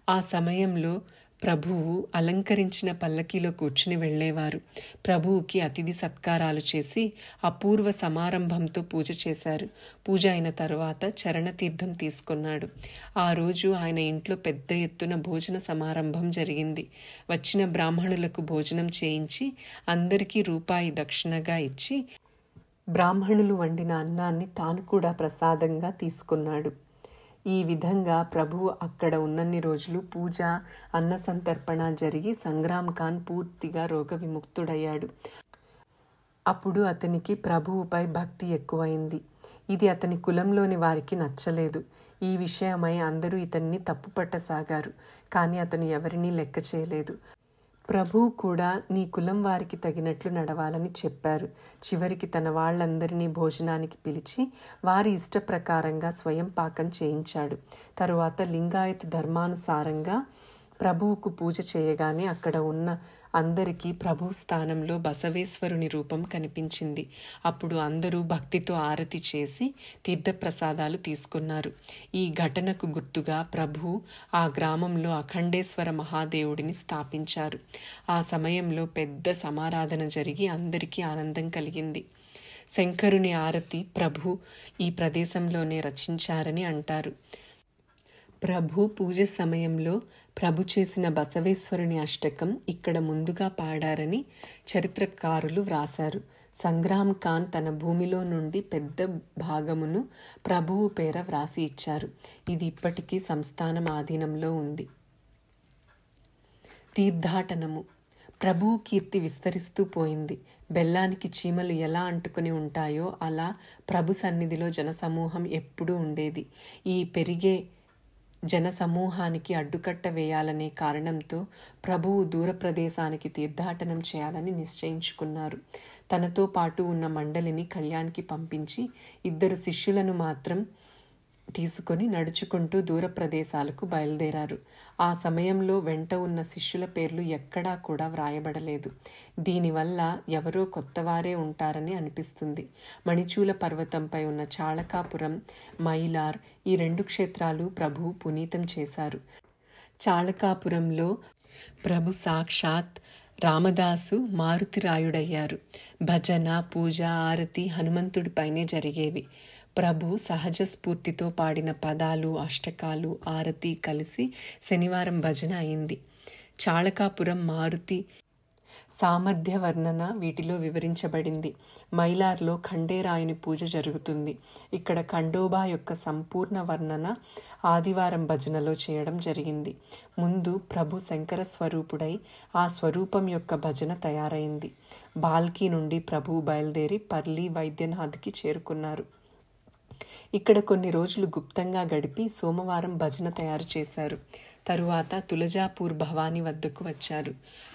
ఆ సమయంలో ప్రభువు అలంకరించిన పల్లకీలో కూర్చుని వెళ్ళేవారు. ప్రభువుకి అతిథి సత్కారాలు చేసి అపూర్వ సమారంభంతో పూజ చేశారు. పూజ అయిన తరువాత చరణతీర్థం తీసుకున్నాడు. ఆ రోజు ఆయన ఇంట్లో పెద్ద ఎత్తున భోజన సమారంభం జరిగింది. వచ్చిన బ్రాహ్మణులకు భోజనం చేయించి అందరికీ రూపాయి దక్షిణగా ఇచ్చి బ్రాహ్మణులు వండిన అన్నాన్ని తాను కూడా ప్రసాదంగా తీసుకున్నాడు. ఈ విధంగా ప్రభువు అక్కడ ఉన్నన్ని రోజులు పూజ, అన్న సంతర్పణ జరిగి సంగ్రామ్ ఖాన్ పూర్తిగా రోగ విముక్తుడయ్యాడు. అప్పుడు అతనికి ప్రభువుపై భక్తి ఎక్కువైంది. ఇది అతని కులంలోని వారికి నచ్చలేదు. ఈ విషయమై అందరూ ఇతన్ని తప్పుపట్టసాగారు. కానీ అతను ఎవరినీ లెక్క చేయలేదు. ప్రభువు కూడా నీ కులం వారికి తగినట్లు నడవాలని చెప్పారు. చివరికి తన వాళ్ళందరినీ భోజనానికి పిలిచి వారి ఇష్ట ప్రకారంగా స్వయం పాకం చేయించాడు. తరువాత లింగాయత్ ధర్మానుసారంగా ప్రభువుకు పూజ చేయగానే అక్కడ ఉన్న అందరికీ ప్రభు స్థానంలో బసవేశ్వరుని రూపం కనిపించింది. అప్పుడు అందరూ భక్తితో ఆరతి చేసి తీర్థప్రసాదాలు తీసుకున్నారు. ఈ ఘటనకు గుర్తుగా ప్రభు ఆ గ్రామంలో అఖండేశ్వర మహాదేవుడిని స్థాపించారు. ఆ సమయంలో పెద్ద సమారాధన జరిగి అందరికీ ఆనందం కలిగింది. శంకరుని ఆరతి ప్రభు ఈ ప్రదేశంలోనే రచించారని అంటారు. ప్రభు పూజ సమయంలో ప్రభు చేసిన బసవేశ్వరుని అష్టకం ఇక్కడ ముందుగా పాడారని చరిత్రకారులు వ్రాశారు. సంగ్రామ్ ఖాన్ తన భూమిలో నుండి పెద్ద భాగమును ప్రభువు పేర వ్రాసి ఇచ్చారు. ఇది ఇప్పటికీ సంస్థానం ఆధీనంలో ఉంది. తీర్థాటనము. ప్రభువు కీర్తి విస్తరిస్తూ పోయింది. బెల్లానికి చీమలు ఎలా అంటుకుని ఉంటాయో అలా ప్రభు సన్నిధిలో జనసమూహం ఎప్పుడూ ఉండేది. ఈ పెరిగే జనసమూహానికి అడ్డుకట్ట వేయాలనే కారణంతో ప్రభువు దూర ప్రదేశానికి తీర్థాటనం చేయాలని నిశ్చయించుకున్నారు. తనతో పాటు ఉన్న మండలిని కళ్యాణ్కి పంపించి 2 శిష్యులను మాత్రం తీసుకొని నడుచుకుంటూ దూర ప్రదేశాలకు బయలుదేరారు. ఆ సమయంలో వెంట ఉన్న శిష్యుల పేర్లు ఎక్కడా కూడా వ్రాయబడలేదు. దీనివల్ల ఎవరో కొత్తవారే ఉంటారని అనిపిస్తుంది. మణిచూల పర్వతంపై ఉన్న చాళకాపురం, మైలార్ ఈ 2 క్షేత్రాలు ప్రభు పునీతం చేశారు. చాళకాపురంలో ప్రభు సాక్షాత్ రామదాసు మారుతిరాయుడయ్యారు. భజన, పూజ, ఆరతి హనుమంతుడిపైనే జరిగేవి. ప్రభు సహజ స్ఫూర్తితో పాడిన పదాలు, అష్టకాలు, ఆరతి కలిసి శనివారం భజన అయింది. చాళకాపురం మారుతి సామర్థ్య వర్ణన వీటిలో వివరించబడింది. మైలార్లో ఖండేరాయుని పూజ జరుగుతుంది. ఇక్కడ ఖండోబా యొక్క సంపూర్ణ వర్ణన ఆదివారం భజనలో చేయడం జరిగింది. ముందు ప్రభు శంకర స్వరూపుడై ఆ స్వరూపం యొక్క భజన తయారైంది. బాల్కి నుండి ప్రభువు బయలుదేరి పర్లీ వైద్యనాథ్కి చేరుకున్నారు. ఇక్కడ కొన్ని రోజులు గుప్తంగా గడిపి సోమవారం భజన తయారు చేశారు. తరువాత తులజాపూర్ భవానీ వద్దకు వచ్చారు.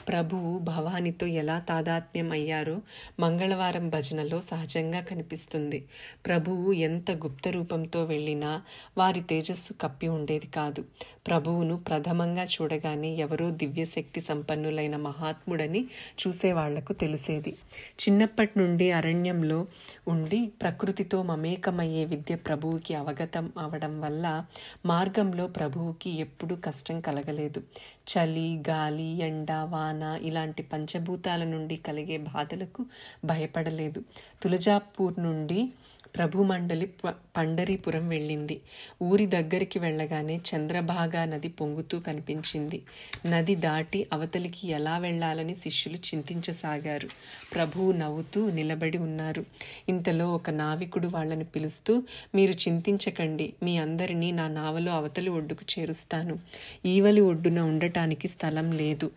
ప్రభువు భవానీతో ఎలా తాదాత్మ్యం అయ్యారో మంగళవారం భజనలో సహజంగా కనిపిస్తుంది. ప్రభువు ఎంత గుప్త రూపంతో వెళ్ళినా వారి తేజస్సు కప్పి ఉండేది కాదు. ప్రభువును ప్రథమంగా చూడగానే ఎవరో దివ్యశక్తి సంపన్నులైన మహాత్ముడని చూసేవాళ్లకు తెలిసేది. చిన్నప్పటి నుండి అరణ్యంలో ఉండి ప్రకృతితో మమేకమయ్యే విద్య ప్రభువుకి అవగతం అవడం వల్ల మార్గంలో ప్రభువుకి ఎప్పుడూ కష్టం కలగలేదు. చలి, గాలి, ఎండ, వాన ఇలాంటి పంచభూతాల నుండి కలిగే బాధలకు భయపడలేదు. తులజాపూర్ నుండి ప్రభు మండలి పండరీపురం వెళ్ళింది. ఊరి దగ్గరికి వెళ్ళగానే చంద్రభాగా నది పొంగుతూ కనిపించింది. నది దాటి అవతలికి ఎలా వెళ్లాలని శిష్యులు చింతించసాగారు. ప్రభువు నవ్వుతూ నిలబడి ఉన్నారు. ఇంతలో ఒక నావికుడు వాళ్ళని పిలుస్తూ, మీరు చింతించకండి, మీ అందరినీ నా నావలో అవతలి ఒడ్డుకు చేరుస్తాను. ఈవలి ఒడ్డున ఉండటానికి స్థలం లేదు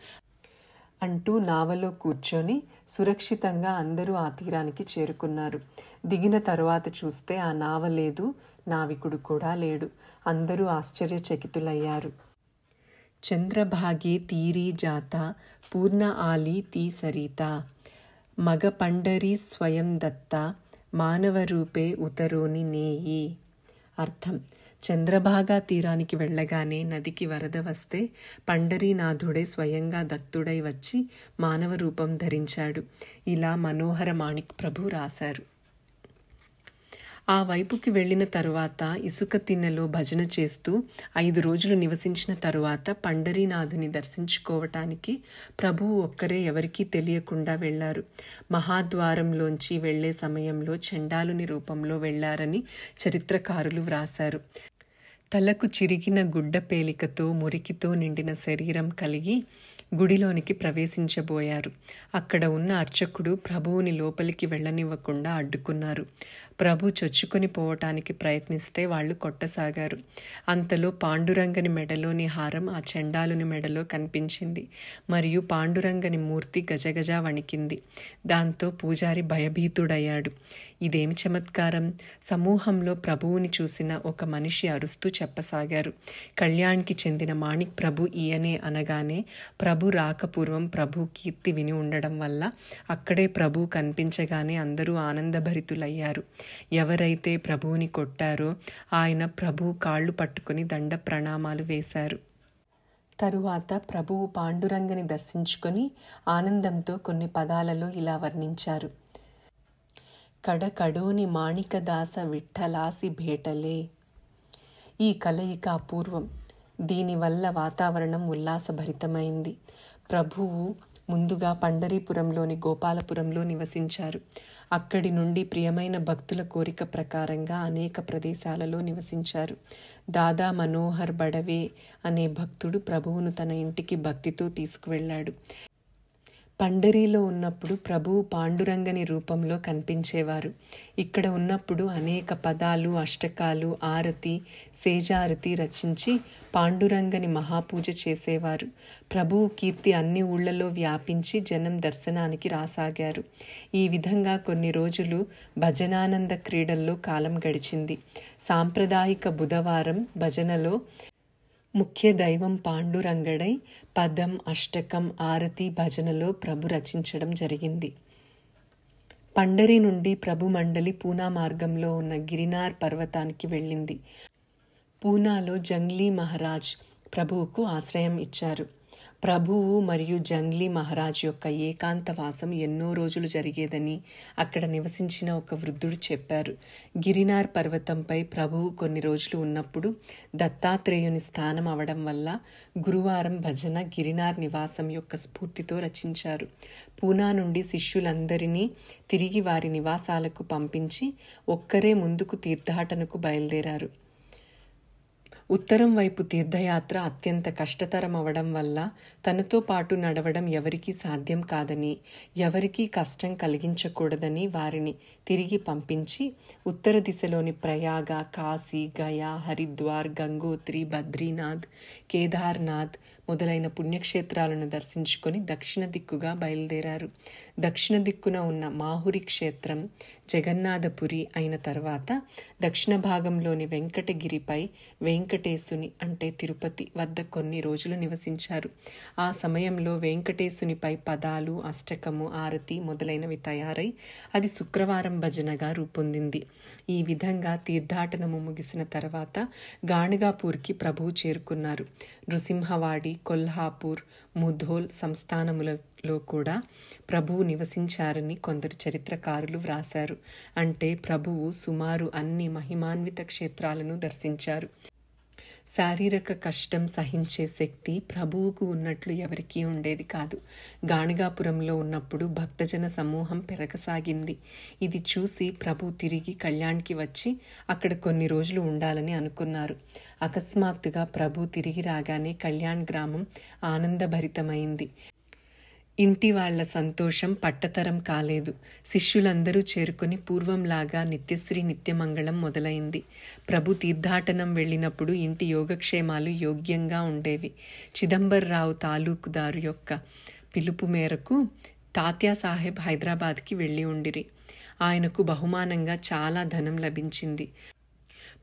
అంటూ నావలో కూర్చొని సురక్షితంగా అందరూ ఆ తీరానికి చేరుకున్నారు. దిగిన తరువాత చూస్తే ఆ నావ లేదు, నావికుడు కూడా లేడు. అందరూ ఆశ్చర్యచకితులయ్యారు. చంద్రభాగే తీరీ జాత పూర్ణ ఆలి తీ సరిత మగ పండరీ స్వయం దత్త మానవ రూపే ఉతరోని నేయి. అర్థం: చంద్రభాగా తీరానికి వెళ్ళగానే నదికి వరద వస్తే పండరీనాథుడే స్వయంగా దత్తుడై వచ్చి మానవ రూపం ధరించాడు. ఇలా మనోహర మాణిక్ ప్రభు రాశారు. ఆ వైపుకి వెళ్ళిన తరువాత ఇసుక తిన్నెలో భజన చేస్తూ 5 రోజులు నివసించిన తరువాత పండరీనాథుని దర్శించుకోవటానికి ప్రభువు ఒక్కరే ఎవరికీ తెలియకుండా వెళ్లారు. మహాద్వారంలోంచి వెళ్లే సమయంలో చండాలుని రూపంలో వెళ్లారని చరిత్రకారులు వ్రాశారు. తలకు చిరిగిన గుడ్డ పేలికతో మురికితో నిండిన శరీరం కలిగి గుడిలోనికి ప్రవేశించబోయారు. అక్కడ ఉన్న అర్చకుడు ప్రభువుని లోపలికి వెళ్ళనివ్వకుండా అడ్డుకున్నారు. ప్రభు చొచ్చుకొని పోవటానికి ప్రయత్నిస్తే వాళ్ళు కొట్టసాగారు. అంతలో పాండురంగని మెడలోని హారం ఆ చండాలుని మెడలో కనిపించింది. మరియు పాండురంగని మూర్తి గజగజ వణికింది. దాంతో పూజారి భయభీతుడయ్యాడు. ఇదేమి చమత్కారం! సమూహంలో ప్రభువుని చూసిన ఒక మనిషి అరుస్తూ చెప్పసాగారు. కళ్యాణ్కి చెందిన మాణిక్ ప్రభు ఈయనే అనగానే ప్రభు రాకపూర్వం ప్రభు కీర్తి విని ఉండడం వల్ల అక్కడే ప్రభు కనిపించగానే అందరూ ఆనందభరితులయ్యారు. ఎవరైతే ప్రభువుని కొట్టారో ఆయన ప్రభు కాళ్ళు పట్టుకుని దండ ప్రణామాలు వేశారు. తరువాత ప్రభువు పాండురంగని దర్శించుకొని ఆనందంతో కొన్ని పదాలలో ఇలా వర్ణించారు. కడకడోని మాణికదాస విఠలాసి భేటలే. ఈ కలయిక అపూర్వం. దీనివల్ల వాతావరణం ఉల్లాసభరితమైంది. ప్రభువు ముందుగా పండరీపురంలోని గోపాలపురంలో నివసించారు. అక్కడి నుండి ప్రియమైన భక్తుల కోరిక ప్రకారంగా అనేక ప్రదేశాలలో నివసించారు. దాదా మనోహర్ బడవే అనే భక్తుడు ప్రభువును తన ఇంటికి భక్తితో తీసుకువెళ్ళాడు. పండరీలో ఉన్నప్పుడు ప్రభువు పాండురంగని రూపంలో కనిపించేవారు. ఇక్కడ ఉన్నప్పుడు అనేక పదాలు, అష్టకాలు, ఆరతి, సేజారతి రచించి పాండురంగని మహాపూజ చేసేవారు. ప్రభువు కీర్తి అన్ని ఊళ్లలో వ్యాపించి జనం దర్శనానికి రాసాగారు. ఈ విధంగా కొన్ని రోజులు భజనానంద క్రీడల్లో కాలం గడిచింది. సాంప్రదాయిక బుధవారం భజనలో ముఖ్య దైవం పాండురంగడై పదం, అష్టకం, ఆరతి, భజనలో ప్రభు రచించడం జరిగింది. పండరి నుండి ప్రభు మండలి పూనా మార్గంలో ఉన్న గిరినార్ పర్వతానికి వెళ్ళింది. పూనాలో జంగ్లీ మహారాజ్ ప్రభువుకు ఆశ్రయం ఇచ్చారు. ప్రభువు మరియు జంగ్లీ మహారాజ్ యొక్క ఏకాంతవాసం ఎన్నో రోజులు జరిగేదని అక్కడ నివసించిన ఒక వృద్ధుడు చెప్పారు. గిరినార్ పర్వతంపై ప్రభువు కొన్ని రోజులు ఉన్నప్పుడు దత్తాత్రేయుని స్థానం అవడం వల్ల గురువారం భజన గిరినార్ నివాసం యొక్క స్ఫూర్తితో రచించారు. పూనా నుండి శిష్యులందరినీ తిరిగి వారి నివాసాలకు పంపించి ఒక్కరే ముందుకు తీర్థాటనకు బయలుదేరారు. ఉత్తరం వైపు తీర్థయాత్ర అత్యంత కష్టతరం అవడం వల్ల తనతో పాటు నడవడం ఎవరికీ సాధ్యం కాదని, ఎవరికీ కష్టం కలిగించకూడదని వారిని తిరిగి పంపించి ఉత్తర దిశలోని ప్రయాగ, కాశీ, గయా, హరిద్వార్, గంగోత్రి, బద్రీనాథ్, కేదార్నాథ్ మొదలైన పుణ్యక్షేత్రాలను దర్శించుకొని దక్షిణ దిక్కుగా బయలుదేరారు. దక్షిణ దిక్కున ఉన్న మాహురి క్షేత్రం, జగన్నాథపురి అయిన తర్వాత దక్షిణ భాగంలోని వెంకటగిరిపై వెంకటేశుని అంటే తిరుపతి వద్ద కొన్ని రోజులు నివసించారు. ఆ సమయంలో వెంకటేశునిపై పదాలు, అష్టకము, ఆరతి మొదలైనవి తయారై అది శుక్రవారం భజనగా రూపొందింది. ఈ విధంగా తీర్థాటనము ముగిసిన తర్వాత గాణగాపూర్కి ప్రభువు చేరుకున్నారు. నృసింహవాడి, కొల్హాపూర్, ముధోల్ సంస్థానములలో కూడా ప్రభువు నివసించారని కొందరు చరిత్రకారులు వ్రాశారు. అంటే ప్రభువు సుమారు అన్ని మహిమాన్విత క్షేత్రాలను దర్శించారు. శారీరక కష్టం సహించే శక్తి ప్రభువుకు ఉన్నట్లు ఎవరికీ ఉండేది కాదు. గాణగాపురంలో ఉన్నప్పుడు భక్తజన సమూహం పెరగసాగింది. ఇది చూసి ప్రభు తిరిగి కళ్యాణ్కి వచ్చి అక్కడ కొన్ని రోజులు ఉండాలని అనుకున్నారు. అకస్మాత్తుగా ప్రభు తిరిగి రాగానే కళ్యాణ్ గ్రామం ఆనందభరితమైంది. ఇంటి వాళ్ల సంతోషం పట్టతరం కాలేదు. శిష్యులందరూ చేరుకొని పూర్వంలాగా నిత్యశ్రీ నిత్యమంగళం మొదలైంది. ప్రభు తీర్థాటనం వెళ్ళినప్పుడు ఇంటి యోగక్షేమాలు యోగ్యంగా ఉండేవి. చిదంబర్రావు తాలూకుదారు యొక్క పిలుపు మేరకు తాత్యాసాహెబ్ హైదరాబాద్కి వెళ్ళి ఉండిరి. ఆయనకు బహుమానంగా చాలా ధనం లభించింది.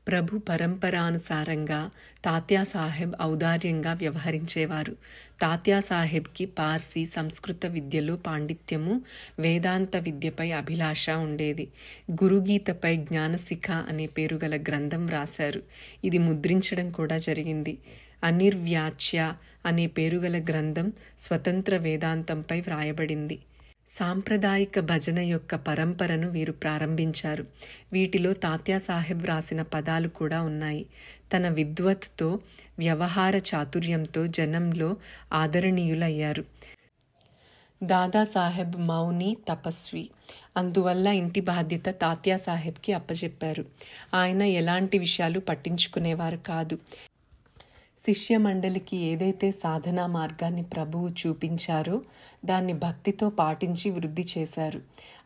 ప్రభు పరంపరానుసారంగా తాత్యాసాహెబ్ ఔదార్యంగా వ్యవహరించేవారు. తాత్యాసాహెబ్కి పార్సీ, సంస్కృత విద్యలో పాండిత్యము, వేదాంత విద్యపై అభిలాష ఉండేది. గురుగీతపై జ్ఞానశిఖ అనే పేరు గల గ్రంథం వ్రాశారు. ఇది ముద్రించడం కూడా జరిగింది. అనిర్వ్యాచ్య అనే పేరుగల గ్రంథం స్వతంత్ర వేదాంతంపై వ్రాయబడింది. సాంప్రదాయిక భజన యొక్క పరంపరను వీరు ప్రారంభించారు. వీటిలో తాత్యాసాహెబ్ రాసిన పదాలు కూడా ఉన్నాయి. తన విద్వత్తో, వ్యవహార చాతుర్యంతో జనంలో ఆదరణీయులయ్యారు. దాదాసాహెబ్ మౌని, తపస్వి. అందువల్ల ఇంటి బాధ్యత తాత్యాసాహెబ్కి అప్పచెప్పారు. ఆయన ఎలాంటి విషయాలు పట్టించుకునేవారు కాదు. శిష్య మండలికి ఏదైతే సాధనా మార్గాన్ని ప్రభువు చూపించారో దాన్ని భక్తితో పాటించి వృద్ధి చేశారు.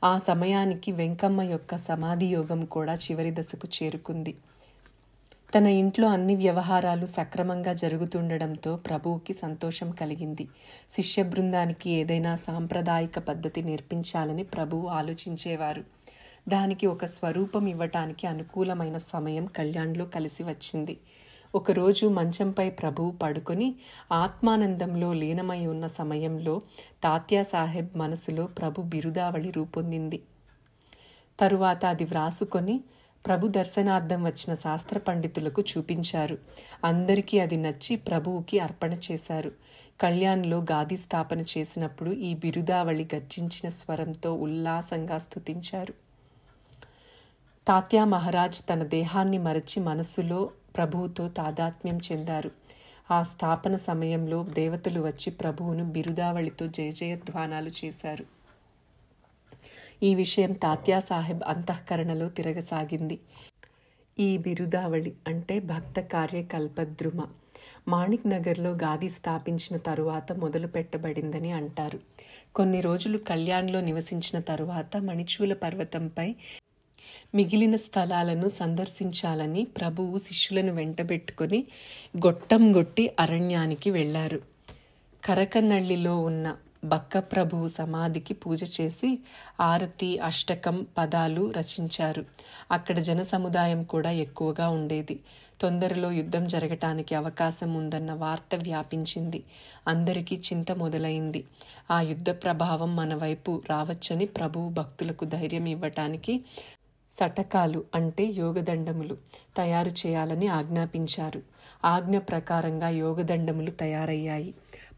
ఆ సమయానికి వెంకమ్మ యొక్క సమాధి యోగం కూడా చివరి దశకు చేరుకుంది. తన ఇంట్లో అన్ని వ్యవహారాలు సక్రమంగా జరుగుతుండడంతో ప్రభువుకి సంతోషం కలిగింది. శిష్య బృందానికి ఏదైనా సాంప్రదాయిక పద్ధతి నేర్పించాలని ప్రభువు ఆలోచించేవారు. దానికి ఒక స్వరూపం ఇవ్వటానికి అనుకూలమైన సమయం కళ్యాణ్లో కలిసి వచ్చింది. ఒకరోజు మంచంపై ప్రభువు పడుకొని ఆత్మానందంలో లీనమై ఉన్న సమయంలో తాత్యాసాహెబ్ మనసులో ప్రభు బిరుదావళి రూపొందింది. తరువాత అది వ్రాసుకొని ప్రభు దర్శనార్థం వచ్చిన శాస్త్ర పండితులకు చూపించారు. అందరికీ అది నచ్చి ప్రభువుకి అర్పణ చేశారు. కళ్యాణ్లో గాది స్థాపన చేసినప్పుడు ఈ బిరుదావళి గర్జించిన స్వరంతో ఉల్లాసంగా స్తుతించారు. తాత్యా మహారాజ్ తన దేహాన్ని మరచి మనస్సులో ప్రభువుతో తాదాత్మ్యం చెందారు. ఆ స్థాపన సమయంలో దేవతలు వచ్చి ప్రభువును బిరుదావళితో జయజయధ్వానాలు చేశారు. ఈ విషయం తాత్యాసాహెబ్ అంతఃకరణలో తిరగసాగింది. ఈ బిరుదావళి అంటే భక్త కార్యకల్పద్రుమ మాణిక్ నగర్లో గాది స్థాపించిన తరువాత మొదలు పెట్టబడిందని అంటారు. కొన్ని రోజులు కళ్యాణ్లో నివసించిన తరువాత మణిచూల పర్వతంపై మిగిలిన స్థలాలను సందర్శించాలని ప్రభువు శిష్యులను వెంటబెట్టుకొని గొట్టంగొట్టి అరణ్యానికి వెళ్లారు. కరకనల్లిలో ఉన్న బక్క ప్రభువు సమాధికి పూజ చేసి ఆరతి, అష్టకం, పదాలు రచించారు. అక్కడ జన సముదాయం కూడా ఎక్కువగా ఉండేది. తొందరలో యుద్ధం జరగటానికి అవకాశం ఉందన్న వార్త వ్యాపించింది. అందరికీ చింత మొదలైంది. ఆ యుద్ధ ప్రభావం మన వైపు రావచ్చని ప్రభువు భక్తులకు ధైర్యం ఇవ్వటానికి సటకాలు అంటే యోగదండములు తయారు చేయాలని ఆజ్ఞాపించారు. ఆజ్ఞ ప్రకారంగా యోగదండములు తయారయ్యాయి.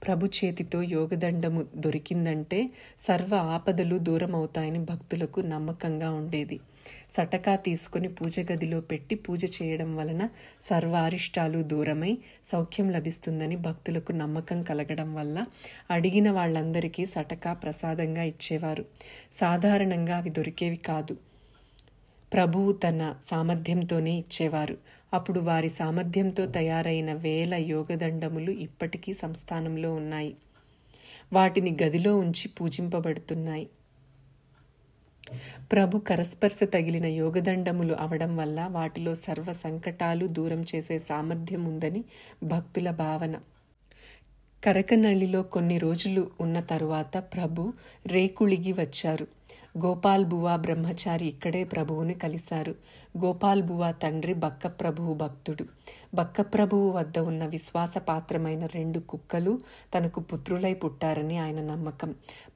ప్రభు చేతితో యోగదండము దొరికిందంటే సర్వ ఆపదలు దూరం అవుతాయని భక్తులకు నమ్మకంగా ఉండేది. సటకా తీసుకుని పూజ గదిలో పెట్టి పూజ చేయడం వలన సర్వారిష్టాలు దూరమై సౌఖ్యం లభిస్తుందని భక్తులకు నమ్మకం కలగడం వల్ల అడిగిన వాళ్ళందరికీ సటకా ప్రసాదంగా ఇచ్చేవారు. సాధారణంగా అవి దొరికేవి కాదు. ప్రభువు తన సామర్థ్యంతోనే ఇచ్చేవారు. అప్పుడు వారి సామర్థ్యంతో తయారైన వేల యోగదండములు ఇప్పటికీ సంస్థానంలో ఉన్నాయి. వాటిని గదిలో ఉంచి పూజింపబడుతున్నాయి. ప్రభు కరస్పర్శ తగిలిన యోగదండములు అవడం వల్ల వాటిలో సర్వ సంకటాలు దూరం చేసే సామర్థ్యం ఉందని భక్తుల భావన. కరకనల్లిలో కొన్ని రోజులు ఉన్న తరువాత ప్రభు రేకుళిగి వచ్చారు. గోపాల్ బువా బ్రహ్మచారి ఇక్కడే ప్రభువుని కలిశారు. గోపాల్ బువా తండ్రి బక్కప్రభువు భక్తుడు. బక్కప్రభువు వద్ద ఉన్న విశ్వాసపాత్రమైన 2 కుక్కలు తనకు పుత్రులై పుట్టారని ఆయన నమ్మకం.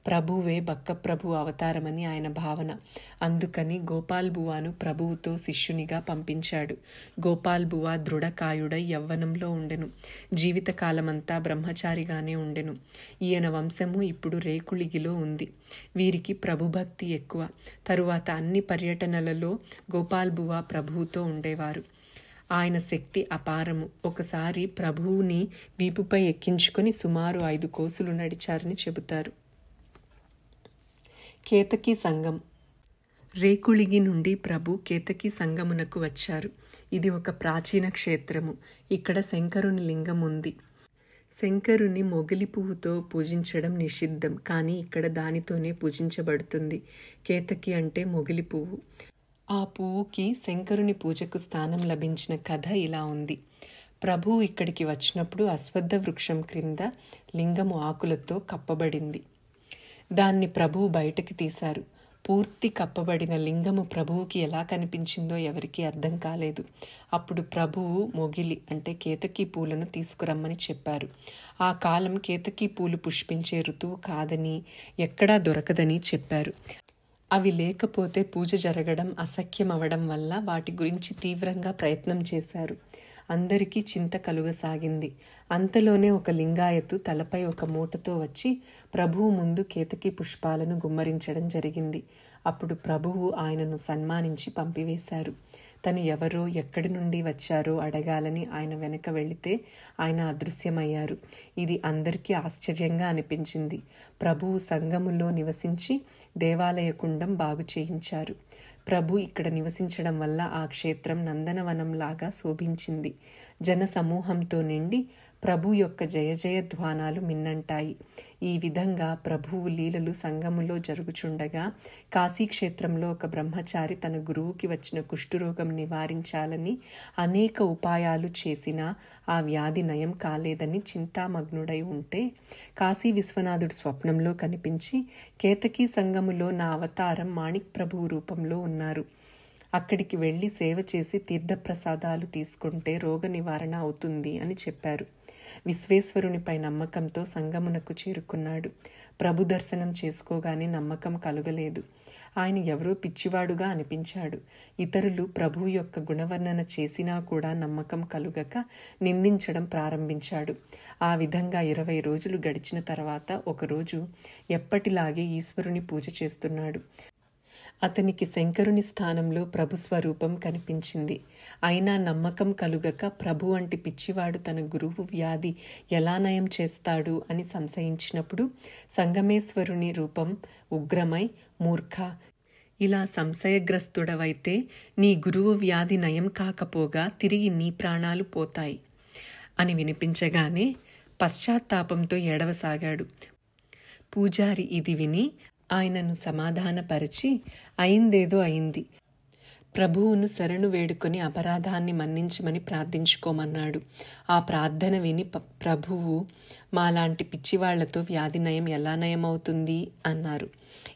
ప్రభువే బక్కప్రభు అవతారమని ఆయన భావన. అందుకని గోపాల్ బువాను ప్రభువుతో శిష్యునిగా పంపించాడు. గోపాల్ బువా దృఢకాయుడై యవ్వనంలో ఉండెను. జీవితకాలమంతా బ్రహ్మచారిగానే ఉండెను. ఈయన వంశము ఇప్పుడు రేకుళిగిలో ఉంది. వీరికి ప్రభుభక్తి ఎక్కువ. తరువాత అన్ని పర్యటనలలో గోపాల్ బువా ప్రభువుతో ఉండేవారు. ఆయన శక్తి అపారము. ఒకసారి ప్రభువుని వీపుపై ఎక్కించుకొని సుమారు 5 కోసులు నడిచారని చెబుతారు. కేతకీ సంఘం. రేకుళిగి నుండి ప్రభు కేతకీ సంఘమునకు వచ్చారు. ఇది ఒక ప్రాచీన క్షేత్రము. ఇక్కడ శంకరుని లింగం ఉంది. శంకరుని మొగలి పువ్వుతో పూజించడం నిషిద్ధం, కానీ ఇక్కడ దానితోనే పూజించబడుతుంది. కేతకి అంటే మొగలి పువ్వు. ఆ పువ్వుకి శంకరుని పూజకు స్థానం లభించిన కథ ఇలా ఉంది. ప్రభువు ఇక్కడికి వచ్చినప్పుడు అశ్వత్థ వృక్షం క్రింద లింగము ఆకులతో కప్పబడింది. దాన్ని ప్రభువు బయటకి తీశారు. పూర్తి కప్పబడిన లింగము ప్రభువుకి ఎలా కనిపించిందో ఎవరికీ అర్థం కాలేదు. అప్పుడు ప్రభువు మొగిలి అంటే కేతకీ పూలను తీసుకురమ్మని చెప్పారు. ఆ కాలం కేతకీ పూలు పుష్పించే ఋతువు కాదని, ఎక్కడా దొరకదని చెప్పారు. అవి లేకపోతే పూజ జరగడం అసఖ్యం అవడం వల్ల వాటి గురించి తీవ్రంగా ప్రయత్నం చేశారు. అందరికీ చింత కలుగసాగింది. అంతలోనే ఒక లింగాయతు తలపై ఒక మూటతో వచ్చి ప్రభువు ముందు కేతకీ పుష్పాలను గుమ్మరించడం జరిగింది. అప్పుడు ప్రభువు ఆయనను సన్మానించి పంపివేశారు. తను ఎవరో ఎక్కడి నుండి వచ్చారో అడగాలని ఆయన వెనక వెళితే ఆయన అదృశ్యమయ్యారు. ఇది అందరికీ ఆశ్చర్యంగా అనిపించింది. ప్రభువు సంఘములో నివసించి దేవాలయ కుండం బాగు చేయించారు. ప్రభు ఇక్కడ నివసించడం వల్ల ఆ క్షేత్రం నందనవనంలాగా శోభించింది. జన సమూహంతో నిండి ప్రభు యొక్క జయ జయ ధ్వానాలు మిన్నంటాయి. ఈ విధంగా ప్రభువు లీలలు సంఘములో జరుగుచుండగా కాశీక్షేత్రంలో ఒక బ్రహ్మచారి తన గురువుకి వచ్చిన కుష్ఠురోగం నివారించాలని అనేక ఉపాయాలు చేసినా ఆ వ్యాధి నయం కాలేదని చింతామగ్నుడై ఉంటే కాశీ విశ్వనాథుడు స్వప్నంలో కనిపించి, కేతకీ సంఘములో నా అవతారం మాణిక్ ప్రభువు రూపంలో ఉన్నారు. అక్కడికి వెళ్ళి సేవ చేసి తీర్థప్రసాదాలు తీసుకుంటే రోగ నివారణ అవుతుంది అని చెప్పారు. విశ్వేశ్వరునిపై నమ్మకంతో సంగమునకు చేరుకున్నాడు. ప్రభు దర్శనం చేసుకోగానే నమ్మకం కలుగలేదు. ఆయన ఎవరో పిచ్చివాడుగా అనిపించాడు. ఇతరులు ప్రభువు యొక్క గుణవర్ణన చేసినా కూడా నమ్మకం కలుగక నిందించడం ప్రారంభించాడు. ఆ విధంగా 20 రోజులు గడిచిన తర్వాత ఒకరోజు ఎప్పటిలాగే ఈశ్వరుని పూజ చేస్తున్నాడు. అతనికి శంకరుని స్థానంలో ప్రభు స్వరూపం కనిపించింది. అయినా నమ్మకం కలుగక ప్రభు వంటి పిచ్చివాడు తన గురువు వ్యాధి ఎలా నయం చేస్తాడు అని సంశయించినప్పుడు సంగమేశ్వరుని రూపం ఉగ్రమై, మూర్ఖ, ఇలా సంశయగ్రస్తుడవైతే నీ గురువు వ్యాధి నయం కాకపోగా తిరిగి నీ ప్రాణాలు పోతాయి అని వినిపించగానే పశ్చాత్తాపంతో ఏడవసాగాడు. పూజారి ఇది విని ఆయనను సమాధానపరిచి, అయిందేదో అయింది, ప్రభువును శరణు వేడుకొని అపరాధాన్ని మన్నించమని ప్రార్థించుకోమన్నాడు. ఆ ప్రార్థన విని ప్రభువు, మాలాంటి పిచ్చివాళ్లతో వ్యాధి నయం ఎలా నయమవుతుంది అన్నారు.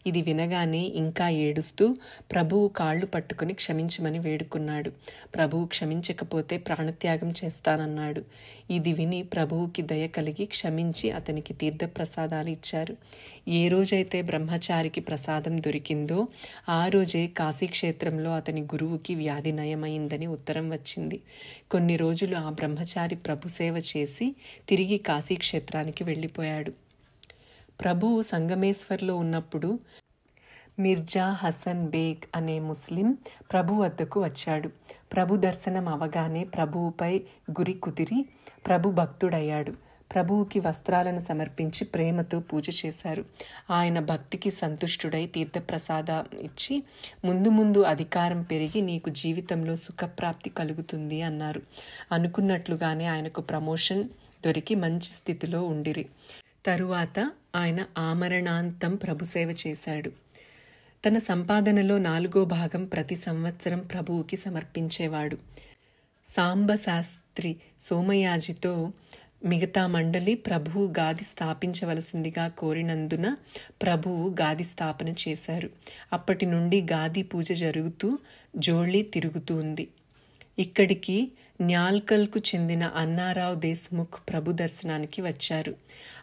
ఇది వినగానే ఇంకా ఏడుస్తూ ప్రభువు కాళ్ళు పట్టుకుని క్షమించమని వేడుకున్నాడు. ప్రభువు క్షమించకపోతే ప్రాణత్యాగం చేస్తానన్నాడు. ఇది విని ప్రభువుకి దయ కలిగి క్షమించి అతనికి తీర్థప్రసాదాలు ఇచ్చారు. ఏ రోజైతే బ్రహ్మచారికి ప్రసాదం దొరికిందో ఆ రోజే కాశీక్షేత్రంలో అతని గురువుకి వ్యాధి నయమైందని ఉత్తరం వచ్చింది. కొన్ని రోజులు ఆ బ్రహ్మచారి ప్రభు సేవ చేసి తిరిగి కాశీక్షేత్రానికి వెళ్ళిపోయాడు. ప్రభువు సంగమేశ్వర్లో ఉన్నప్పుడు మిర్జా హసన్ బేగ్ అనే ముస్లిం ప్రభు వద్దకు వచ్చాడు. ప్రభు దర్శనం అవగానే ప్రభువుపై గురి కుదిరి ప్రభు భక్తుడయ్యాడు. ప్రభువుకి వస్త్రాలను సమర్పించి ప్రేమతో పూజ చేశారు. ఆయన భక్తికి సంతుష్టుడై తీర్థప్రసాదం ఇచ్చి, ముందు ముందు అధికారం పెరిగి నీకు జీవితంలో సుఖప్రాప్తి కలుగుతుంది అన్నారు. అనుకున్నట్లుగానే ఆయనకు ప్రమోషన్ దొరికి మంచి స్థితిలో ఉండిరి. తరువాత ఆయన ఆమరణాంతం ప్రభుసేవ చేశాడు. తన సంపాదనలో 4వ భాగం ప్రతి సంవత్సరం ప్రభువుకి సమర్పించేవాడు. సాంబశాస్త్రి సోమయాజితో మిగతా మండలి ప్రభువు గాది స్థాపించవలసిందిగా కోరినందున ప్రభువు గాది స్థాపన చేశారు. అప్పటి నుండి గాది పూజ జరుగుతూ జోళ్ళి తిరుగుతూ ఉంది. ఇక్కడికి న్యాల్కల్కు చెందిన అన్నారావు దేశ్ముఖ్ ప్రభు దర్శనానికి వచ్చారు.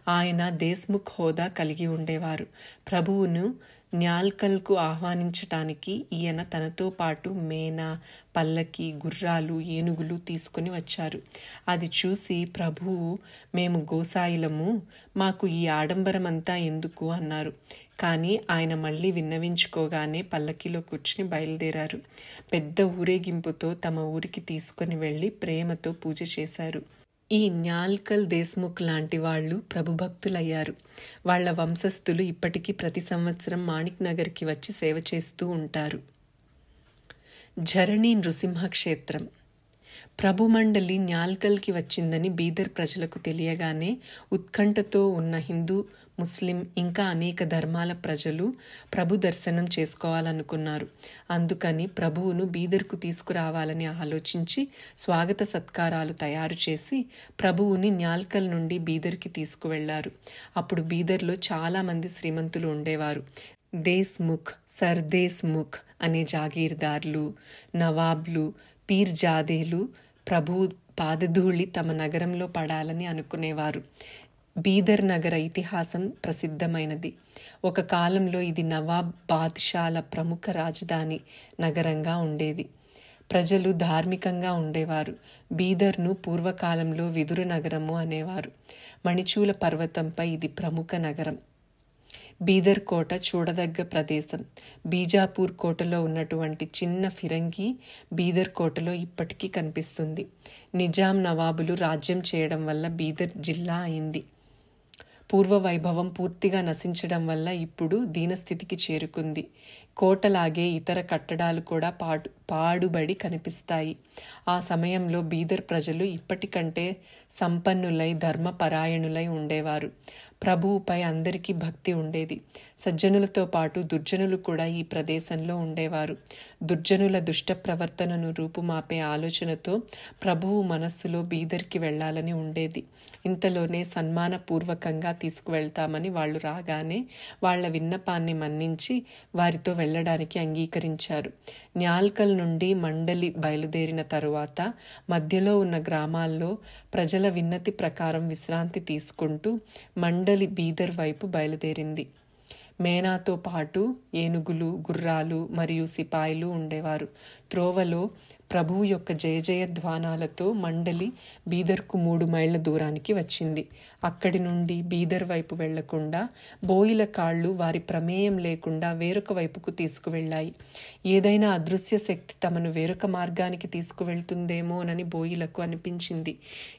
ఆయన దేశ్ముఖ్ హోదా కలిగి ఉండేవారు. ప్రభువును న్యాల్కల్కు ఆహ్వానించటానికి ఈయన తనతో పాటు మేనా, పల్లకి, గుర్రాలు, ఏనుగులు తీసుకుని వచ్చారు. అది చూసి ప్రభువు, మేము గోసాయిలము, మాకు ఈ ఆడంబరమంతా ఎందుకు అన్నారు. కానీ ఆయన మళ్ళీ విన్నవించుకోగానే పల్లకీలో కూర్చుని బయలుదేరారు. పెద్ద ఊరేగింపుతో తమ ఊరికి తీసుకుని వెళ్ళి ప్రేమతో పూజ చేశారు. ఈ న్యాల్కల్ దేశ్ముఖ్ లాంటి వాళ్ళు ప్రభుభక్తులయ్యారు. వాళ్ల వంశస్థులు ఇప్పటికీ ప్రతి సంవత్సరం మాణిక్ నగర్కి వచ్చి సేవ చేస్తూ ఉంటారు. ఝరణి నృసింహ క్షేత్రం. ప్రభు మండలి న్యాల్కల్కి వచ్చిందని బీదర్ ప్రజలకు తెలియగానే ఉత్కంఠతో ఉన్న హిందూ, ముస్లిం ఇంకా అనేక ధర్మాల ప్రజలు ప్రభు దర్శనం చేసుకోవాలనుకున్నారు. అందుకని ప్రభువును బీదర్కు తీసుకురావాలని ఆలోచించి స్వాగత సత్కారాలు తయారు చేసి ప్రభువుని న్యాల్కల్ నుండి బీదర్కి తీసుకువెళ్లారు. అప్పుడు బీదర్లో చాలామంది శ్రీమంతులు ఉండేవారు. దేశ్ముఖ్, సర్దేశ్ముఖ్ అనే జాగీర్దార్లు, నవాబ్లు, పీర్జాదేలు ప్రభు పాదధూళి తమ నగరంలో పడాలని అనుకునేవారు. బీదర్ నగర ఇతిహాసం ప్రసిద్ధమైనది. ఒక కాలంలో ఇది నవాబ్ బాద్షాల ప్రముఖ రాజధాని నగరంగా ఉండేది. ప్రజలు ధార్మికంగా ఉండేవారు. బీదర్ను పూర్వకాలంలో విదుర నగరము అనేవారు. మణిచూల పర్వతంపై ఇది ప్రముఖ నగరం. బీదర్ కోట చూడదగ్గ ప్రదేశం. బీజాపూర్ కోటలో ఉన్నటువంటి చిన్న ఫిరంగి బీదర్ కోటలో ఇప్పటికీ కనిపిస్తుంది. నిజాం నవాబులు రాజ్యం చేయడం వల్ల బీదర్ జిల్లా అయింది. పూర్వ వైభవం పూర్తిగా నశించడం వల్ల ఇప్పుడు దీనస్థితికి చేరుకుంది. కోటలాగే ఇతర కట్టడాలు కూడా పాడుబడి కనిపిస్తాయి. ఆ సమయంలో బీదర్ ప్రజలు ఇప్పటికంటే సంపన్నులై ధర్మపరాయణులై ఉండేవారు. ప్రభువుపై అందరికీ భక్తి ఉండేది. సజ్జనులతో పాటు దుర్జనులు కూడా ఈ ప్రదేశంలో ఉండేవారు. దుర్జనుల దుష్ట ప్రవర్తనను రూపుమాపే ఆలోచనతో ప్రభువు మనస్సులో బీదర్కి వెళ్లాలని ఉండేది. ఇంతలోనే సన్మానపూర్వకంగా తీసుకువెళ్తామని వాళ్ళు రాగానే వాళ్ల విన్నపాన్ని మన్నించి వారితో వెళ్లడానికి అంగీకరించారు. న్యాల్కల్ నుండి మండలి బయలుదేరిన తరువాత మధ్యలో ఉన్న గ్రామాల్లో ప్రజల విన్నతి ప్రకారం విశ్రాంతి తీసుకుంటూ మండలి బీదర్ వైపు బయలుదేరింది. మేనాతో పాటు ఏనుగులు, గుర్రాలు మరియు సిపాయిలు ఉండేవారు. త్రోవలో ప్రభువు యొక్క జయ జయధ్వానాలతో మండలి బీదర్కు 3 మైళ్ళ దూరానికి వచ్చింది. అక్కడి నుండి బీదర్ వైపు వెళ్లకుండా బోయిల కాళ్లు వారి ప్రమేయం లేకుండా వేరొక వైపుకు తీసుకువెళ్లాయి. ఏదైనా అదృశ్య శక్తి తమను వేరొక మార్గానికి తీసుకువెళ్తుందేమోనని బోయిలకు అనిపించింది.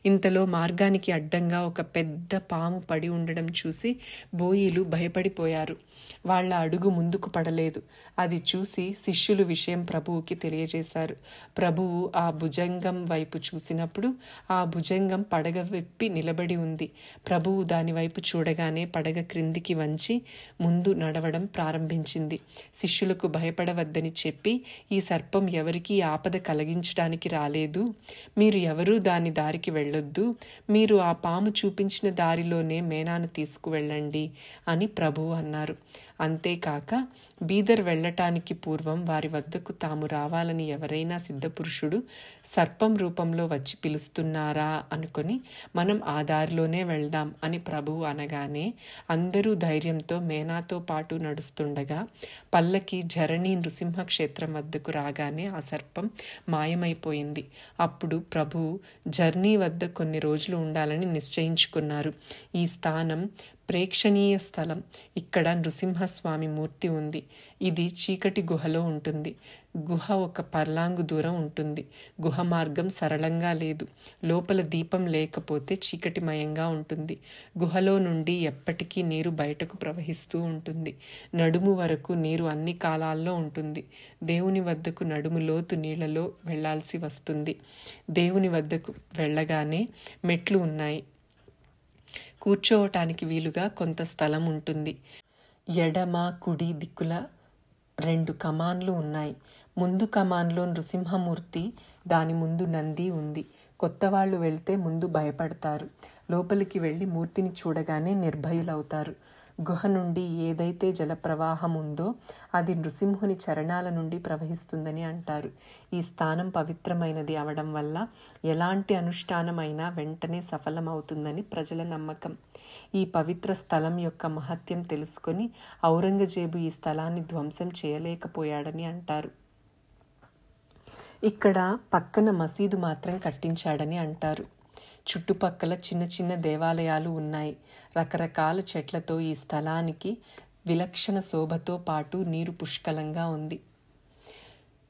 ఇంతలో మార్గానికి అడ్డంగా ఒక పెద్ద పాము పడి ఉండడం చూసి బోయిలు భయపడిపోయారు. వాళ్ల అడుగు ముందుకు పడలేదు. అది చూసి శిష్యులు విషయం ప్రభువుకి తెలియజేశారు. ప్రభువు ఆ భుజంగం వైపు చూసినప్పుడు ఆ భుజంగం పడగ విప్పి నిలబడి ఉంది. ప్రభువు దాని వైపు చూడగానే పడగ క్రిందికి వంచి ముందు నడవడం ప్రారంభించింది. శిష్యులకు భయపడవద్దని చెప్పి, ఈ సర్పం ఎవరికీ ఆపద కలిగించడానికి రాలేదు, మీరు ఎవరూ దాని దారికి వెళ్ళొద్దు, మీరు ఆ పాము చూపించిన దారిలోనే మేనాను తీసుకువెళ్ళండి అని ప్రభువు అన్నారు. అంతేకాక బీదర్ వెళ్లటానికి పూర్వం వారి వద్దకు తాము రావాలని ఎవరైనా సిద్ధపురుషుడు సర్పం రూపంలో వచ్చి పిలుస్తున్నారా అనుకొని మనం ఆ దారిలోనే వెళ్దాం అని ప్రభువు అనగానే అందరూ ధైర్యంతో మేనాతో పాటు నడుస్తుండగా పల్లకి ఝరణి నృసింహ క్షేత్రం వద్దకు రాగానే ఆ సర్పం మాయమైపోయింది. అప్పుడు ప్రభువు ఝర్నీ వద్ద కొన్ని రోజులు ఉండాలని నిశ్చయించుకున్నారు. ఈ స్థానం ప్రేక్షణీయ స్థలం. ఇక్కడ నృసింహస్వామి మూర్తి ఉంది. ఇది చీకటి గుహలో ఉంటుంది. గుహ ఒక పర్లాంగు దూరం ఉంటుంది. గుహ మార్గం సరళంగా లేదు. లోపల దీపం లేకపోతే చీకటిమయంగా ఉంటుంది. గుహలో నుండి ఎప్పటికీ నీరు బయటకు ప్రవహిస్తూ ఉంటుంది. నడుము వరకు నీరు అన్ని కాలాల్లో ఉంటుంది. దేవుని వద్దకు నడుము లోతు నీళ్లలో వెళ్లాల్సి వస్తుంది. దేవుని వద్దకు వెళ్ళగానే మెట్లు ఉన్నాయి. కూర్చోవటానికి వీలుగా కొంత స్థలం ఉంటుంది. ఎడమ, కుడి దిక్కుల 2 కమాన్లు ఉన్నాయి. ముందు కమాన్లో నృసింహమూర్తి, దాని ముందు నంది ఉంది. కొత్త వాళ్ళు వెళ్తే ముందు భయపడతారు. లోపలికి వెళ్ళి మూర్తిని చూడగానే నిర్భయులవుతారు. గుహ నుండి ఏదైతే జలప్రవాహం ఉందో అది నృసింహుని చరణాల నుండి ప్రవహిస్తుందని అంటారు. ఈ స్థానం పవిత్రమైనది అవడం వల్ల ఎలాంటి అనుష్ఠానమైనా వెంటనే సఫలమవుతుందని ప్రజల నమ్మకం. ఈ పవిత్ర స్థలం యొక్క మహత్యం తెలుసుకొని ఔరంగజేబు ఈ స్థలాన్ని ధ్వంసం చేయలేకపోయాడని అంటారు. ఇక్కడ పక్కన మసీదు మాత్రం కట్టించాడని అంటారు. చుట్టుపక్కల చిన్న చిన్న దేవాలయాలు ఉన్నాయి. రకరకాల చెట్లతో ఈ స్థలానికి విలక్షణ శోభతో పాటు నీరు పుష్కలంగా ఉంది.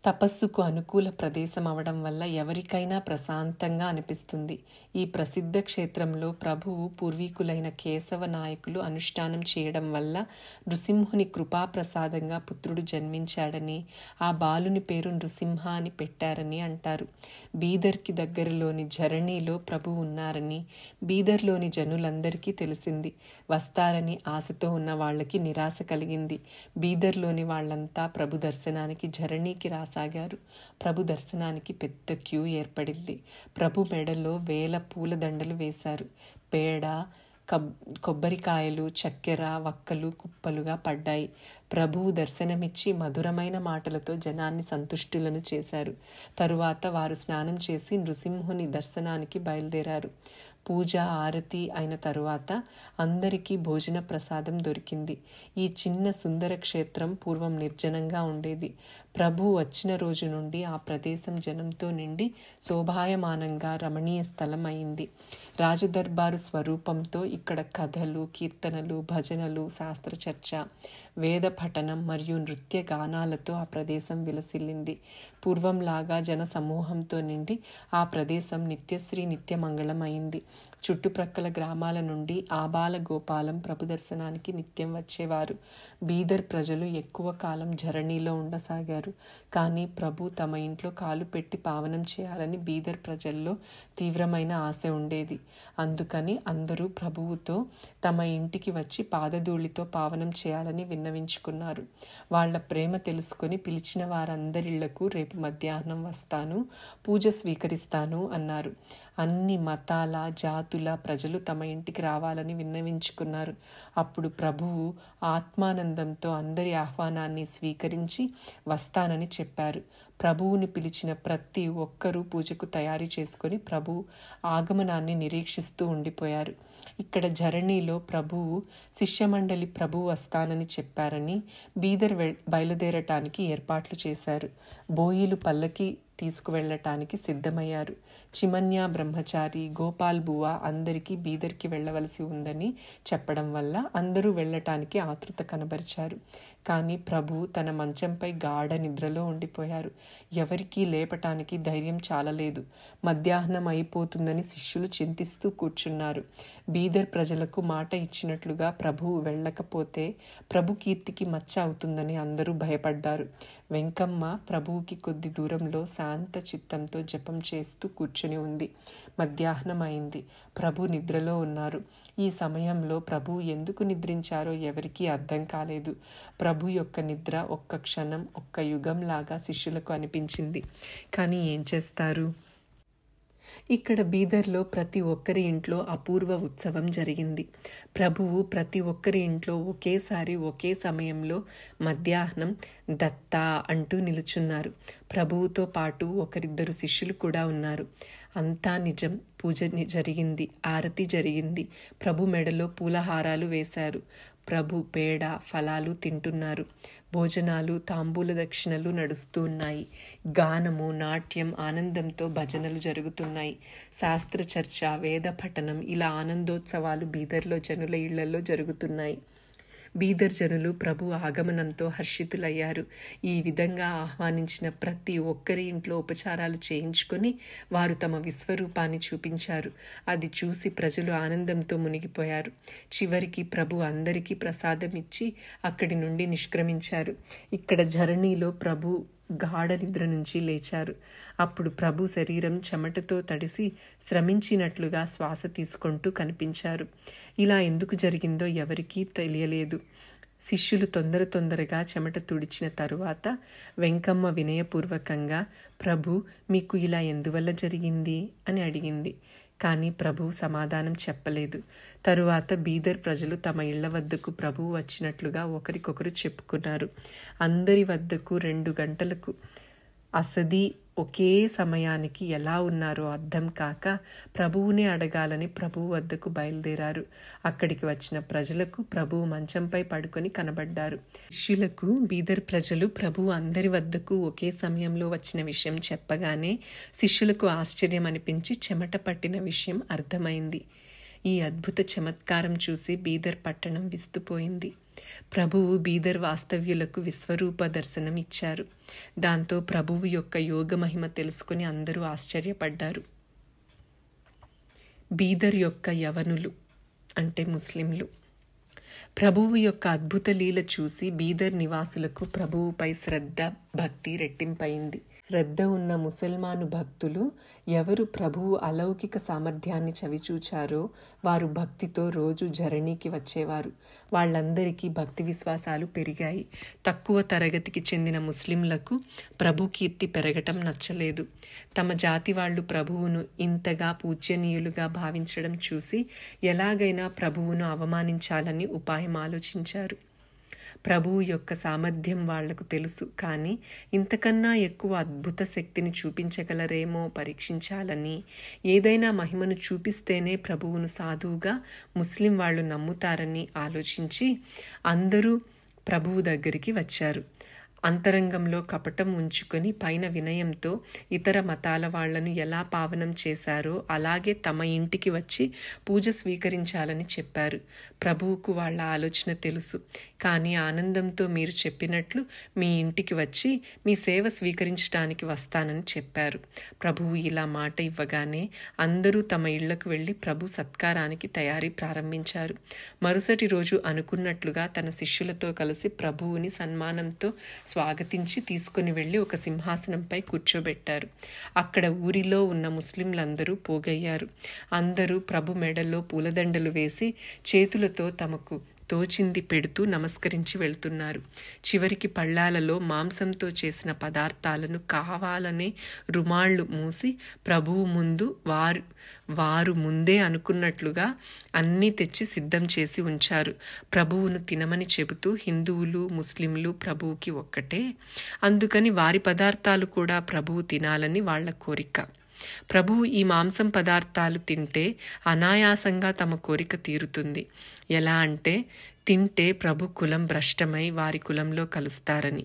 తపస్సుకు అనుకూల ప్రదేశం అవడం వల్ల ఎవరికైనా ప్రశాంతంగా అనిపిస్తుంది. ఈ ప్రసిద్ధ క్షేత్రంలో ప్రభువు పూర్వీకులైన కేశవ నాయకులు అనుష్ఠానం చేయడం వల్ల నృసింహుని కృపాప్రసాదంగా పుత్రుడు జన్మించాడని, ఆ బాలుని పేరు నృసింహ అని పెట్టారని అంటారు. బీదర్కి దగ్గరలోని ఝరణిలో ప్రభువు ఉన్నారని బీదర్లోని జనులందరికీ తెలిసింది. వస్తారని ఆశతో ఉన్న వాళ్ళకి నిరాశ కలిగింది. బీదర్లోని వాళ్ళంతా ప్రభు దర్శనానికి ఝరణికి సాగారు. ప్రభు దర్శనానికి పెద్ద క్యూ ఏర్పడింది. ప్రభు మెడలో వేల పూలదండలు వేశారు. పేడ, కొబ్బరికాయలు, చక్కెర, వక్కలు కుప్పలుగా పడ్డాయి. ప్రభువు దర్శనమిచ్చి మధురమైన మాటలతో జనాన్ని సంతుష్టులను చేశారు. తరువాత వారు స్నానం చేసి నృసింహుని దర్శనానికి బయలుదేరారు. పూజ, ఆరతి అయిన తరువాత అందరికీ భోజన ప్రసాదం దొరికింది. ఈ చిన్న సుందర క్షేత్రం పూర్వం నిర్జనంగా ఉండేది. ప్రభు వచ్చిన రోజు నుండి ఆ ప్రదేశం జనంతో నిండి శోభాయమానంగా రమణీయ స్థలం అయింది. రాజదర్బారు స్వరూపంతో ఇక్కడ కథలు, కీర్తనలు, భజనలు, శాస్త్రచర్చ, వేద పఠనం మరియు నృత్య గానాలతో ఆ ప్రదేశం విలసిల్లింది. పూర్వంలాగా జన సమూహంతో నిండి ఆ ప్రదేశం నిత్యశ్రీ నిత్యమంగళం అయింది. చుట్టుప్రక్కల గ్రామాల నుండి ఆబాల గోపాలం ప్రభు దర్శనానికి నిత్యం వచ్చేవారు. బీదర్ ప్రజలు ఎక్కువ కాలం ఝరణిలో ఉండసాగారు. కానీ ప్రభు తమ ఇంట్లో కాలు పెట్టి పావనం చేయాలని బీదర్ ప్రజల్లో తీవ్రమైన ఆశ ఉండేది. అందుకని అందరూ ప్రభువుతో తమ ఇంటికి వచ్చి పాదధూళితో పావనం చేయాలని విన్నవించుకున్నారు. వాళ్ల ప్రేమ తెలుసుకొని పిలిచిన వారందరిళ్లకు రేపు మధ్యాహ్నం వస్తాను, పూజ స్వీకరిస్తాను అన్నారు. అన్ని మతాల, జాతుల ప్రజలు తమ ఇంటికి రావాలని విన్నవించుకున్నారు. అప్పుడు ప్రభువు ఆత్మానందంతో అందరి ఆహ్వానాన్ని స్వీకరించి వస్తానని చెప్పారు. ప్రభువుని పిలిచిన ప్రతి ఒక్కరూ పూజకు తయారీ చేసుకొని ప్రభు ఆగమనాన్ని నిరీక్షిస్తూ ఉండిపోయారు. ఇక్కడ ఝరణిలో ప్రభువు శిష్యమండలి ప్రభువు వస్తానని చెప్పారని బీదర్ బయలుదేరటానికి ఏర్పాట్లు చేశారు. బోయిలు పల్లకి తీసుకువెళ్లటానికి సిద్ధమయ్యారు. చిమన్య బ్రహ్మచారి, గోపాల్ బువా అందరికీ బీదర్కి వెళ్లవలసి ఉందని చెప్పడం వల్ల అందరూ వెళ్లటానికి ఆతృత కనబరిచారు. కానీ ప్రభు తన మంచంపై గాఢ నిద్రలో ఉండిపోయారు. ఎవరికీ లేపటానికి ధైర్యం చాలలేదు. మధ్యాహ్నం అయిపోతుందని శిష్యులు చింతిస్తూ కూర్చున్నారు. బీదర్ ప్రజలకు మాట ఇచ్చినట్లుగా ప్రభువు వెళ్ళకపోతే ప్రభు కీర్తికి మచ్చ అవుతుందని అందరూ భయపడ్డారు. వెంకమ్మ ప్రభువుకి కొద్ది దూరంలో శాంత చిత్తంతో జపం చేస్తూ కూర్చుని ఉంది. మధ్యాహ్నం అయింది. ప్రభు నిద్రలో ఉన్నారు. ఈ సమయంలో ప్రభు ఎందుకు నిద్రించారో ఎవరికీ అర్థం కాలేదు. ప్రభు యొక్క నిద్ర ఒక్క క్షణం, ఒక్క యుగంలాగా శిష్యులకు అనిపించింది. కానీ ఏం చేస్తారు? ఇక్కడ బీదర్లో ప్రతి ఒక్కరి ఇంట్లో అపూర్వ ఉత్సవం జరిగింది. ప్రభువు ప్రతి ఒక్కరి ఇంట్లో ఒకేసారి ఒకే సమయంలో మధ్యాహ్నం దత్తా అంటూ నిలుచున్నారు. ప్రభువుతో పాటు ఒకరిద్దరు శిష్యులు కూడా ఉన్నారు. అంతా నిజం. పూజ జరిగింది, ఆరతి జరిగింది. ప్రభు మెడలో పూలహారాలు వేశారు. ప్రభు పేడ, ఫలాలు తింటున్నారు. భోజనాలు, తాంబూల దక్షిణలు నడుస్తూ ఉన్నాయి. గానము, నాట్యం, ఆనందంతో భజనలు జరుగుతున్నాయి. శాస్త్ర చర్చ, వేద పఠనం, ఇలా ఆనందోత్సవాలు బీదర్లో జనుల ఇళ్లలో జరుగుతున్నాయి. బీదర్ జనులు ప్రభు ఆగమనంతో హర్షితులయ్యారు. ఈ విధంగా ఆహ్వానించిన ప్రతి ఒక్కరి ఇంట్లో ఉపచారాలు చేయించుకొని వారు తమ విశ్వరూపాన్ని చూపించారు. అది చూసి ప్రజలు ఆనందంతో మునిగిపోయారు. చివరికి ప్రభు అందరికీ ప్రసాదం ఇచ్చి అక్కడి నుండి నిష్క్రమించారు. ఇక్కడ ఝరణిలో ప్రభు గాఢ నిద్ర నుంచి లేచారు. అప్పుడు ప్రభు శరీరం చెమటతో తడిసి శ్రమించినట్లుగా శ్వాస తీసుకుంటూ కనిపించారు. ఇలా ఎందుకు జరిగిందో ఎవరికీ తెలియలేదు. శిష్యులు తొందరగా చెమట తుడిచిన తరువాత వెంకమ్మ వినయపూర్వకంగా, ప్రభు, మీకు ఇలా ఎందువల్ల జరిగింది అని అడిగింది. కానీ ప్రభు సమాధానం చెప్పలేదు. తరువాత బీదర్ ప్రజలు తమ ఇళ్ల వద్దకు ప్రభువు వచ్చినట్లుగా ఒకరికొకరు చెప్పుకున్నారు. అందరి వద్దకు 2 గంటలకు అసది ఒకే సమయానికి ఎలా ఉన్నారో అర్థం కాక ప్రభువునే అడగాలని ప్రభువు వద్దకు బయలుదేరారు. అక్కడికి వచ్చిన ప్రజలకు ప్రభువు మంచంపై పడుకొని కనబడ్డారు. శిష్యులకు బీదర్ ప్రజలు ప్రభువు అందరి వద్దకు ఒకే సమయంలో వచ్చిన విషయం చెప్పగానే శిష్యులకు ఆశ్చర్యం అనిపించి చెమట పట్టిన విషయం అర్థమైంది. ఈ అద్భుత చమత్కారం చూసి బీదర్ పట్టణం విస్తుపోయింది. ప్రభువు బీదర్ వాస్తవ్యులకు విశ్వరూప దర్శనం ఇచ్చారు. దాంతో ప్రభువు యొక్క యోగ మహిమ తెలుసుకుని అందరూ ఆశ్చర్యపడ్డారు. బీదర్ యొక్క యవనులు అంటే ముస్లింలు. ప్రభువు యొక్క అద్భుత లీల చూసి బీదర్ నివాసులకు ప్రభువుపై శ్రద్ధ, భక్తి రెట్టింపైంది. శ్రద్ధ ఉన్న ముసల్మాను భక్తులు ఎవరు ప్రభువు అలౌకిక సామర్థ్యాన్ని చవిచూచారో వారు భక్తితో రోజు జరణీకి వచ్చేవారు. వాళ్ళందరికీ భక్తి విశ్వాసాలు పెరిగాయి. తక్కువ తరగతికి చెందిన ముస్లింలకు ప్రభు కీర్తి పెరగటం నచ్చలేదు. తమ జాతి వాళ్ళు ప్రభువును ఇంతగా పూజ్యనీయులుగా భావించడం చూసి ఎలాగైనా ప్రభువును అవమానించాలని ఉపాయం ఆలోచించారు. ప్రభువు యొక్క సామర్థ్యం వాళ్లకు తెలుసు, కానీ ఇంతకన్నా ఎక్కువ అద్భుత శక్తిని చూపించగలరేమో పరీక్షించాలని, ఏదైనా మహిమను చూపిస్తేనే ప్రభువును సాధువుగా ముస్లిం వాళ్ళు నమ్ముతారని ఆలోచించి అందరూ ప్రభువు దగ్గరికి వచ్చారు. అంతరంగంలో కపటం ఉంచుకొని పైన వినయంతో ఇతర మతాల వాళ్లను ఎలా పావనం చేశారో అలాగే తమ ఇంటికి వచ్చి పూజ స్వీకరించాలని చెప్పారు. ప్రభువుకు వాళ్ళ ఆలోచన తెలుసు, కానీ ఆనందంతో మీరు చెప్పినట్లు మీ ఇంటికి వచ్చి మీ సేవ స్వీకరించడానికి వస్తానని చెప్పారు. ప్రభువు ఇలా మాట ఇవ్వగానే అందరూ తమ ఇళ్లకు వెళ్లి ప్రభు సత్కారానికి తయారీ ప్రారంభించారు. మరుసటి రోజు అనుకున్నట్లుగా తన శిష్యులతో కలిసి ప్రభువుని సన్మానంతో స్వాగతించి తీసుకుని వెళ్లి ఒక సింహాసనంపై కూర్చోబెట్టారు. అక్కడ ఊరిలో ఉన్న ముస్లింలందరూ పోగయ్యారు. అందరూ ప్రభు మెడలో పూలదండలు వేసి చేతులతో తమకు తోచింది పెడుతూ నమస్కరించి వెళ్తున్నారు. చివరికి పళ్ళాలలో మాంసంతో చేసిన పదార్థాలను కావాలనే రుమాళ్లు మూసి ప్రభువు ముందు వారు ముందే అనుకున్నట్లుగా అన్నీ తెచ్చి సిద్ధం చేసి ఉంచారు. ప్రభువును తినమని చెబుతూ హిందువులు ముస్లింలు ప్రభువుకి ఒక్కటే, అందుకని వారి పదార్థాలు కూడా ప్రభువు తినాలని వాళ్ల కోరిక. ప్రభువు ఈ మాంసం పదార్థాలు తింటే అనాయాసంగా తమ కోరిక తీరుతుంది. ఎలా అంటే తింటే ప్రభు కులం భ్రష్టమై వారి కులంలో కలుస్తారని.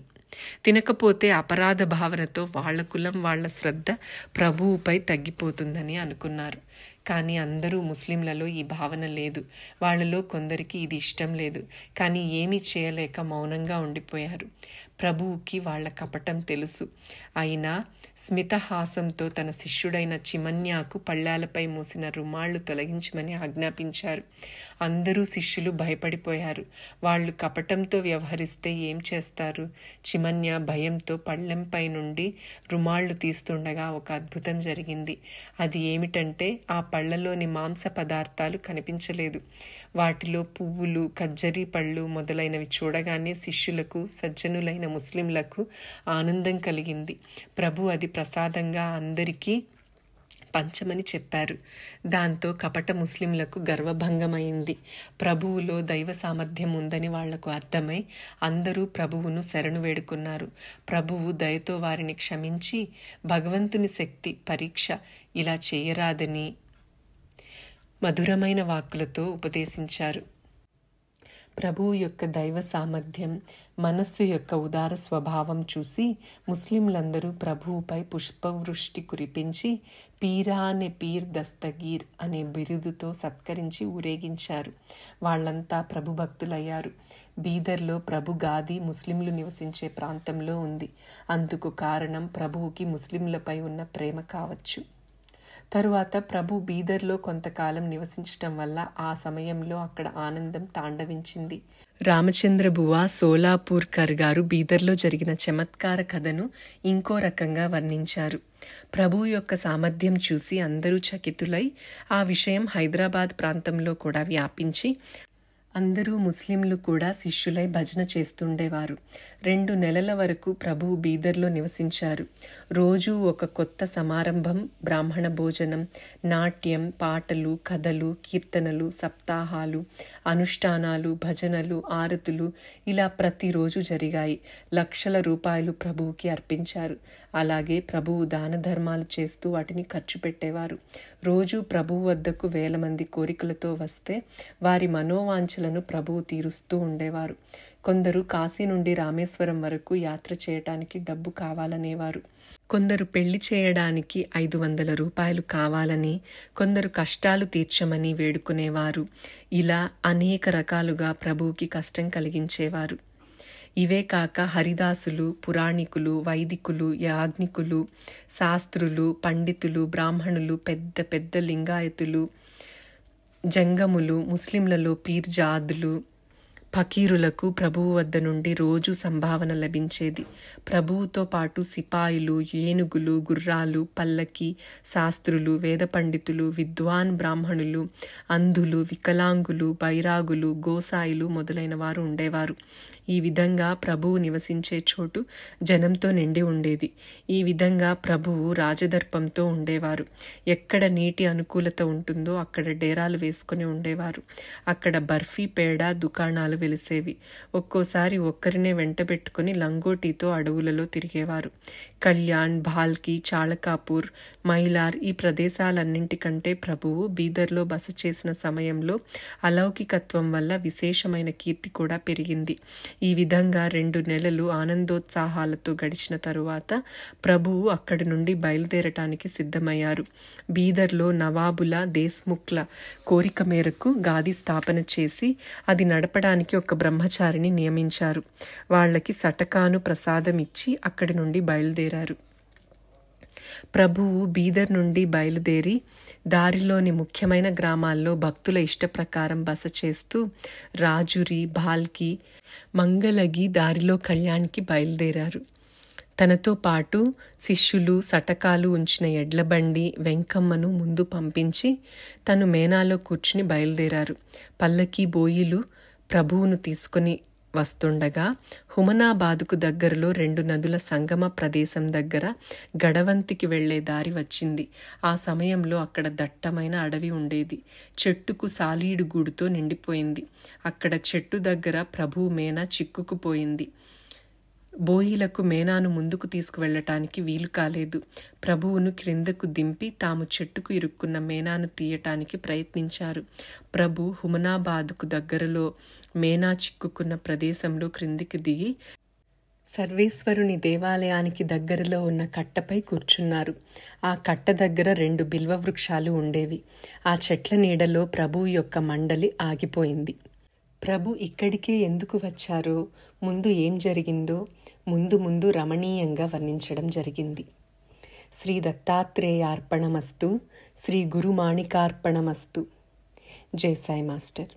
తినకపోతే అపరాధ భావనతో వాళ్ల కులం వాళ్ల శ్రద్ధ ప్రభువుపై తగ్గిపోతుందని అనుకున్నారు. కానీ అందరూ ముస్లింలలో ఈ భావన లేదు. వాళ్లలో కొందరికి ఇది ఇష్టం లేదు. కానీ ఏమీ చేయలేక మౌనంగా ఉండిపోయారు. ప్రభువుకి వాళ్ల కపటం తెలుసు. అయినా స్మితహాసంతో తన శిష్యుడైన చిమన్యాకు పళ్ళాలపై మూసిన రుమాళ్లు తొలగించమని ఆజ్ఞాపించారు. అందరూ శిష్యులు భయపడిపోయారు. వాళ్ళు కపటంతో వ్యవహరిస్తే ఏం చేస్తారు? చిమన్య భయంతో పళ్ళెంపై నుండి రుమాళ్లు తీస్తుండగా ఒక అద్భుతం జరిగింది. అది ఏమిటంటే ఆ పళ్ళలోని మాంస పదార్థాలు కనిపించలేదు. వాటిలో పువ్వులు, ఖజ్జరీ పళ్ళు మొదలైనవి చూడగానే శిష్యులకు, సజ్జనులైన ముస్లింలకు ఆనందం కలిగింది. ప్రభు అది ప్రసాదంగా అందరికీ పంచమని చెప్పారు. దాంతో కపట ముస్లింలకు గర్వభంగమైంది. ప్రభువులో దైవ సామర్థ్యం ఉందని వాళ్లకు అర్థమై అందరూ ప్రభువును శరణు వేడుకున్నారు. ప్రభువు దయతో వారిని క్షమించి భగవంతుని శక్తి పరీక్ష ఇలా చేయరాదని మధురమైన వాక్కులతో ఉపదేశించారు. ప్రభువు యొక్క దైవ సామర్థ్యం, మనస్సు యొక్క ఉదార స్వభావం చూసి ముస్లింలందరూ ప్రభువుపై పుష్పవృష్టి కురిపించి పీరానే పీర్ దస్తగీర్ అనే బిరుదుతో సత్కరించి ఊరేగించారు. వాళ్ళంతా ప్రభు భక్తులయ్యారు. బీదర్లో ప్రభు గాది ముస్లింలు నివసించే ప్రాంతంలో ఉంది. అందుకు కారణం ప్రభువుకి ముస్లింలపై ఉన్న ప్రేమ కావచ్చు. తరువాత ప్రభు బీదర్లో కొంతకాలం నివసించటం వల్ల ఆ సమయంలో అక్కడ ఆనందం తాండవించింది. రామచంద్ర బువా సోలాపూర్కర్ గారు బీదర్లో జరిగిన చమత్కార కథను ఇంకో రకంగా వర్ణించారు. ప్రభువు యొక్క సామర్థ్యం చూసి అందరూ చకితులై ఆ విషయం హైదరాబాద్ ప్రాంతంలో కూడా వ్యాపించి అందరూ ముస్లింలు కూడా శిష్యులై భజన చేస్తుండేవారు. 2 నెలల వరకు ప్రభువు బీదర్లో నివసించారు. రోజూ ఒక కొత్త సమారంభం, బ్రాహ్మణ భోజనం, నాట్యం, పాటలు, కథలు, కీర్తనలు, సప్తాహాలు, అనుష్ఠానాలు, భజనలు, ఆరతులు ఇలా ప్రతిరోజు జరిగాయి. లక్షల రూపాయలు ప్రభువుకి అర్పించారు. అలాగే ప్రభువు దాన ధర్మాలు చేస్తూ వాటిని ఖర్చు పెట్టేవారు. రోజు ప్రభువు వద్దకు 1000 మంది కోరికలతో వస్తే వారి మనోవాంఛలను ప్రభువు తీరుస్తూ ఉండేవారు. కొందరు కాశీ నుండి రామేశ్వరం వరకు యాత్ర చేయటానికి డబ్బు కావాలనేవారు. కొందరు పెళ్లి చేయడానికి 500 రూపాయలు కావాలని, కొందరు కష్టాలు తీర్చమని వేడుకునేవారు. ఇలా అనేక రకాలుగా ప్రభువుకి కష్టం కలిగించేవారు. ఇవే కాక హరిదాసులు, పురాణికులు, వైదికులు, యాజ్ఞికులు, శాస్త్రులు, పండితులు, బ్రాహ్మణులు, పెద్ద పెద్ద లింగాయతులు, జంగములు, ముస్లింలలో పీర్జాదులు, ఫకీరులకు ప్రభువు వద్ద నుండి రోజు సంభావన లభించేది. ప్రభువుతో పాటు సిపాయిలు, ఏనుగులు, గుర్రాలు, పల్లకి, శాస్త్రులు, వేద పండితులు, విద్వాన్ బ్రాహ్మణులు, అంధులు, వికలాంగులు, బైరాగులు, గోసాయిలు మొదలైన వారు ఉండేవారు. ఈ విధంగా ప్రభువు నివసించే చోటు జనంతో నిండి ఉండేది. ఈ విధంగా ప్రభువు రాజదర్పంతో ఉండేవారు. ఎక్కడ నీటి అనుకూలత ఉంటుందో అక్కడ డేరాలు వేసుకుని ఉండేవారు. అక్కడ బర్ఫీ, పేడ దుకాణాలు వెలిసేవి. ఒక్కోసారి ఒక్కరినే వెంట పెట్టుకుని లంగోటీతో అడవులలో తిరిగేవారు. కళ్యాణ్, భాల్కి, చాళకాపూర్, మైలార్ ఈ ప్రదేశాలన్నింటికంటే ప్రభువు బీదర్లో బస చేసిన సమయంలో అలౌకికత్వం వల్ల విశేషమైన కీర్తి కూడా పెరిగింది. ఈ విధంగా 2 నెలలు ఆనందోత్సాహాలతో గడిచిన తరువాత ప్రభువు అక్కడి నుండి బయలుదేరటానికి సిద్ధమయ్యారు. బీదర్లో నవాబుల, దేశ్ముఖ్ల కోరిక మేరకు గాది స్థాపన చేసి అది నడపడానికి ఒక బ్రహ్మచారిని నియమించారు. వాళ్ళకి సటకాను ప్రసాదం ఇచ్చి అక్కడి నుండి బయలుదేరారు. ప్రభువు బీదర్ నుండి బయలుదేరి దారిలోని ముఖ్యమైన గ్రామాల్లో భక్తుల ఇష్ట ప్రకారం బస చేస్తూ రాజురి, భాల్కి, మంగళగి దారిలో కళ్యాణ్కి బయలుదేరారు. తనతో పాటు శిష్యులు, సటకాలు ఉంచిన ఎడ్లబండి, వెంకమ్మను ముందు పంపించి తను మేనాలో కూర్చుని బయలుదేరారు. పల్లకి, బోయిలు ప్రభువును తీసుకుని వస్తుండగా హుమనాబాదుకు దగ్గరలో 2 నదుల సంగమ ప్రదేశం దగ్గర గడవంతికి వెళ్లే దారి వచ్చింది. ఆ సమయంలో అక్కడ దట్టమైన అడవి ఉండేది. చెట్టుకు సాలీడు గూడుతో నిండిపోయింది. అక్కడ చెట్టు దగ్గర ప్రభువు మేనా చిక్కుకుపోయింది. బోయిలకు మేనాను ముందుకు తీసుకువెళ్లటానికి వీలు కాలేదు. ప్రభువును క్రిందకు దింపి తాము చెట్టుకు ఇరుక్కున్న మేనాను తీయటానికి ప్రయత్నించారు. ప్రభు హుమనాబాదుకు దగ్గరలో మేనా చిక్కుకున్న ప్రదేశంలో క్రిందికి దిగి సర్వేశ్వరుని దేవాలయానికి దగ్గరలో ఉన్న కట్టపై కూర్చున్నారు. ఆ కట్ట దగ్గర 2 బిల్వ వృక్షాలు ఉండేవి. ఆ చెట్ల నీడలో ప్రభువు యొక్క మండలి ఆగిపోయింది. ప్రభు ఇక్కడికే ఎందుకు వచ్చారో, ముందు ఏం జరిగిందో ముందు రమణీయంగా వర్ణించడం జరిగింది. శ్రీ దత్తాత్రేయార్పణమస్తు, శ్రీ గురుమాణికార్పణమస్తు. జై సాయి మాస్టర్.